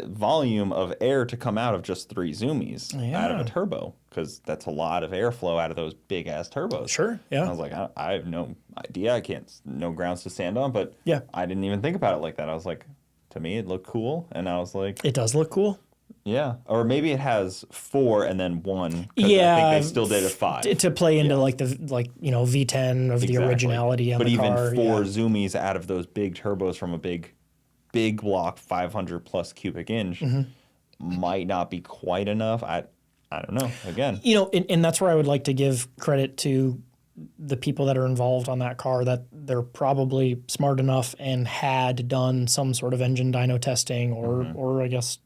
volume of air to come out of just 3 zoomies out of Yeah. a turbo, because that's a lot of airflow out of those big ass turbos. Sure. And Yeah. I was like, I have no idea. I can't, no grounds to stand on, but Yeah. I didn't even think about it like that. I was like, to me, it looked cool. And I was like, It does look cool. yeah. Or maybe it has 4 and then 1. 'Cause Yeah. I think they still did a 5. To play into like the V10 of the originality on but the even car. 4 zoomies out of those big turbos from a big block 500 plus cubic inch might not be quite enough. I don't know. Again, And that's where I would like to give credit to the people that are involved on that car, that they're probably smart enough and had done some sort of engine dyno testing or I guess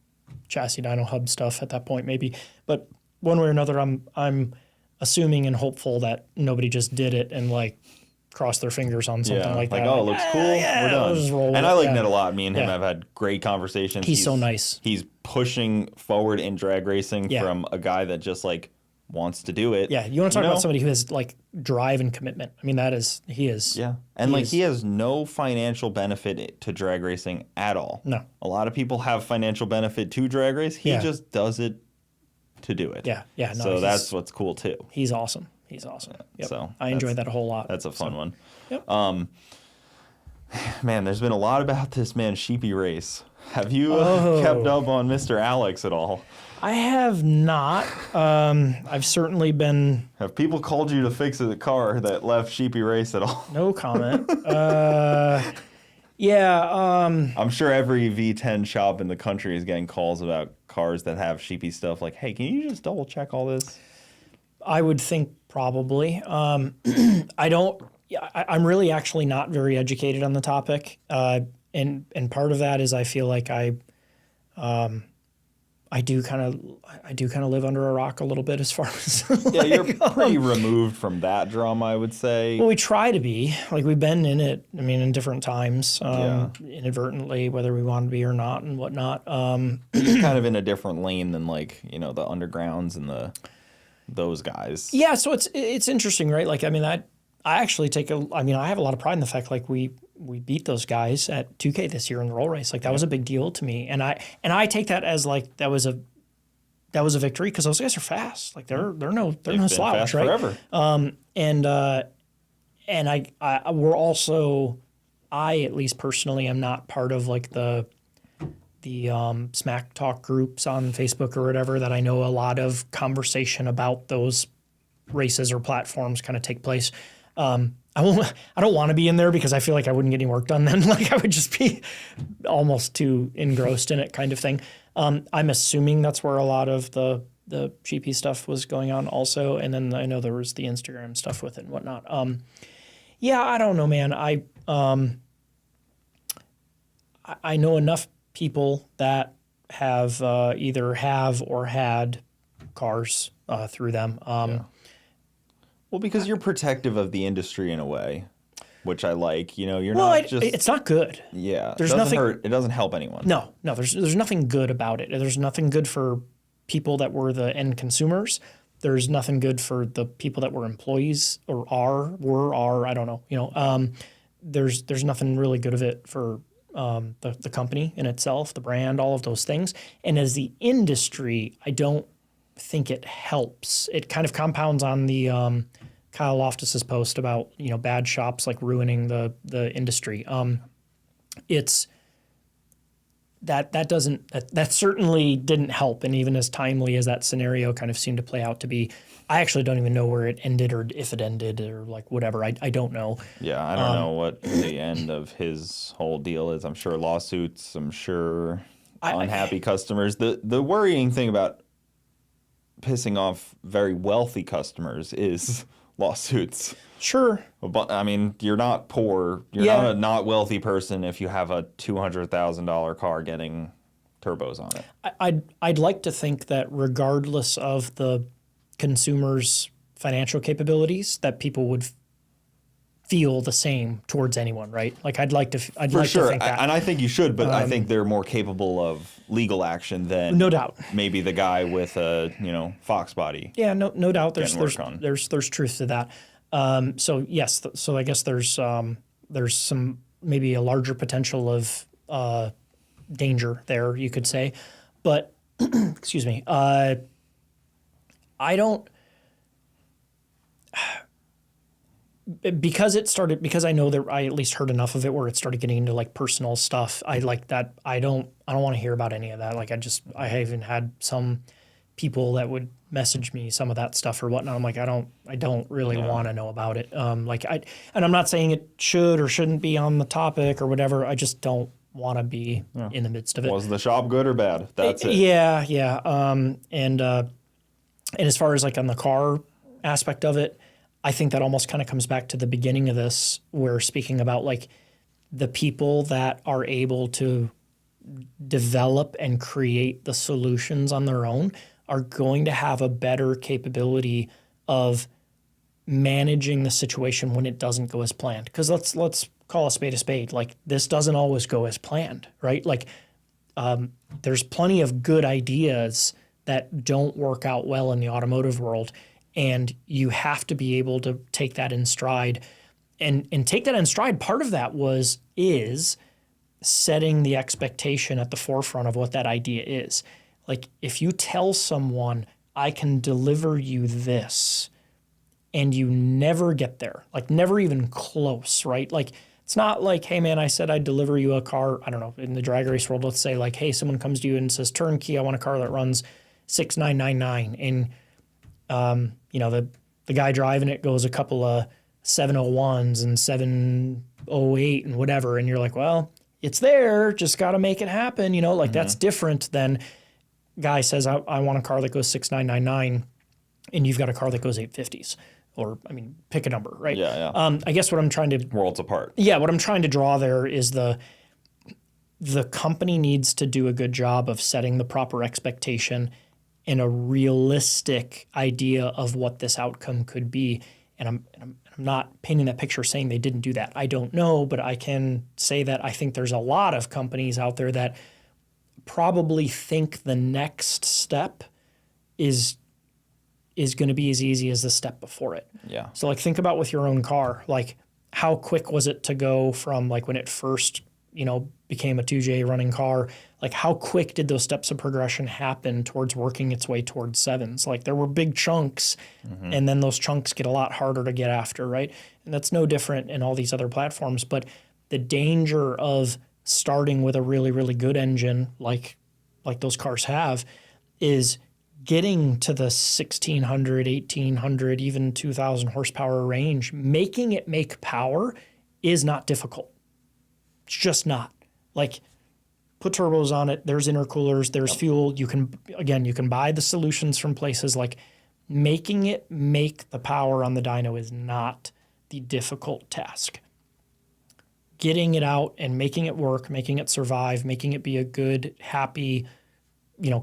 chassis dyno hub stuff at that point maybe. But one way or another, I'm assuming and hopeful that nobody just did it and like crossed their fingers on something like that. oh, it looks cool. We're done. let's roll with And it. I like Yeah. Ned a lot. Me and him Yeah. have had great conversations. He's so nice. He's pushing forward in drag racing Yeah. from a guy that just like wants to do it. Yeah, you want to talk about somebody who has like drive and commitment. I mean, he is. Yeah. And he has no financial benefit to drag racing at all. No. A lot of people have financial benefit to drag race. He Yeah. just does it to do it. Yeah, no, So that's what's cool too. He's awesome. He's awesome. Yep. So I enjoyed that a whole lot. That's a fun one. Yep. Man, there's been a lot about this man Sheepy Race. Have you Oh. kept up on Mr. Alex at all? I have not. I've certainly been Have people called you to fix a car that left Sheepy Race at all? no comment. Yeah. I'm sure every V10 shop in the country is getting calls about cars that have Sheepy stuff. Like, hey, can you just double check all this? I would think probably. I don't. Yeah, I'm really actually not very educated on the topic, and part of that is I feel like I do kind of live under a rock a little bit as far as Yeah, you're pretty removed from that drama, I would say. well, we try to be like we've been in it. I mean, in different times, inadvertently, whether we want to be or not, and whatnot. You're kind of in a different lane than like the undergrounds and those guys. Yeah, so it's interesting, right? Like, I mean, I actually I have a lot of pride in the fact like we beat those guys at 2K this year in the roll race. Like that was a big deal to me, and I take that as like that was a victory because those guys are fast. Like they're no slouch, fast right? Forever. And we're also, I at least personally am not part of like the smack talk groups on Facebook or whatever that I know a lot of conversation about those races or platforms kind of take place. I don't want to be in there because I feel like I wouldn't get any work done then. Like I would just be almost too engrossed in it kind of thing. I'm assuming that's where a lot of the GP stuff was going on also. And then I know there was the Instagram stuff with it and whatnot. Yeah, I don't know, man. I know enough people that have either have or had cars through them. Well, because you're protective of the industry in a way, which I like. You're Well, not just. it's not good. Yeah, There's it doesn't nothing- hurt. It doesn't help anyone. No, there's nothing good about it. There's nothing good for people that were the end consumers. There's nothing good for the people that were employees or are, I don't know. There's nothing really good of it for the company in itself, the brand, all of those things. And as the industry, I don't think it helps. It kind of compounds on the Kyle Loftus's post about bad shops like ruining the industry. It's that certainly didn't help, and even as timely as that scenario kind of seemed to play out to be, I actually don't even know where it ended or if it ended or like whatever. I don't know. Yeah, I don't know what the end of his whole deal is. I'm sure lawsuits. I'm sure unhappy customers. The worrying thing about pissing off very wealthy customers is lawsuits. Sure. But I mean, you're not poor. You're not a not wealthy person if you have a $200,000 car getting turbos on it. I'd like to think that regardless of the consumer's financial capabilities, that people would feel the same towards anyone, right? Like I'd like to think that. And I think you should, but I think they're more capable of legal action than no doubt. Maybe the guy with a Fox body. Yeah, no doubt. There's truth to that. So yes, so I guess there's some maybe a larger potential of danger there, you could say. But excuse me, I don't, because I know that I at least heard enough of it where it started getting into like personal stuff. I like that. I don't want to hear about any of that. Like I even had some people that would message me some of that stuff or whatnot. I'm like, I don't really want to know about it. And I'm not saying it should or shouldn't be on the topic or whatever. I just don't want to be in the midst of it. Was the shop good or bad? That's it. Yeah. And as far as like on the car aspect of it, I think that almost kind of comes back to the beginning of this. We're speaking about like the people that are able to develop and create the solutions on their own are going to have a better capability of managing the situation when it doesn't go as planned. Because let's call a spade a spade. Like this doesn't always go as planned, right? Like there's plenty of good ideas that don't work out well in the automotive world. And you have to be able to take that in stride. And take that in stride, part of that is setting the expectation at the forefront of what that idea is. Like if you tell someone, I can deliver you this, and you never get there, like never even close, right? Like it's not like, hey man, I said I'd deliver you a car, I don't know, in the drag race world, let's say like, hey, someone comes to you and says, turnkey, I want a car that runs 6999. And the guy driving it goes a couple of 701s and 708 and whatever. And you're like, well, it's there, just got to make it happen. That's different than guy says, I want a car that goes 6999 and you've got a car that goes 850s or, pick a number, right? Yeah. I guess what I'm trying to... Worlds apart. Yeah, what I'm trying to draw there is the company needs to do a good job of setting the proper expectation and a realistic idea of what this outcome could be. And I'm not painting that picture saying they didn't do that. I don't know, but I can say that I think there's a lot of companies out there that probably think the next step is going to be as easy as the step before it. Yeah. So like think about with your own car, like how quick was it to go from like when it first, became a 2J running car, like how quick did those steps of progression happen towards working its way towards sevens? Like there were big chunks and then those chunks get a lot harder to get after, right? And that's no different in all these other platforms, but the danger of starting with a really, really good engine like those cars have is getting to the 1,600, 1,800, even 2,000 horsepower range, making it make power is not difficult. It's just not. Like, put turbos on it, there's intercoolers, there's fuel. You can buy the solutions from places. Like, making it make the power on the dyno is not the difficult task. Getting it out and making it work, making it survive, making it be a good, happy,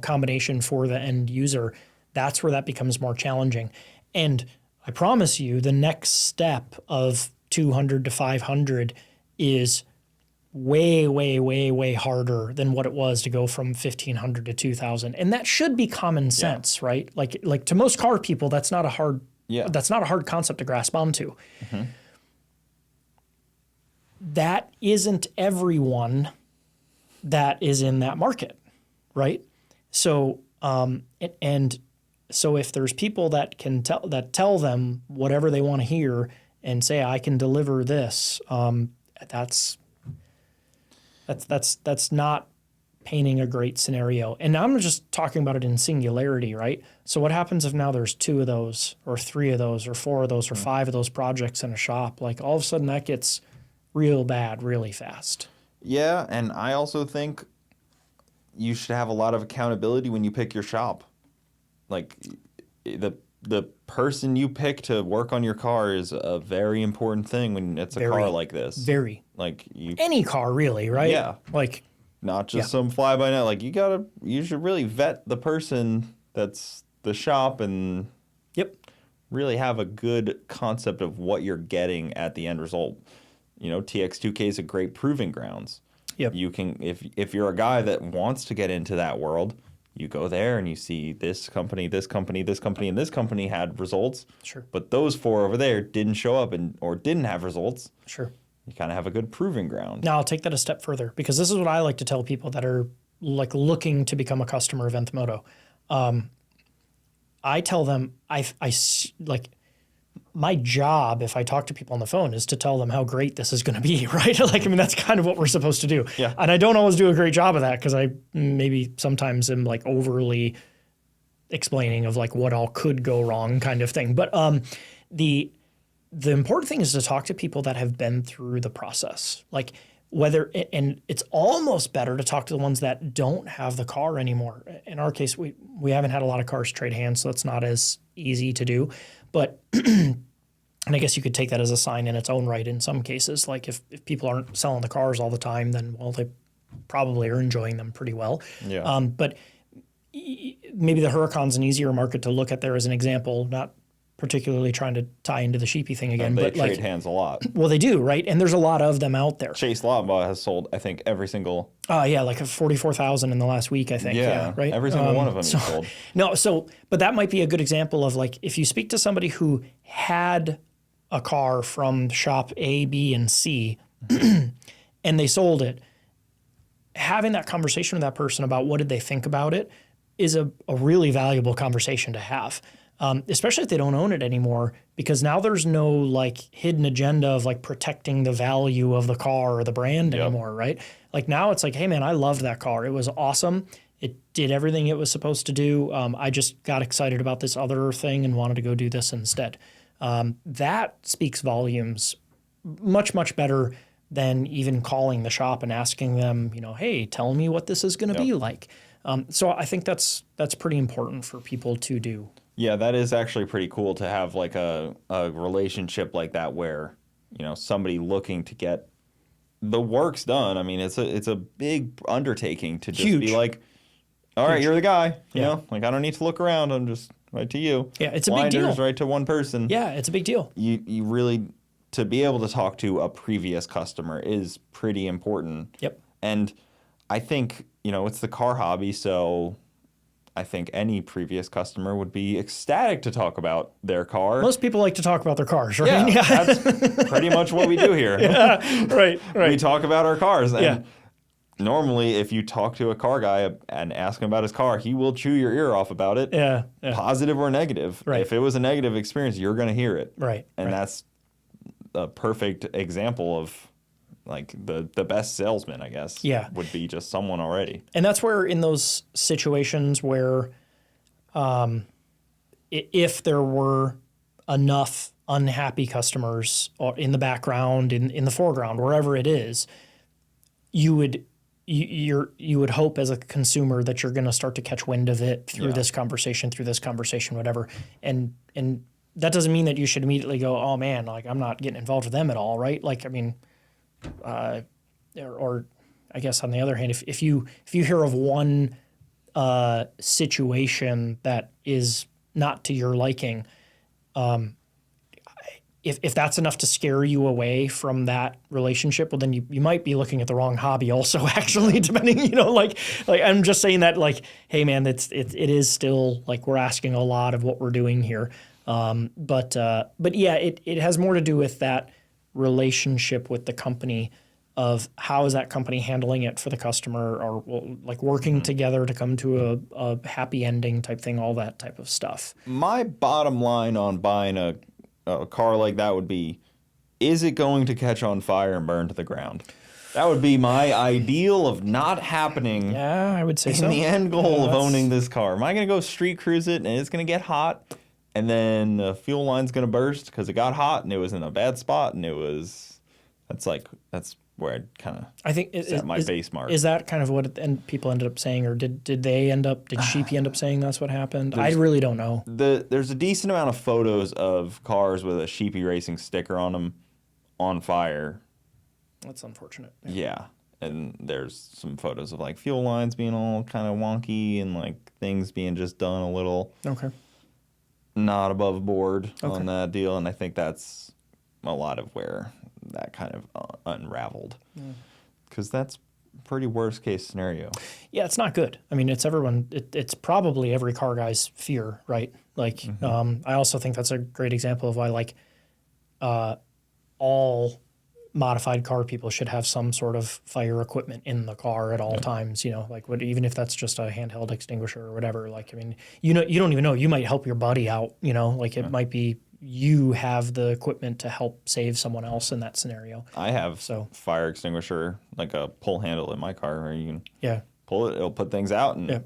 combination for the end user, that's where that becomes more challenging. And I promise you, the next step of 200 to 500 is way, way, way, way harder than what it was to go from 1,500 to 2,000. And that should be common sense, right? Like to most car people, that's not a hard concept to grasp onto. That isn't everyone that is in that market, right? So, so if there's people that can tell them whatever they want to hear and say, I can deliver this, that's not painting a great scenario. And I'm just talking about it in singularity, right? So what happens if now there's 2 of those or 3 of those or 4 of those or 5 of those projects in a shop? Like all of a sudden that gets real bad really fast. Yeah, and I also think you should have a lot of accountability when you pick your shop. Like the person you pick to work on your car is a very important thing when it's a car like this. Very. Like any car really, right? Yeah. Like not just some fly by night. Like you should really vet the person that's the shop and really have a good concept of what you're getting at the end result. TX2K is a great proving grounds. Yep. You can if you're a guy that wants to get into that world, you go there and you see this company, this company, this company, and this company had results. Sure. But those 4 over there didn't show up or didn't have results. Sure. you kind of have a good proving ground. Now I'll take that a step further, because this is what I like to tell people that are like looking to become a customer of Nth Moto. I tell them like my job, if I talk to people on the phone, is to tell them how great this is going to be, right? Like, I mean, that's kind of what we're supposed to do. Yeah. And I don't always do a great job of that, because I maybe sometimes am like overly explaining of like what all could go wrong kind of thing. But the important thing is to talk to people that have been through the process. Like and it's almost better to talk to the ones that don't have the car anymore. In our case, we haven't had a lot of cars trade hands, so it's not as easy to do. But and I guess you could take that as a sign in its own right in some cases. Like if people aren't selling the cars all the time, then, well, they probably are enjoying them pretty well. Yeah. But maybe the Huracan's an easier market to look at there as an example, not particularly trying to tie into the sheepy thing again. And they but trade like, hands a lot. well, they do, right? And there's a lot of them out there. Chase Lotbaugh has sold, I think, every single... Yeah, like 44,000 in the last week, I think. Yeah, right? Every single one of them is sold. No, but that might be a good example of like, if you speak to somebody who had a car from shop A, B, and C, and they sold it, having that conversation with that person about what did they think about it is a really valuable conversation to have. Especially if they don't own it anymore, because now there's no like hidden agenda of like protecting the value of the car or the brand anymore, right? Like now it's like, hey man, I loved that car. It was awesome. It did everything it was supposed to do. I just got excited about this other thing and wanted to go do this instead. That speaks volumes much, much better than even calling the shop and asking them, you know, hey, tell me what this is going to be like. So I think that's pretty important for people to do. Yeah, that is actually pretty cool to have like a relationship like that where, you know, somebody looking to get the work's done. I mean, it's a big undertaking to just be like, all right, you're the guy. You know, like I don't need to look around. I'm just right to you. Yeah, it's a big deal. Right to one person. Yeah, it's a big deal. You really, to be able to talk to a previous customer is pretty important. Yep. And I think, you know, it's the car hobby, so I think any previous customer would be ecstatic to talk about their car. Most people like to talk about their cars, right? Yeah, that's pretty much what we do here. Yeah, right. We talk about our cars. And normally, if you talk to a car guy and ask him about his car, he will chew your ear off about it, positive or negative. Right. If it was a negative experience, you're going to hear it. Right. And that's a perfect example of like the best salesman, I guess, would be just someone already. And that's where in those situations where if there were enough unhappy customers or in the background, in the foreground, wherever it is, you would hope as a consumer that you're going to start to catch wind of it through this conversation, whatever. And that doesn't mean that you should immediately go, oh man, like I'm not getting involved with them at all, right? Like, I mean, or I guess on the other hand, if you hear of one situation that is not to your liking, if that's enough to scare you away from that relationship, well, then you might be looking at the wrong hobby also, actually, depending, you know, like I'm just saying that, like, hey man, it is still like we're asking a lot of what we're doing here. But yeah, it has more to do with that relationship with the company of how is that company handling it for the customer, or like working together to come to a happy ending type thing, all that type of stuff. My bottom line on buying a car like that would be, is it going to catch on fire and burn to the ground? That would be my ideal of not happening. Yeah, I would say so. In the end goal of owning this car. Am I going to go street cruise it and it's going to get hot? And then the fuel line's going to burst because it got hot and it was in a bad spot, and that's where I'd kind of set my base mark. Is that kind of what people ended up saying, or did Sheepy end up saying that's what happened? I really don't know. There's a decent amount of photos of cars with a Sheepy Racing sticker on them on fire. That's unfortunate. Yeah. And there's some photos of like fuel lines being all kind of wonky and like things being just done a little. Okay. Not above board on that deal, and I think that's a lot of where that kind of unraveled, because that's pretty worst case scenario. Yeah, it's not good. I mean, it's probably every car guy's fear, right? Like, I also think that's a great example of why, like, all modified car people should have some sort of fire equipment in the car at all times, you know, like even if that's just a handheld extinguisher or whatever. Like, I mean, you know, you don't even know, you might help your buddy out, you know, like it might be you have the equipment to help save someone else in that scenario. I have fire extinguisher, like a pull handle in my car where you can pull it, it'll put things out and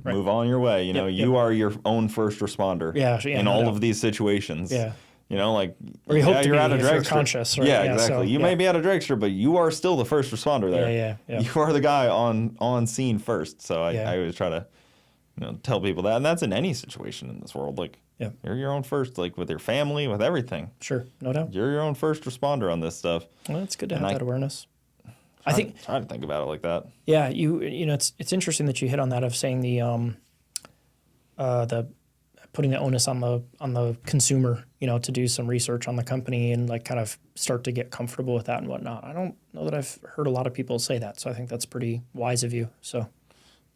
move on your way. You know, you are your own first responder in all of these situations. Yeah. You know, like, or you hope to you're be at a if you're dragster. conscious. Right? Yeah, exactly. So, you may be at a dragster, but you are still the first responder there. Yeah. You are the guy on scene first. So I always try to, you know, tell people that. And that's in any situation in this world. Like, you're your own first, like with your family, with everything. Sure, no doubt. You're your own first responder on this stuff. Well, it's good to have that awareness. I try to think about it like that. Yeah, you know, it's interesting that you hit on that of saying the putting the onus on the consumer, you know, to do some research on the company and like kind of start to get comfortable with that and whatnot. I don't know that I've heard a lot of people say that, so I think that's pretty wise of you. So.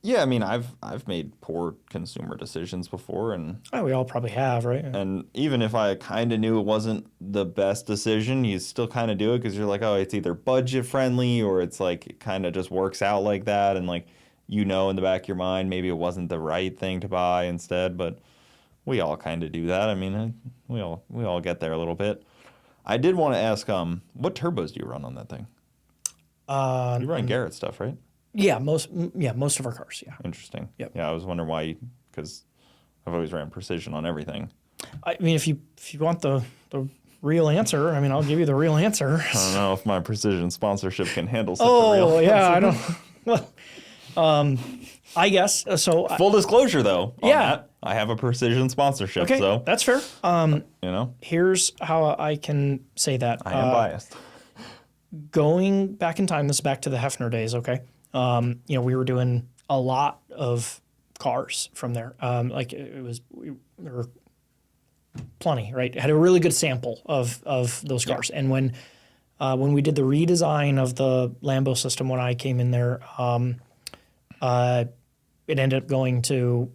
Yeah, I mean, I've made poor consumer decisions before, and we all probably have, right? And even if I kind of knew it wasn't the best decision, you still kind of do it because you're like, oh, it's either budget friendly or it's like it kind of just works out like that, and like you know in the back of your mind maybe it wasn't the right thing to buy instead, but we all kind of do that. I mean, we all get there a little bit. I did want to ask, what turbos do you run on that thing? You run Garrett stuff, right? Yeah, most of our cars. Yeah. Interesting. Yep. Yeah, I was wondering why, because I've always ran precision on everything. I mean, if you want the real answer, I mean, I'll give you the real answer. I don't know if my precision sponsorship can handle such a real answer. I don't. Well, I guess so. Full disclosure, though. Yeah, I have a precision sponsorship. Okay, so that's fair. You know, here's how I can say that. I am biased. Going back in time, this is back to the Hefner days. Okay. You know, we were doing a lot of cars from there. Like there were plenty, right? It had a really good sample of those cars. And when we did the redesign of the Lambo system, when I came in there, it ended up going to,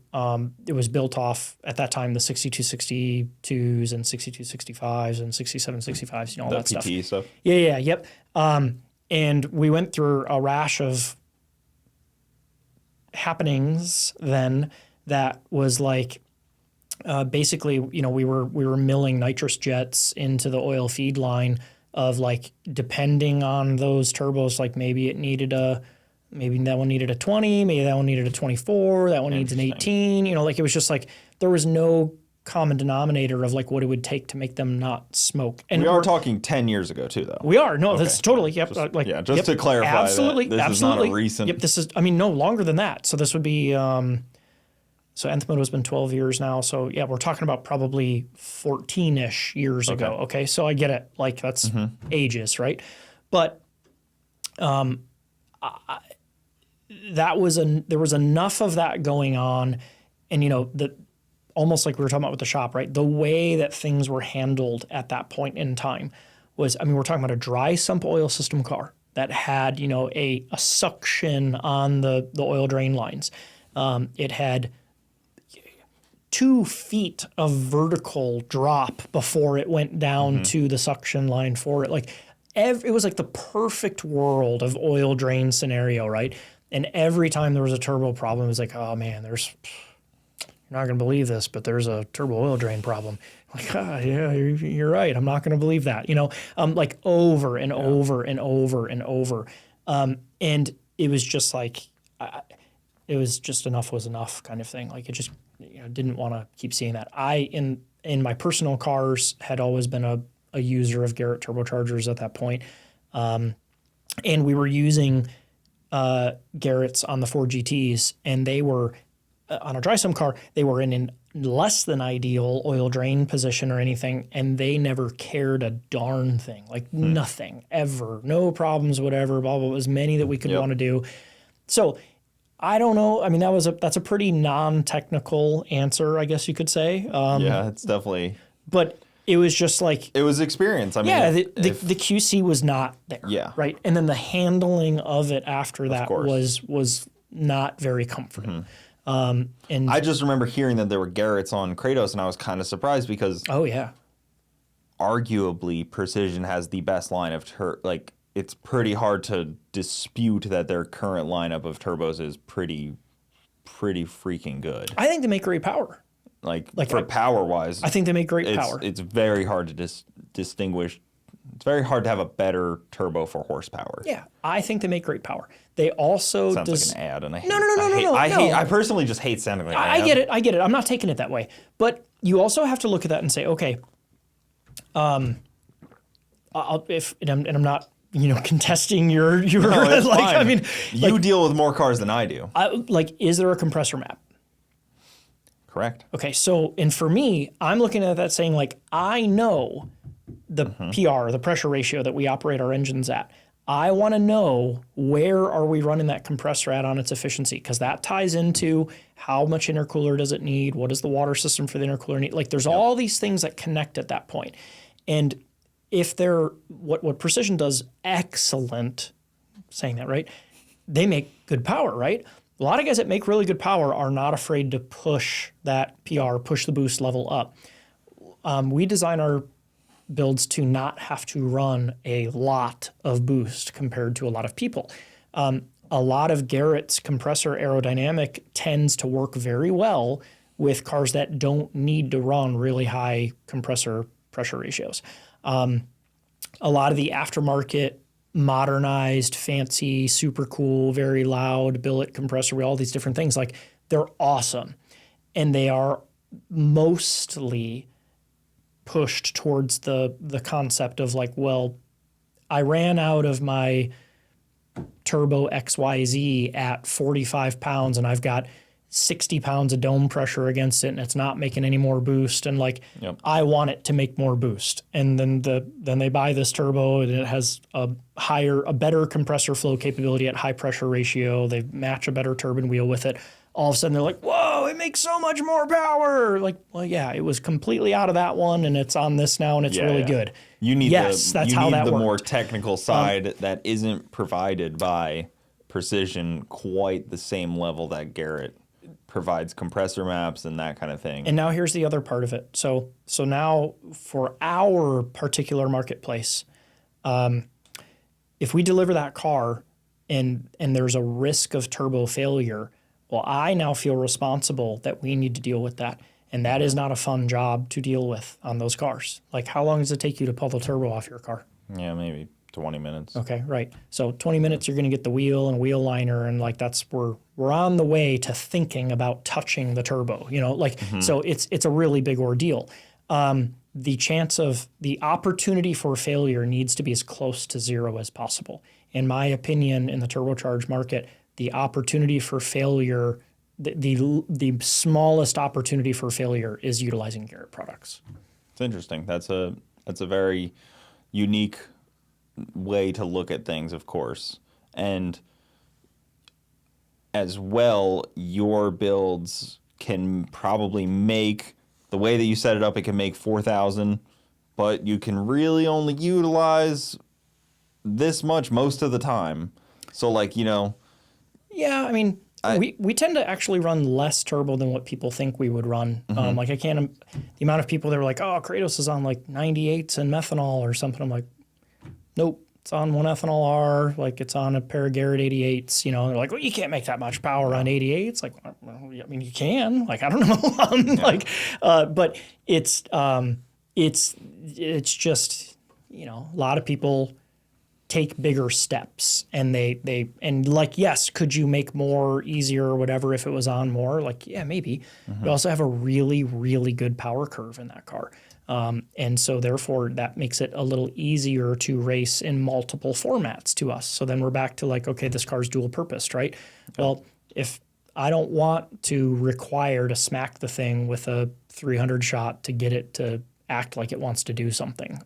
it was built off at that time, the 6262s and 6265s and 6765s, you know, all that stuff. The PT stuff. Yeah, yep. And we went through a rash of happenings then that was like basically, you know, we were milling nitrous jets into the oil feed line of like, depending on those turbos, like maybe that one needed a 20, maybe that one needed a 24, that one needs an 18, you know, like it was just like there was no common denominator of like what it would take to make them not smoke. And we are talking 10 years ago too, though. We are. No, that's totally. Yep. Just to clarify, absolutely, this is not a recent. Yep. This is, I mean, no longer than that. So this would be, so nth Moto has been 12 years now. So yeah, we're talking about probably 14-ish years ago. Okay. So I get it. Like that's ages, right? But, there was enough of that going on, and you know, almost like we were talking about with the shop, right? The way that things were handled at that point in time was, I mean, we're talking about a dry sump oil system car that had, you know, a suction on the oil drain lines. It had 2 feet of vertical drop before it went down to the suction line for it. Like it was like the perfect world of oil drain scenario, right? And every time there was a turbo problem, it was like, oh man, you're not going to believe this, but there's a turbo oil drain problem. Like, yeah, you're right. I'm not going to believe that, you know, like over and over and over and over. And it was just like, it was just enough was enough kind of thing. Like it just, you know, didn't want to keep seeing that. In my personal cars had always been a user of Garrett turbochargers at that point. And we were using Garrett's on the 4GTs, and they were on a dry sump car, they were in less than ideal oil drain position or anything, and they never cared a darn thing, like nothing ever, no problems, whatever, blah, blah, as many that we could want to do. So I don't know. I mean, that's a pretty non-technical answer, I guess you could say. Yeah, it's definitely. But it was just like, it was experience. I mean, yeah, the QC was not there. Yeah. Right. And then the handling of it after that was not very comforting. And I just remember hearing that there were Garretts on Kratos, and I was kind of surprised because arguably Precision has the best line of like it's pretty hard to dispute that their current lineup of turbos is pretty freaking good. I think they make great power. Like for power wise, I think they make great power. It's very hard to distinguish. It's very hard to have a better turbo for horsepower. Yeah, I think they make great power. They also sounds like an ad, and I hate. No. I personally just hate sounding like an ad. I get it. I'm not taking it that way. But you also have to look at that and say, okay, I'm not contesting your No, it's like fine. I mean you deal with more cars than I do. Is there a compressor map? Correct. Okay, so and for me, I'm looking at that saying like I know the PR, the pressure ratio that we operate our engines at. I want to know where are we running that compressor at on its efficiency, because that ties into how much intercooler does it need, what does the water system for the intercooler need. Like there's all these things that connect at that point. And if they're what Precision does excellent, saying that right, they make good power, right? A lot of guys that make really good power are not afraid to push that PR, push the boost level up. We design our builds to not have to run a lot of boost compared to a lot of people. A lot of Garrett's compressor aerodynamic tends to work very well with cars that don't need to run really high compressor pressure ratios. A lot of the aftermarket modernized, fancy, super cool, very loud billet compressor, all these different things, like they're awesome. And they are mostly pushed towards the concept of like, well, I ran out of my turbo XYZ at 45 pounds and I've got 60 pounds of dome pressure against it and it's not making any more boost, and like I want it to make more boost. And then they buy this turbo and it has a better compressor flow capability at high pressure ratio. They match a better turbine wheel with it. All of a sudden they're like, whoa, it makes so much more power. Like, well, yeah, it was completely out of that one and it's on this now and it's really good. You need the worked. more technical side that isn't provided by Precision quite the same level that Garrett provides compressor maps and that kind of thing. And now here's the other part of it. So now for our particular marketplace, if we deliver that car and there's a risk of turbo failure, well, I now feel responsible that we need to deal with that. And that is not a fun job to deal with on those cars. Like, how long does it take you to pull the turbo off your car? Yeah, maybe 20 minutes. Okay, right. So 20 minutes, you're going to get the wheel and wheel liner, and like we're on the way to thinking about touching the turbo. So it's a really big ordeal. The opportunity for failure needs to be as close to zero as possible. In my opinion, in the turbocharged market, the opportunity for failure, the smallest opportunity for failure is utilizing Garrett products. It's interesting. That's a very unique way to look at things, of course. And as well, your builds can probably make, the way that you set it up, it can make 4,000, but you can really only utilize this much most of the time. So like, Yeah, I mean, we tend to actually run less turbo than what people think we would run. Like the amount of people that are like, oh, Kratos is on like 98s and methanol or something. I'm like, nope, it's on one ethanol R, like it's on a pair of Garrett 88s. They're like, well, you can't make that much power on 88s. Like, well, I mean, you can. Like, I don't know. But it's just, a lot of people take bigger steps and they like, yes, could you make more easier or whatever if it was on more? Like, yeah, maybe. We also have a really, really good power curve in that car. And so therefore that makes it a little easier to race in multiple formats to us. So then we're back to like, okay, this car's dual purposed, right? Okay. Well, if I don't want to require to smack the thing with a 300 shot to get it to act like it wants to do something.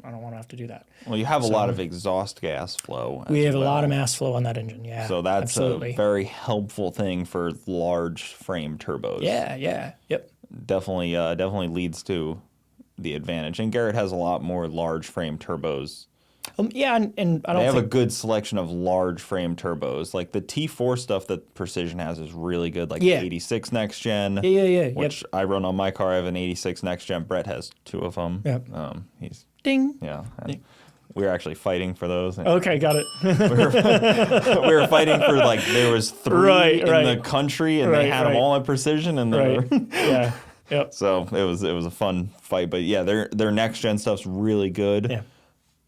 I don't want to have to do that. Well, you have a lot of exhaust gas flow. We have a lot of mass flow on that engine, yeah. So that's absolutely. A very helpful thing for large frame turbos. Yeah, yep. Definitely leads to the advantage. And Garrett has a lot more large frame turbos Yeah, and I don't They have think a good selection of large frame turbos. Like the T4 stuff that Precision has is really good. Like Yeah. the 86 Next Gen, yeah. which I run on my car. I have an 86 Next Gen. Brett has 2 of them. Yep. He's Ding. yeah. And we were actually fighting for those. Okay, got it. We were fighting for like there was 3 in the country, and they had them all at Precision, and they were Yeah. Yep. so it was a fun fight. But yeah, their next gen stuff's really good. Yeah.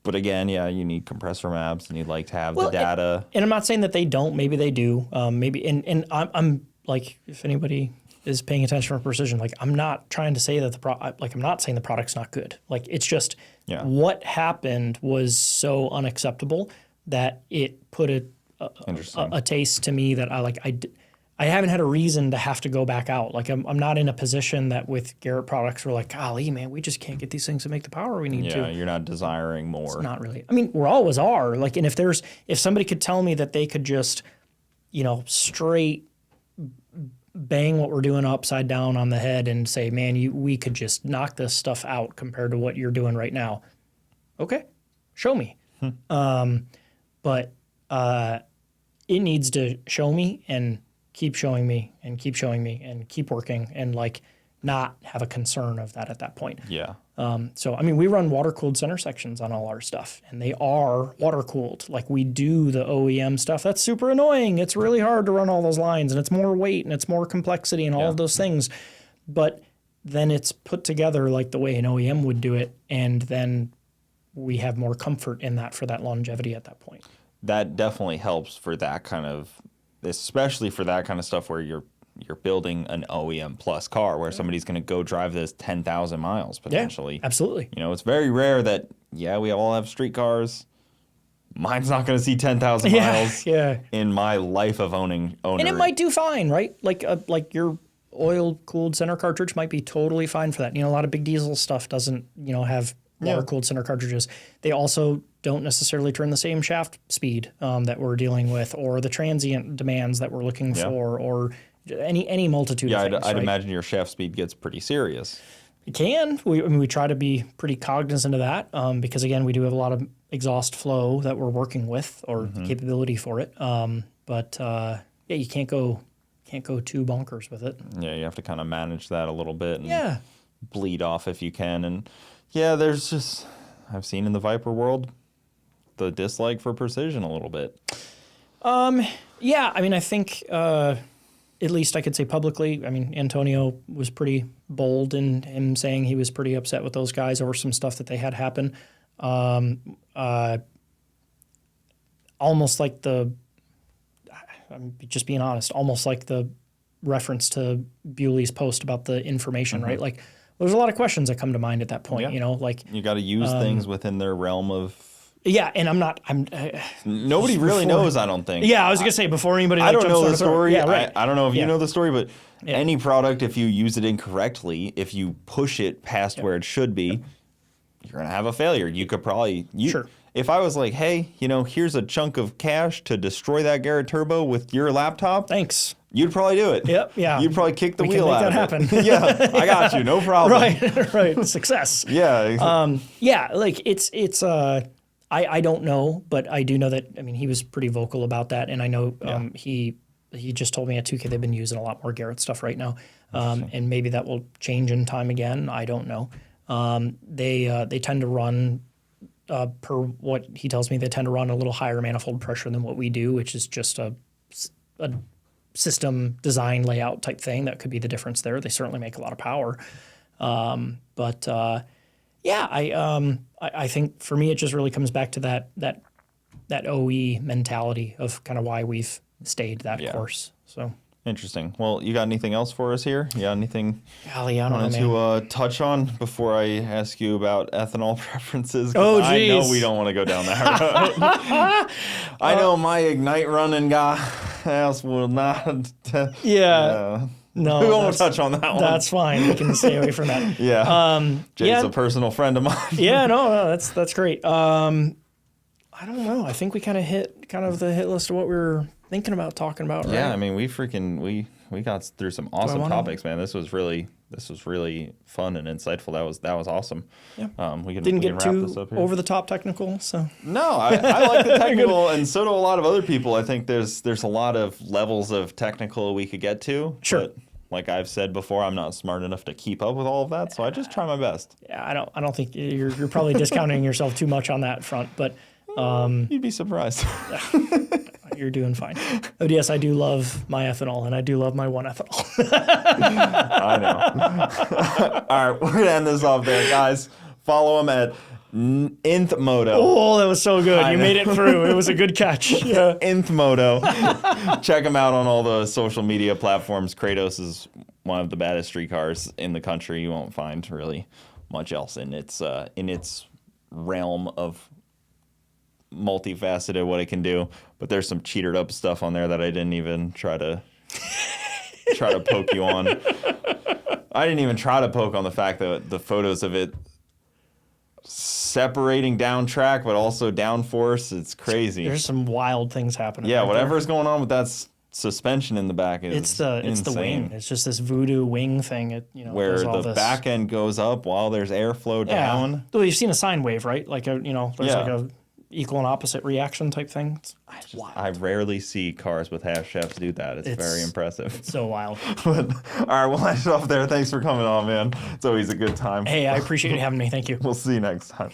But again, yeah, you need compressor maps, and you'd like to have the data. And I'm not saying that they don't. Maybe they do. Maybe and I'm like, if anybody is paying attention for Precision, like I'm not trying to say that I'm not saying the product's not good. Like it's just what happened was so unacceptable that it put a taste to me that I haven't had a reason to have to go back out. Like I'm not in a position that with Garrett products we're like, golly, man, we just can't get these things to make the power we need to. Yeah, you're not desiring more. It's not really. I mean, we always are. Like, and if somebody could tell me that they could just, straight bang what we're doing upside down on the head and say, man, we could just knock this stuff out compared to what you're doing right now. Okay, show me. But it needs to show me and keep showing me and keep showing me and keep working and like not have a concern of that at that point. Yeah. So, I mean, we run water-cooled center sections on all our stuff, and they are water-cooled. Like, we do the OEM stuff. That's super annoying. It's really hard to run all those lines, and it's more weight, and it's more complexity, and all of those things. But then it's put together like the way an OEM would do it, and then we have more comfort in that for that longevity at that point. That definitely helps for that kind of, especially for that kind of stuff where you're building an OEM plus car where somebody's going to go drive this 10,000 miles potentially. Yeah, absolutely. It's very rare that, we all have street cars. Mine's not going to see 10,000 miles in my life of owner. And it might do fine, right? Like your oil-cooled center cartridge might be totally fine for that. A lot of big diesel stuff doesn't, have water-cooled center cartridges. They also don't necessarily turn the same shaft speed that we're dealing with, or the transient demands that we're looking for, or any multitude of things. I'd imagine your shaft speed gets pretty serious. It can. We try to be pretty cognizant of that because, again, we do have a lot of exhaust flow that we're working with or the capability for it. But you can't go too bonkers with it. Yeah, you have to kind of manage that a little bit and bleed off if you can. And, there's just, I've seen in the Viper world, the dislike for Precision a little bit. Yeah, I mean, I think at least I could say publicly, I mean, Antonio was pretty bold in him saying he was pretty upset with those guys over some stuff that they had happen. Almost like I'm just being honest, almost like the reference to Bewley's post about the information, right? Like, there's a lot of questions that come to mind at that point, like... You got to use things within their realm of... Yeah, and nobody really knows, I don't think. Yeah, I was going to say, before anybody... I don't know the story. Yeah, right. I don't know if you know the story, but any product, if you use it incorrectly, if you push it past where it should be, you're going to have a failure. You could probably... If I was like, hey, here's a chunk of cash to destroy that Garrett turbo with your laptop... Thanks. You'd probably do it. Yep, yeah. You'd probably kick the wheel out of it. We can make that happen. Yeah, I got you. No problem. Right. Success. Yeah. Like it's I don't know, but I do know that, I mean, he was pretty vocal about that, and I know he just told me at 2K they've been using a lot more Garrett stuff right now, and maybe that will change in time again. I don't know. They tend to run, per what he tells me, they tend to run a little higher manifold pressure than what we do, which is just a system design layout type thing. That could be the difference there. They certainly make a lot of power. I think for me, it just really comes back to that OE mentality of kind of why we've stayed that course. So interesting. Well, you got anything else for us here? You got anything Golly, I don't know, to touch on before I ask you about ethanol preferences? Oh, I geez. know we don't want to go down that road. I know my Ignite running guy else will not. No, we won't touch on that one. That's fine. We can stay away from that. Jay's a personal friend of mine. No, that's great. I don't know. I think we kind of hit the hit list of what we were thinking about talking about. Right? Yeah, I mean, we got through some awesome topics, man. This was really this was really fun and insightful. That was awesome. Yeah. We can Didn't we can get wrap too this up here. over the top technical, so No, I like the technical, and so do a lot of other people. I think there's a lot of levels of technical we could get to. Sure. But like I've said before, I'm not smart enough to keep up with all of that, so I just try my best. yeah, I don't think you're probably discounting yourself too much on that front, but You'd be surprised. you're doing fine. But yes, I do love my ethanol, and I do love my 1-ethanol. I know. All right, we're gonna end this off there, guys. Follow him at inth Moto. Oh, that was so good. You made it through. It was a good catch. Yeah. inth Moto. Check him out on all the social media platforms. Kratos is one of the baddest street cars in the country. You won't find really much else in its realm of multifaceted what it can do. But there's some cheated up stuff on there that I didn't even try to poke you on. I didn't even try to poke on the fact that the photos of it separating down track, but also downforce. It's crazy. There's some wild things happening. Yeah, right whatever's going on with that suspension in the back is it's the insane. wing. It's just this voodoo wing thing. It Where does all the this. back end goes up while there's airflow down. Well, you've seen a sine wave, right? Like there's Yeah. like a equal and opposite reaction type thing. It's wild. I rarely see cars with half shafts do that. It's very impressive. So wild. But, all right, we'll end it off there. Thanks for coming on, man. It's always a good time. Hey, I appreciate you having me. Thank you. We'll see you next time.